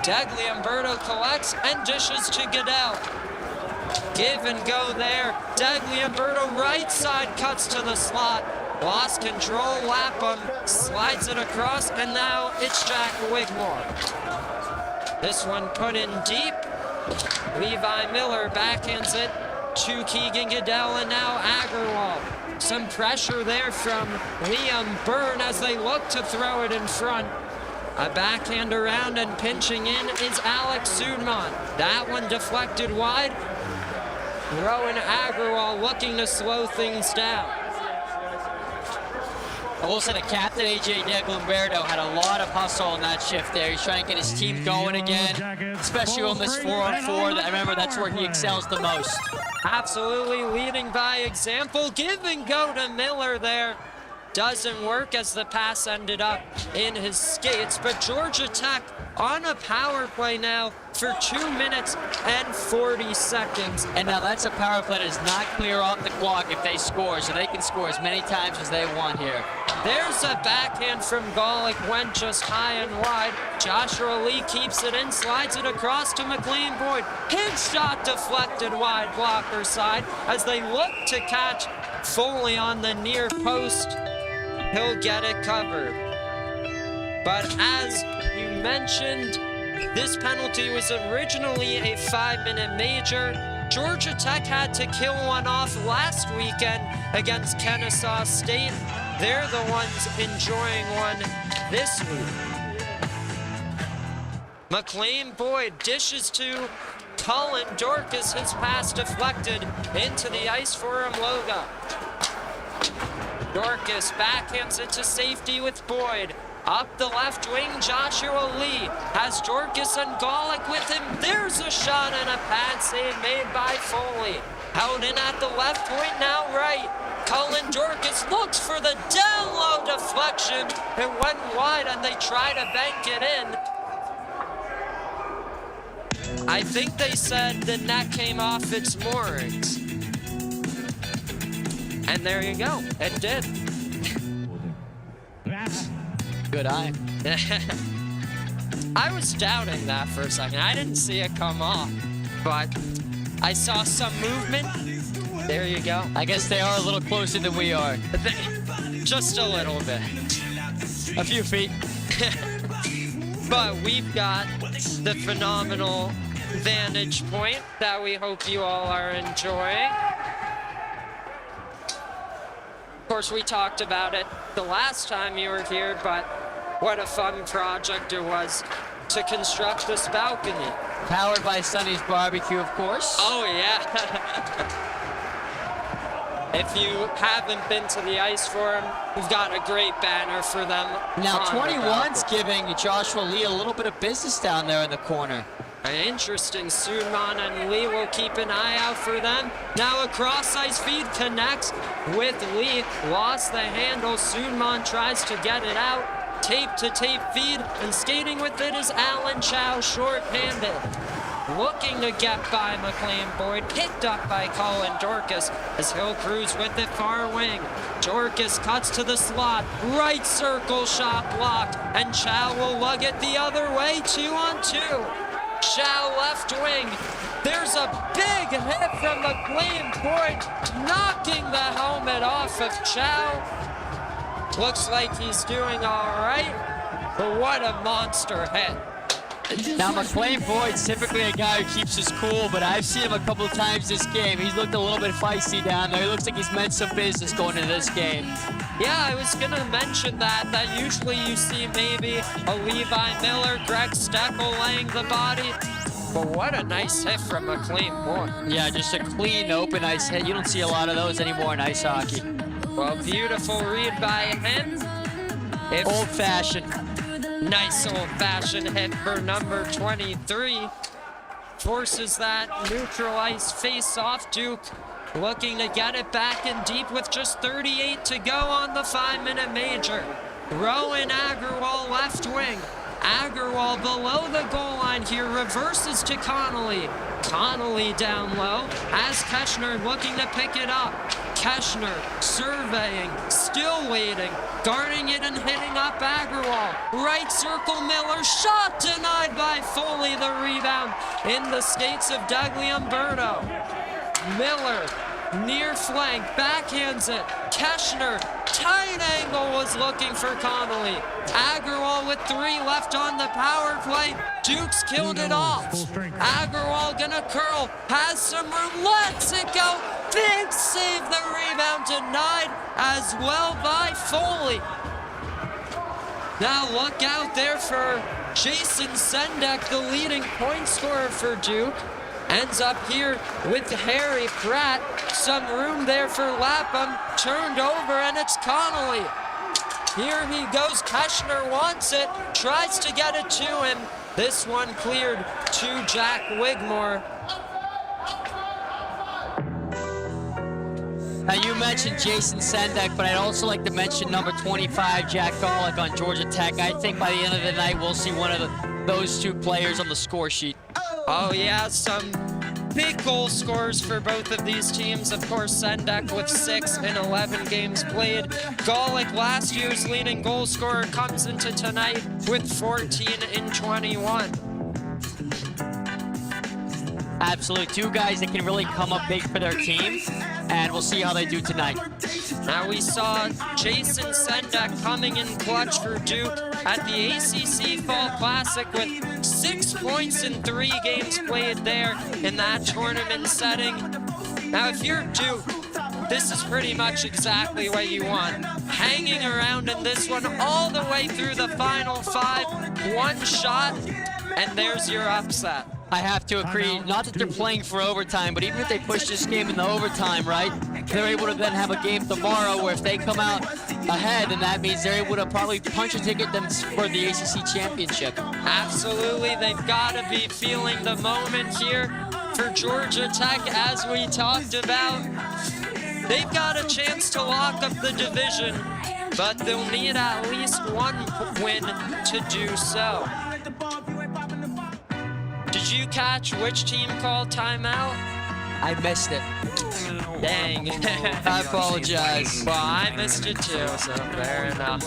Degli Umberto collects and dishes to Goodell. Give and go there. Degli Umberto right side cuts to the slot. Lost control, Lapham slides it across, and now it's Jack Wigmore. This one put in deep. Levi Miller backhands it to Keegan Goodell, and now Agarwal. Some pressure there from Liam Byrne as they look to throw it in front. A backhand around and pinching in is Alex Sudman. That one deflected wide. Rowan Agarwal looking to slow things down. I will say the captain, A.J. Umberto, had a lot of hustle in that shift there. He's trying to get his team going again, especially on this 4-on-4. I remember that's where he excels the most. Absolutely leading by example. Give and go to Miller there. Doesn't work as the pass ended up in his skates, but Georgia Tech on a power play now for 2 minutes and 40 seconds. And now that's a power play that does not clear off the clock if they score, so they can score as many times as they want here. There's a backhand from Golick, went just high and wide. Joshua Lee keeps it in, slides it across to McLean Boyd. His shot deflected wide, blocker side as they look to catch Foley on the near post. He'll get it covered. But as you mentioned, this penalty was originally a 5-minute major. Georgia Tech had to kill one off last weekend against Kennesaw State. They're the ones enjoying one this week. McLean Boyd dishes to Colin Dorcas, his pass deflected into the ice for Loga. Dorcas backhands it to safety with Boyd. Up the left wing, Joshua Lee has Dorcas and Golick with him. There's a shot and a pad save made by Foley. Out in at the left point, now right. Colin Dorcas looks for the down low deflection. It went wide and they try to bank it in. I think they said the net came off its moorings. And there you go, it did. Good eye. I was doubting that for a second. I didn't see it come off, but I saw some movement. There you go. I guess they are a little closer than we are. Just a little bit. A few feet. But we've got the phenomenal vantage point that we hope you all are enjoying. Of course, we talked about it the last time you were here, but what a fun project it was to construct this balcony. Powered by Sonny's Barbecue, of course. Oh, yeah. If you haven't been to the Ice Forum, we've got a great banner for them. Now, 21's giving Joshua Lee a little bit of business down there in the corner. Interesting. Sunman and Lee will keep an eye out for them. Now a cross-ice feed connects with Lee. Lost the handle. Sunman tries to get it out. Tape-to-tape feed, and skating with it is Alan Chow, short-handed. Looking to get by McLean Boyd, picked up by Colin Dorcas as he'll cruise with it far wing. Dorcas cuts to the slot, right circle shot blocked, and Chow will lug it the other way, 2-on-2. Chow left wing. There's a big hit from McLean Boyd, knocking the helmet off of Chow. Looks like he's doing all right, but what a monster hit. Now, McLean Boyd's typically a guy who keeps his cool, but I've seen him a couple of times this game. He's looked a little bit feisty down there. He looks like he's meant some business going into this game. Yeah, I was gonna mention that usually you see maybe a Levi Miller, Greg Steckel laying the body. But what a nice hit from McLean Boyd. Yeah, just a clean, open ice hit. You don't see a lot of those anymore in ice hockey. Well, beautiful read by him. Old-fashioned. Nice old-fashioned hit for number 23. Forces that neutral ice face-off. Duke looking to get it back in deep with just 38 to go on the 5-minute major. Rowan Agarwal left wing. Agarwal below the goal line here, reverses to Connolly. Connolly down low, as Keschner looking to pick it up. Keschner surveying, still waiting, guarding it and hitting up Agarwal. Right circle Miller, shot denied by Foley, the rebound in the skates of Douglas Umberto. Miller, near flank, backhands it. Keschner, tight angle, was looking for Connolly. Agarwal with 3 left on the power play. Duke's killed it off. Agarwal gonna curl, has some room, lets it go. Big save, the rebound denied as well by Foley. Now look out there for Jason Sendek, the leading point scorer for Duke. Ends up here with Harry Pratt. Some room there for Lapham. Turned over, and it's Connolly. Here he goes. Keschner wants it. Tries to get it to him. This one cleared to Jack Wigmore. Now, you mentioned Jason Sendek, but I'd also like to mention number 25, Jack Golick on Georgia Tech. I think by the end of the night, we'll see one of those 2 players on the score sheet. Oh yeah, some big goal scorers for both of these teams. Of course, Sendek with 6 in 11 games played. Golick, last year's leading goal scorer, comes into tonight with 14 in 21. Absolutely, 2 guys that can really come up big for their team, and we'll see how they do tonight. Now we saw Jason Sendek coming in clutch for Duke at the ACC Fall Classic with 6 points in 3 games played there in that tournament setting. Now if you're Duke, this is pretty much exactly what you want. Hanging around in this one all the way through the final 5, 1 shot, and there's your upset. I have to agree, not that they're playing for overtime, but even if they push this game into overtime, right, they're able to then have a game tomorrow where if they come out ahead, then that means they're able to probably punch a ticket for the ACC championship. Absolutely, they've got to be feeling the moment here for Georgia Tech, as we talked about. They've got a chance to lock up the division, but they'll need at least 1 win to do so. Did you catch which team called timeout? I missed it. Dang. I apologize. Well, I missed it too, so fair enough.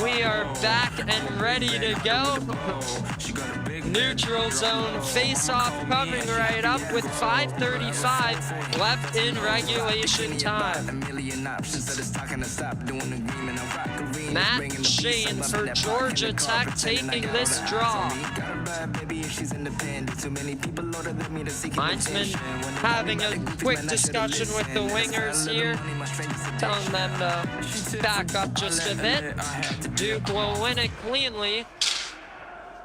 We are back and ready to go. Neutral zone face-off coming right up with 5:35 left in regulation time. Matt Shane for Georgia Tech taking this draw. Linesman having a quick discussion with the wingers here, telling them to back up just a bit. Duke will win it cleanly.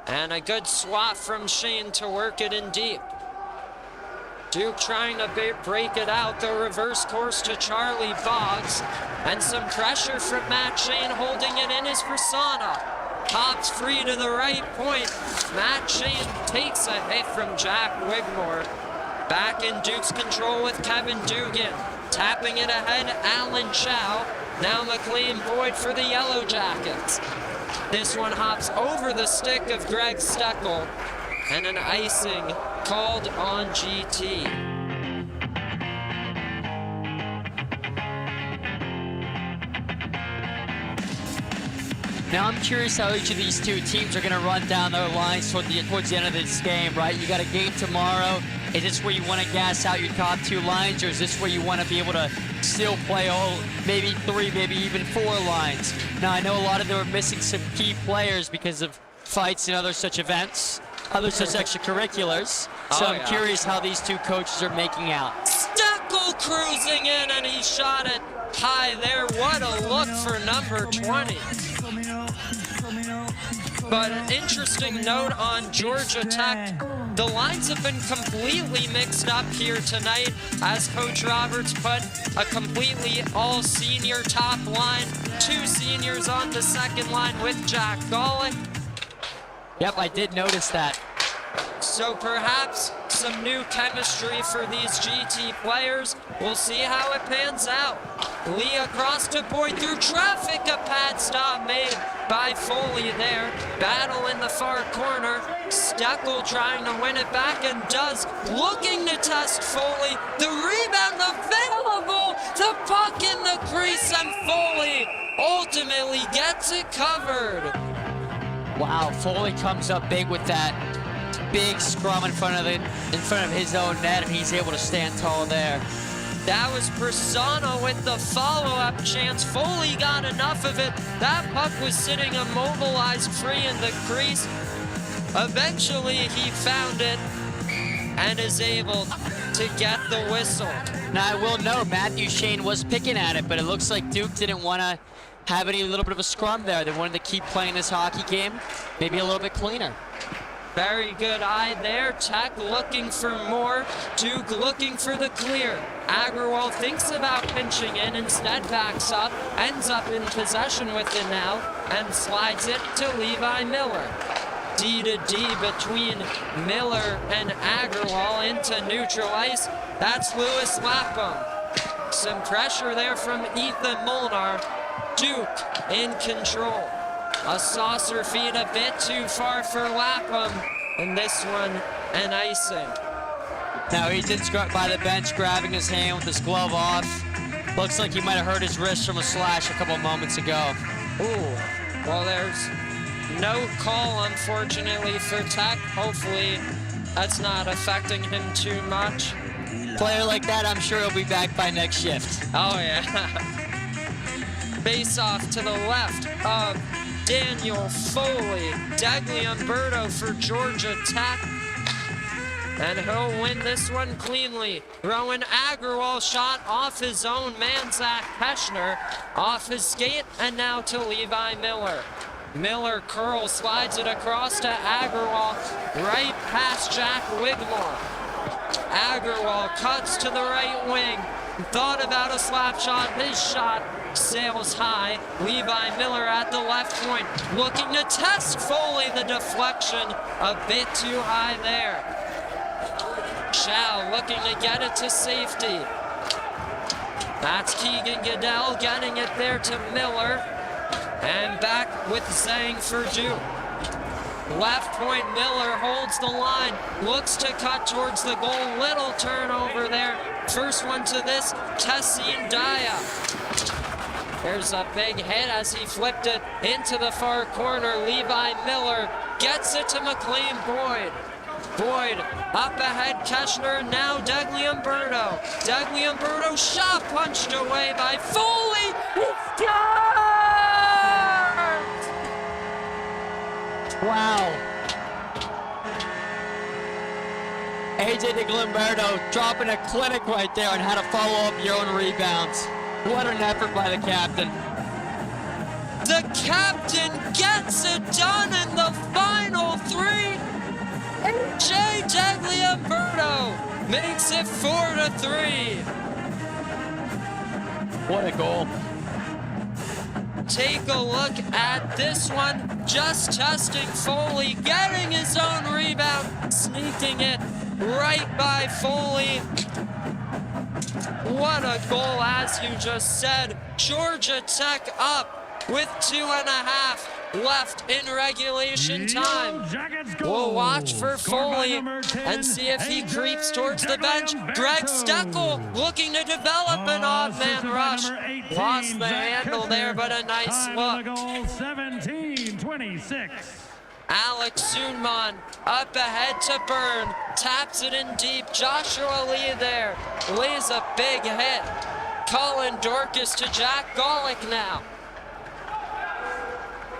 And a good swat from Shane to work it in deep. Duke trying to break it out, the reverse course to Charlie Boggs. And some pressure from Matt Shane, holding it in is Prasanna. Pops free to the right point. Matt Shane takes a hit from Jack Wigmore. Back in Duke's control with Kevin Dugan. Tapping it ahead, Alan Chow. Now McLean Boyd for the Yellow Jackets. This one hops over the stick of Greg Steckel. And an icing called on GT. Now I'm curious how each of these two teams are going to run down their lines towards the end of this game, right? You got a game tomorrow. Is this where you want to gas out your top two lines, or is this where you want to be able to still play maybe 3, maybe even 4 lines? Now I know a lot of them are missing some key players because of fights and other such events, other such extracurriculars. So I'm curious how these two coaches are making out. Steckel cruising in, and he shot it high there. What a look for number 20. But an interesting note on Georgia Tech. The lines have been completely mixed up here tonight as Coach Roberts put a completely all-senior top line, 2 seniors on the second line with Jack Golick. Yep, I did notice that. So perhaps some new chemistry for these GT players. We'll see how it pans out. Lee across to Boyd through traffic. A pad stop made by Foley there. Battle in the far corner. Steckel trying to win it back and does. Looking to test Foley. The rebound available. The puck in the crease and Foley ultimately gets it covered. Wow, Foley comes up big with that big scrum in front of his own net, and he's able to stand tall there. That was Persona with the follow-up chance. Foley got enough of it. That puck was sitting immobilized free in the crease. Eventually he found it and is able to get the whistle. Now I will note Matthew Shane was picking at it, but it looks like Duke didn't want to have any little bit of a scrum there. They wanted to keep playing this hockey game, maybe a little bit cleaner. Very good eye there. Tech looking for more. Duke looking for the clear. Agrawal thinks about pinching in, instead backs up, ends up in possession with it now, and slides it to Levi Miller. D to D between Miller and Agrawal into neutral ice. That's Lewis Lapham. Some pressure there from Ethan Molnar. Duke in control. A saucer feed a bit too far for Lapham, and this one an icing. Now he's in by the bench, grabbing his hand with his glove off. Looks like he might have hurt his wrist from a slash a couple moments ago. Ooh, well there's no call unfortunately for Tech. Hopefully that's not affecting him too much. Player like that, I'm sure he'll be back by next shift. Oh yeah. Face off to the left of Daniel Foley. Dagliamberto for Georgia Tech. And he'll win this one cleanly. Rowan Agrawal shot off his own man, Zach Peschner, off his skate, and now to Levi Miller. Miller curls, slides it across to Agrawal, right past Jack Wigmore. Agrawal cuts to the right wing. Thought about a slap shot. His shot sails high. Levi Miller at the left point, looking to test Foley. The deflection a bit too high there. Chow looking to get it to safety. That's Keegan Goodell getting it there to Miller. And back with Zhang for Duke. Left point, Miller holds the line, looks to cut towards the goal. Little turnover there. First one to this, Tessin Daya. There's a big hit as he flipped it into the far corner. Levi Miller gets it to McLean Boyd. Boyd up ahead, Keschner, now Dagliamberto. Dagliamberto shot punched away by Foley. It's gone! Wow. AJ Dagliamberto dropping a clinic right there on how to follow up your own rebounds. What an effort by the captain. The captain gets it done in the final three. AJ Dagliamberto makes it 4-3. What a goal. take a look at this one. Just testing Foley, getting his own rebound, sneaking it right by Foley. What a goal, as you just said. Georgia Tech up with 2.5 left in regulation time. We'll watch for Foley and see if he creeps towards the bench. Greg Steckel looking to develop an odd man rush. Lost the handle there, but a nice look. 17-26. Alex Sunman up ahead to Byrne, taps it in deep. Joshua Lee there, lays a big hit. Colin Dorcas to Jack Golick now.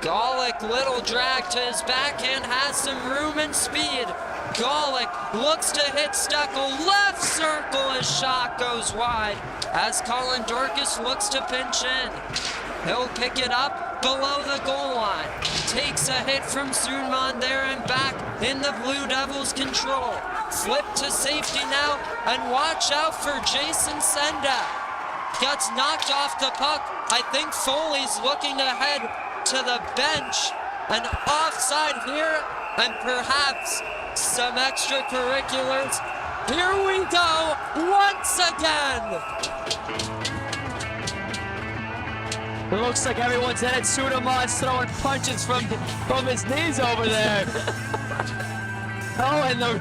Golick, little drag to his backhand, has some room and speed. Golick looks to hit Steckel, left circle, his shot goes wide as Colin Dorcas looks to pinch in. He'll pick it up below the goal line. Takes a hit from Sunman there and back in the Blue Devils' control. Flip to safety now, and watch out for Jason Senda. Gets knocked off the puck. I think Foley's looking ahead to the bench. An offside here, and perhaps some extracurriculars. Here we go once again. It looks like everyone's in it. Sudamon's throwing punches from his knees over there. Oh, and the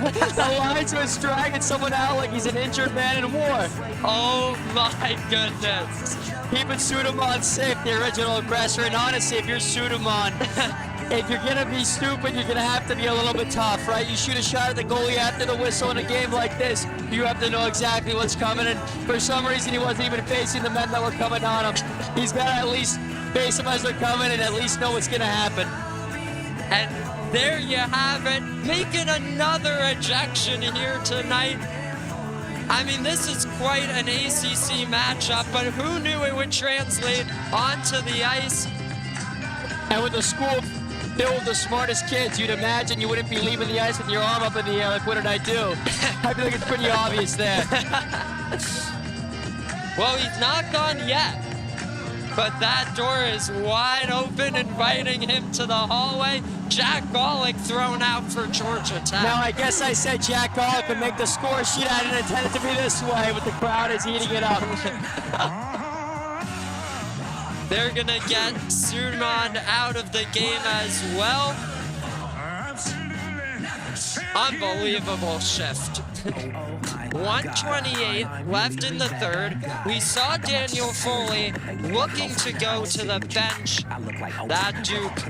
linesman's dragging someone out like he's an injured man in war. Oh my goodness. Keeping Sudamon safe, the original aggressor. And honestly, if you're Sudamon, if you're gonna be stupid, you're gonna have to be a little bit tough, right? You shoot a shot at the goalie after the whistle in a game like this, you have to know exactly what's coming. And for some reason, he wasn't even facing the men that were coming on him. He's got to at least face them as they're coming and at least know what's gonna happen. And there you have it, making another ejection here tonight. I mean, this is quite an ACC matchup, but who knew it would translate onto the ice? And with the school filled with the smartest kids, you'd imagine you wouldn't be leaving the ice with your arm up in the air like, what did I do? I feel like it's pretty obvious there. Well, he's not gone yet, but that door is wide open, inviting him to the hallway. Jack Golick thrown out for Georgia Tech. Now, I guess I said Jack Golick would make the score sheet. I didn't intend it to be this way, but the crowd is eating it up. They're gonna get Sunman out of the game as well. Unbelievable shift. 1:28 left in the third. We saw Daniel Foley looking to go to the bench. That Duke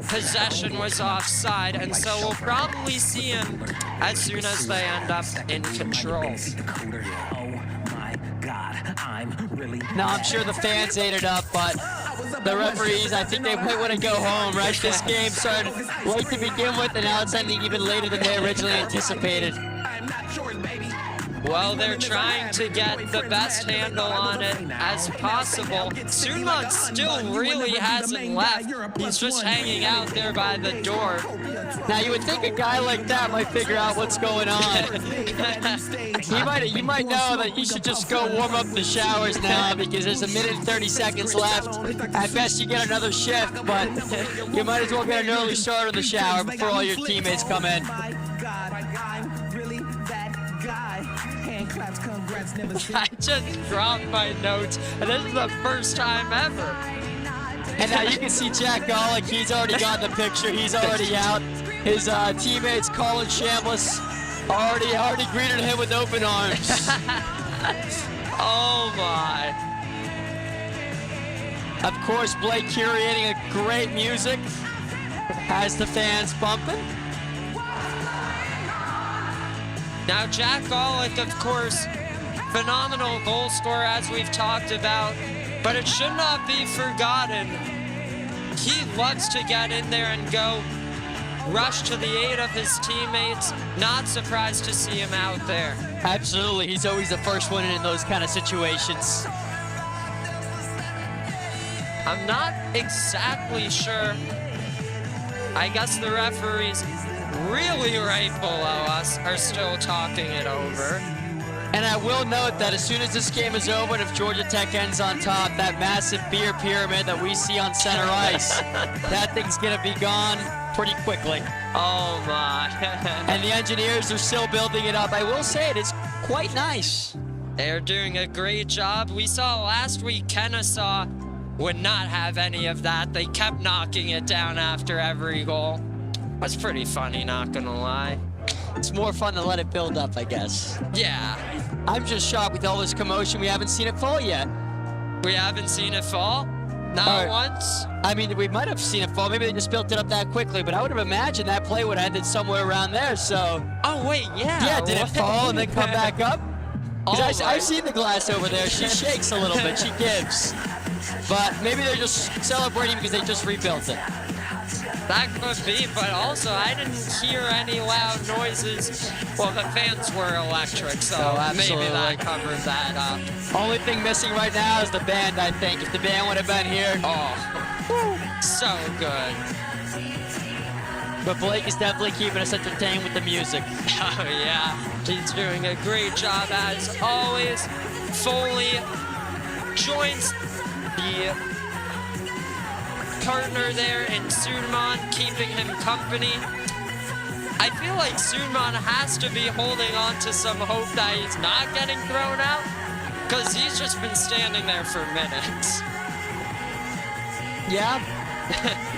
possession was offside, and so we'll probably see him as soon as they end up in control. Now, I'm sure the fans ate it up, but the referees, I think they might want to go home, right? This game started late to begin with, and now it's ending even later than they originally anticipated. Well, they're trying to get the best handle on it as possible. Sunman still really hasn't left. He's just hanging out there by the door. Now, you would think a guy like that might figure out what's going on. You might know that he should just go warm up the showers now because there's 1 minute and 30 seconds left. At best, you get another shift, but you might as well get an early start in the shower before all your teammates come in. I just dropped my notes, and this is the first time ever. And now you can see Jack Golick. He's already got the picture. He's already out. His teammates, Colin Chambliss, already greeted him with open arms. Oh my. Of course, Blake curating a great music. Has the fans bumping. Now Jack Golick, of course, phenomenal goal scorer as we've talked about, but it should not be forgotten. He loves to get in there and go rush to the aid of his teammates. Not surprised to see him out there. Absolutely, he's always the first one in those kind of situations. I'm not exactly sure. I guess the referees really right below us are still talking it over. And I will note that as soon as this game is over, and if Georgia Tech ends on top, that massive beer pyramid that we see on center ice, that thing's going to be gone pretty quickly. Oh, my. And the engineers are still building it up. I will say it is quite nice. They're doing a great job. We saw last week Kennesaw would not have any of that. They kept knocking it down after every goal. That's pretty funny, not gonna lie. It's more fun to let it build up, I guess. Yeah. I'm just shocked with all this commotion. We haven't seen it fall yet. We haven't seen it fall? Not once? I mean, we might have seen it fall. Maybe they just built it up that quickly, but I would have imagined that play would have ended somewhere around there, so... Oh, wait, yeah. Yeah, did it fall and then come back up? 'Cause Oh, I've seen the glass over there. She shakes a little bit. She gives. But maybe they're just celebrating because they just rebuilt it. That could be, but also I didn't hear any loud noises. Well, the fans were electric, so maybe that covered that up. Only thing missing right now is the band, I think. If the band would have been here. Oh, so good. But Blake is definitely keeping us entertained with the music. Oh, yeah. He's doing a great job, as always. Foley joins the partner there in Sunman, keeping him company. I feel like Sunman has to be holding on to some hope that he's not getting thrown out, because he's just been standing there for minutes. Yeah.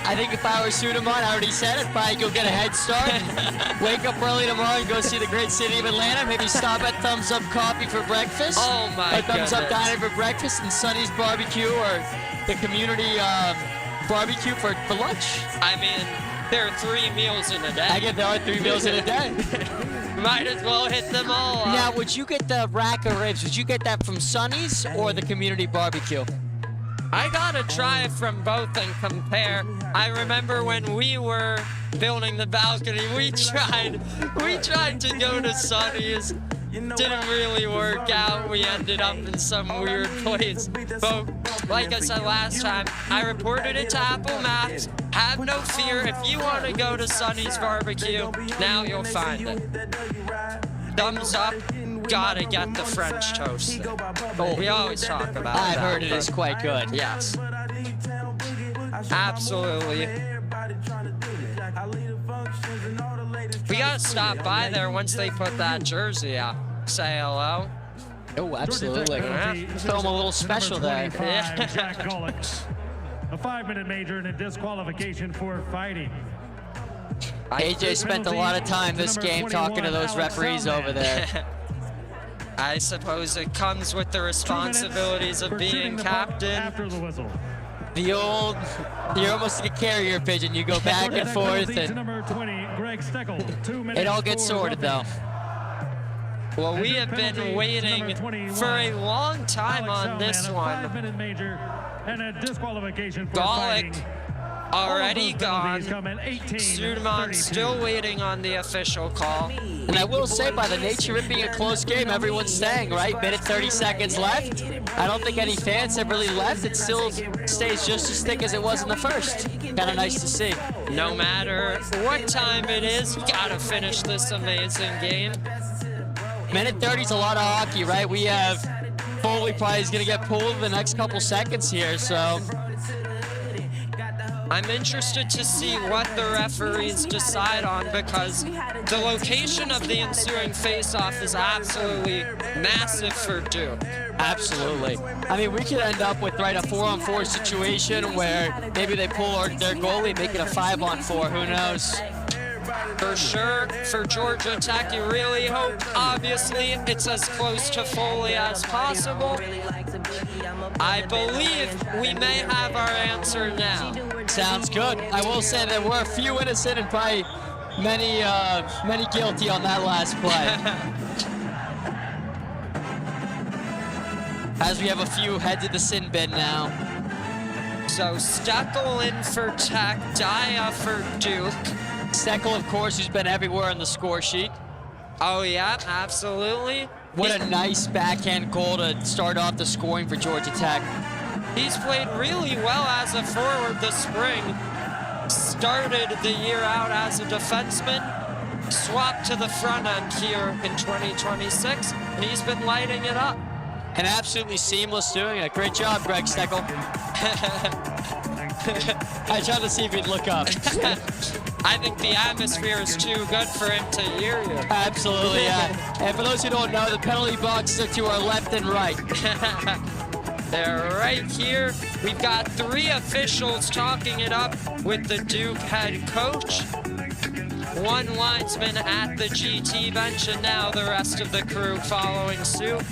I think if I were Sunman, I already said it, probably go get a head start, wake up early tomorrow and go see the great city of Atlanta, maybe stop at Thumbs Up Coffee for breakfast. Oh my or Thumbs Up goodness. Diner for breakfast, and Sonny's Barbecue or the community barbecue for lunch. I mean, there are 3 meals in a day. I get there are 3 meals in a day. Might as well hit them all up. Now, would you get the rack of ribs? Would you get that from Sonny's or the community barbecue? I gotta try it from both and compare. I remember when we were building the balcony, we tried to go to Sonny's. Didn't really work out. We ended up in some weird place. But like I said last time, I reported it to Apple Maps. Have no fear. If you want to go to Sonny's Barbecue, now you'll find it. Thumbs up. Gotta get the French toast. We always talk about that. I've heard it is quite good. Yes. Absolutely. We gotta stop by there once they put that jersey out. Say hello. Oh, absolutely. Film a little special there. Jack Gullicks. A 5-minute major and a disqualification for fighting. AJ spent a lot of time this game talking to those referees over there. I suppose it comes with the responsibilities of being captain. After the whistle. The old, you're almost like a carrier pigeon. You go back and forth, and Number 20, Greg Steckel. 2 minutes. it all gets sorted, though. Well, we have been waiting for a long time on this one. 5-minute major and a disqualification for Golic fighting. already gone. Suderman Suderman still waiting on the official call. And I will say, by the nature of it being a close game, everyone's staying, right? Minute 30 seconds left. I don't think any fans have really left. It still stays just as thick as it was in the first. Kind of nice to see. No matter what time it is, you gotta finish this amazing game. Minute 30 is a lot of hockey, right? We have Foley probably is going to get pulled in the next couple seconds here, so. I'm interested to see what the referees decide on, because the location of the ensuing face-off is absolutely massive for Duke. Absolutely. I mean, we could end up with, right, a 4-on-4 situation where maybe they pull their goalie, make it a 5-on-4. Who knows? For sure, for Georgia Tech, you really hope, obviously, it's as close to Foley as possible. I believe we may have our answer now. Sounds good. I will say there were a few innocent and probably many guilty on that last play. As we have a few heads in the sin bin now. So Steckel in for Tech, Daya for Duke. Steckel, of course, who's been everywhere on the score sheet. Oh, yeah, absolutely. What a nice backhand goal to start off the scoring for Georgia Tech. He's played really well as a forward this spring. Started the year out as a defenseman. swap to the front end here in 2026, and he's been lighting it up. And absolutely seamless doing it. Great job, Greg Steckel. I tried to see if he'd look up. I think the atmosphere is too good for him to hear you. Absolutely, yeah. And for those who don't know, the penalty boxes are to our left and right. They're right here. We've got 3 officials talking it up with the Duke head coach. 1 linesman at the GT bench, and now the rest of the crew following suit.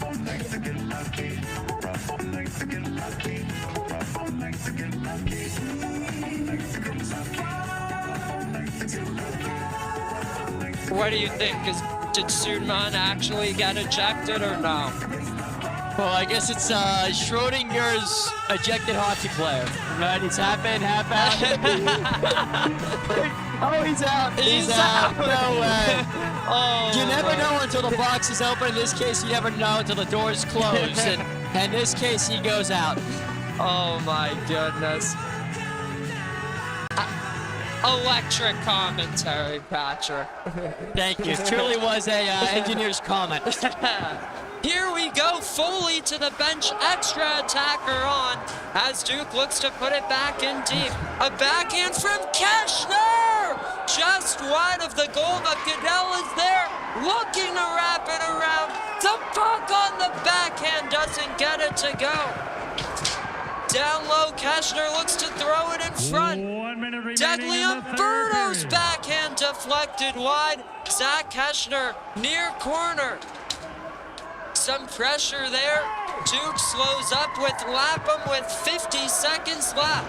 What do you think? Did Suman actually get ejected or no? Well, I guess it's Schrodinger's ejected hockey player. Right? It's half in, half out. Oh, he's out. He's out. No way. Oh, you never know until the box is open. In this case, you never know until the door's closed. And in this case, he goes out. Oh my goodness. Electric commentary, Patrick. Thank you. It truly was a engineer's comment. Here we go, Foley to the bench, extra attacker on, as Duke looks to put it back in deep. A backhand from Keshner! Just wide of the goal, but Goodell is there, looking to wrap it around. The puck on the backhand doesn't get it to go. Down low, Keshner looks to throw it in front. Degliumberto's backhand deflected wide. Zach Keshner near corner. Some pressure there. Duke slows up with Lapham with 50 seconds left.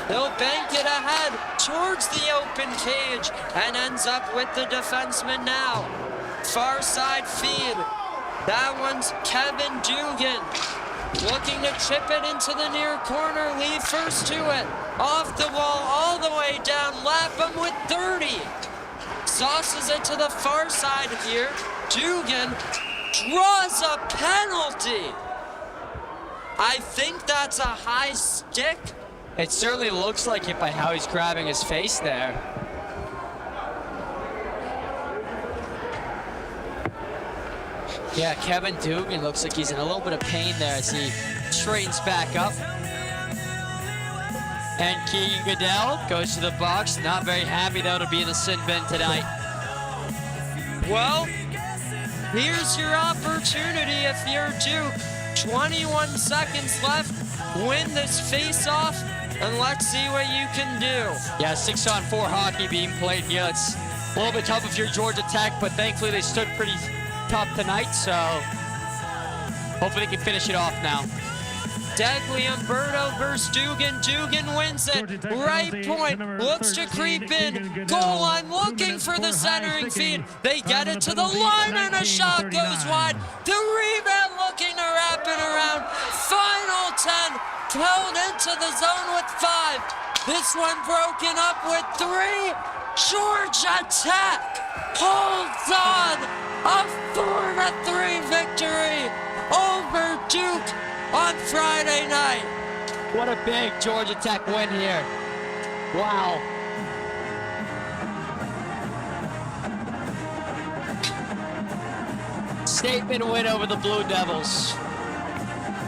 They'll bank it ahead towards the open cage and ends up with the defenseman now. Far side feed. That one's Kevin Dugan. Looking to chip it into the near corner, lead first to it. Off the wall, all the way down, Lapham with 30. Sauces it to the far side here. Dugan draws a penalty. I think that's a high stick. It certainly looks like it by how he's grabbing his face there. Yeah, Kevin Dugan looks like he's in a little bit of pain there as he straightens back up. And Keegan Goodell goes to the box. Not very happy though to be in the sin bin tonight. Well, here's your opportunity if you're Duke. 21 seconds left. Win this face-off, and let's see what you can do. Yeah, 6-on-4 hockey being played here. It's a little bit tough if you're Georgia Tech, but thankfully they stood pretty tough tonight, so hopefully they can finish it off now. Degliumberto versus Dugan. Dugan wins it. Right point. Looks to creep in. Goal line looking for the centering feed. They get it to the line and a shot goes wide. The rebound looking to wrap it around. Final 10. Held into the zone with 5. This one broken up with 3. Georgia Tech holds on. A 4-3 victory over Duke on Friday night. What a big Georgia Tech win here. Wow. Statement win over the Blue Devils.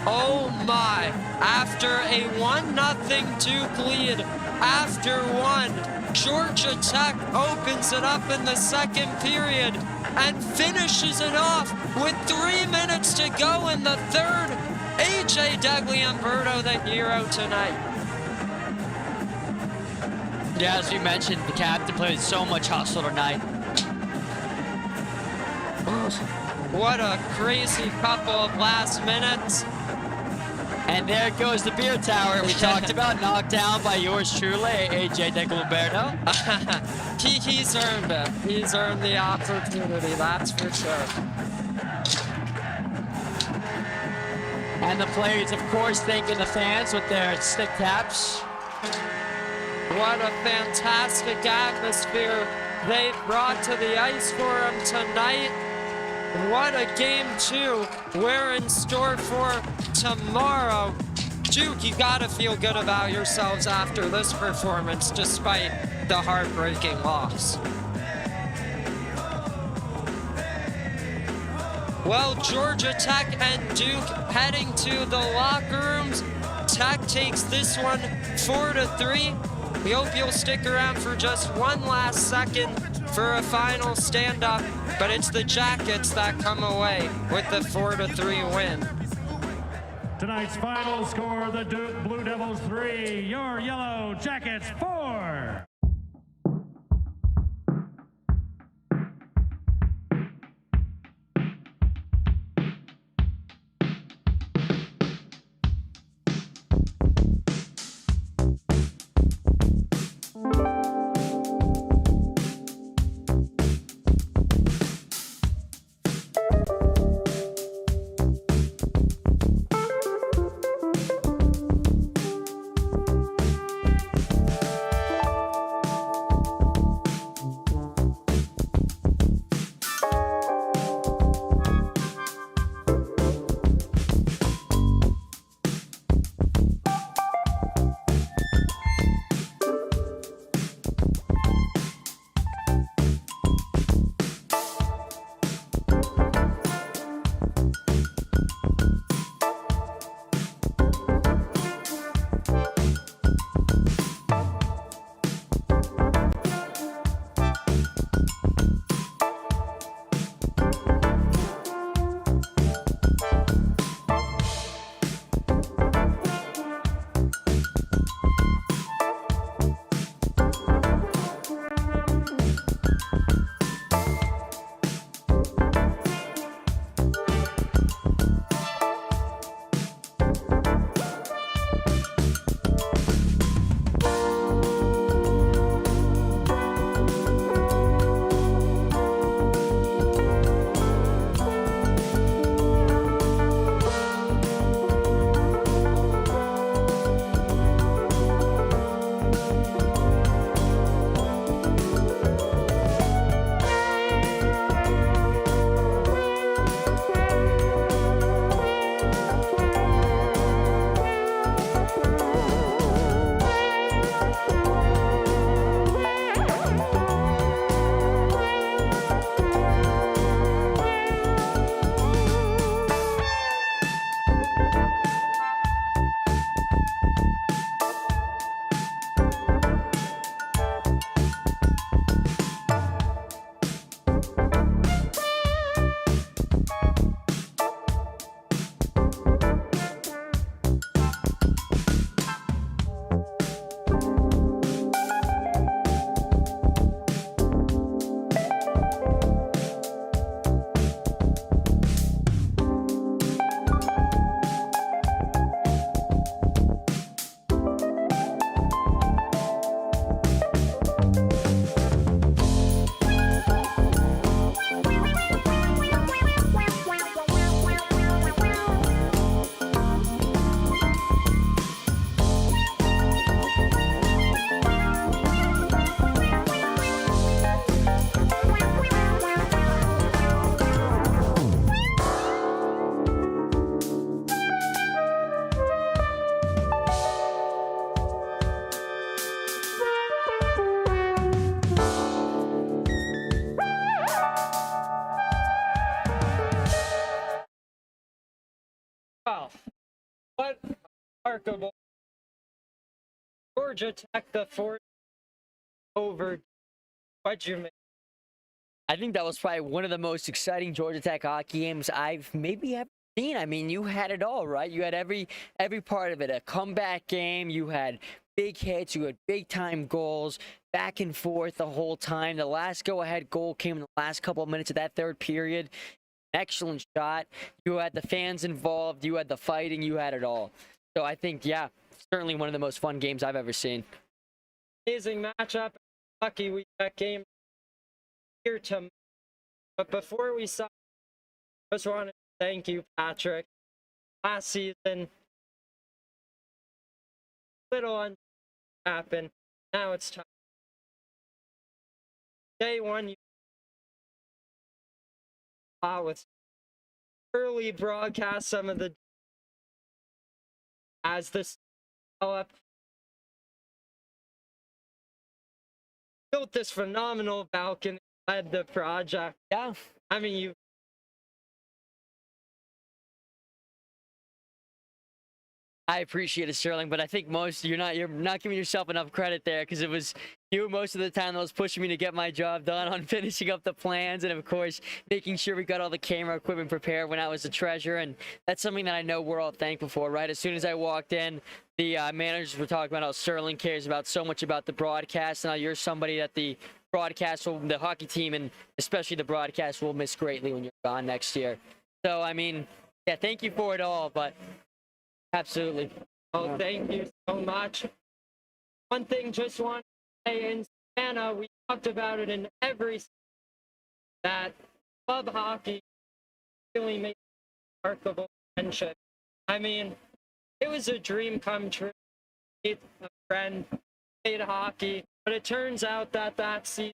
Oh my, after a 1-0 Duke lead, after 1, Georgia Tech opens it up in the second period and finishes it off with 3 minutes to go in the third. A.J. Degliumberto, the hero tonight. Yeah, as you mentioned, the captain played so much hustle tonight. What a crazy couple of last minutes. And there goes the beer tower we talked about, knocked down by yours truly, A.J. Degliumberto. He's earned it. He's earned the opportunity, that's for sure. And the players, of course, thanking the fans with their stick taps. What a fantastic atmosphere they brought to the ice for him tonight. What a game 2 we're in store for tomorrow. Duke, you gotta feel good about yourselves after this performance, despite the heartbreaking loss. Well, Georgia Tech and Duke heading to the locker rooms. Tech takes this one 4-3. We hope you'll stick around for just one last second for a final stand-up, but it's the Jackets that come away with the 4-3 win. Tonight's final score, the Duke Blue Devils 3, your Yellow Jackets 4. Wow, what remarkable. Georgia Tech the fourth over. What'd you make? I think that was probably one of the most exciting Georgia Tech hockey games I've maybe ever seen. I mean, you had it all, right? You had every part of it. A comeback game. You had big hits. You had big time goals. Back and forth the whole time. The last go-ahead goal came in the last couple of minutes of that third period. Excellent shot. You had the fans involved. You had the fighting. You had it all. So I think, yeah, certainly one of the most fun games I've ever seen. Amazing matchup. Lucky we got game here tomorrow. But before we start, I just want to thank you, Patrick. Last season, little happened. Now it's time. Day one, you with early broadcast some of the as this developed. Built this phenomenal balcony, led the project. Yeah. I mean, you I appreciate it, Sterling, but I think you're not giving yourself enough credit there, because it was you most of the time that was pushing me to get my job done on finishing up the plans, and of course making sure we got all the camera equipment prepared when I was a treasurer. And that's something that I know we're all thankful for, right? As soon as I walked in, the managers were talking about how Sterling cares about so much about the broadcast, and how you're somebody that the hockey team, and especially the broadcast, will miss greatly when you're gone next year. So I mean, yeah, thank you for it all, but absolutely. Well, thank you so much. One thing just want to say, in Savannah, we talked about it in every that club hockey really makes a remarkable friendship. I mean, it was a dream come true. Meet a friend, played hockey, but it turns out that season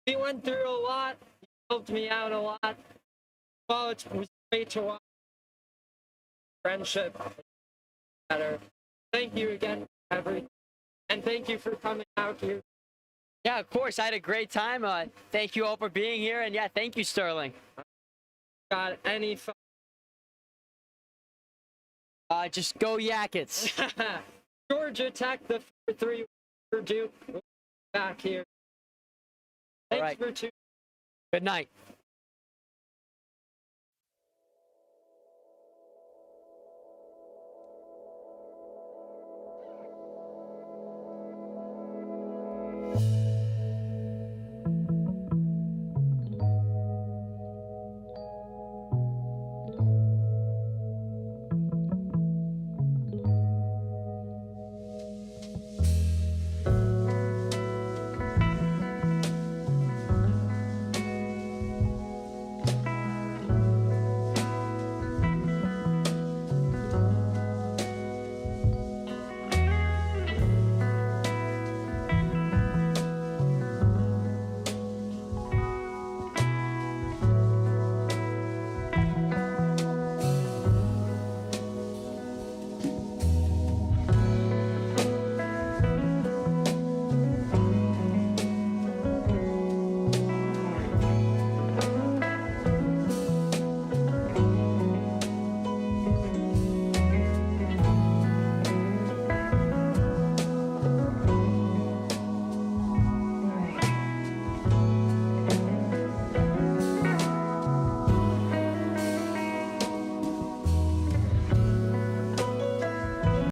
we went through a lot. He helped me out a lot. Well, it was great to watch friendship better. Thank you again for everything, and thank you for coming out here. Yeah, of course. I had a great time. Thank you all for being here, and yeah, thank you, Sterling. Got any fun? Just go Yakets. Georgia Tech, the 4-3 Purdue. Back here. Thanks for tuning. Good night.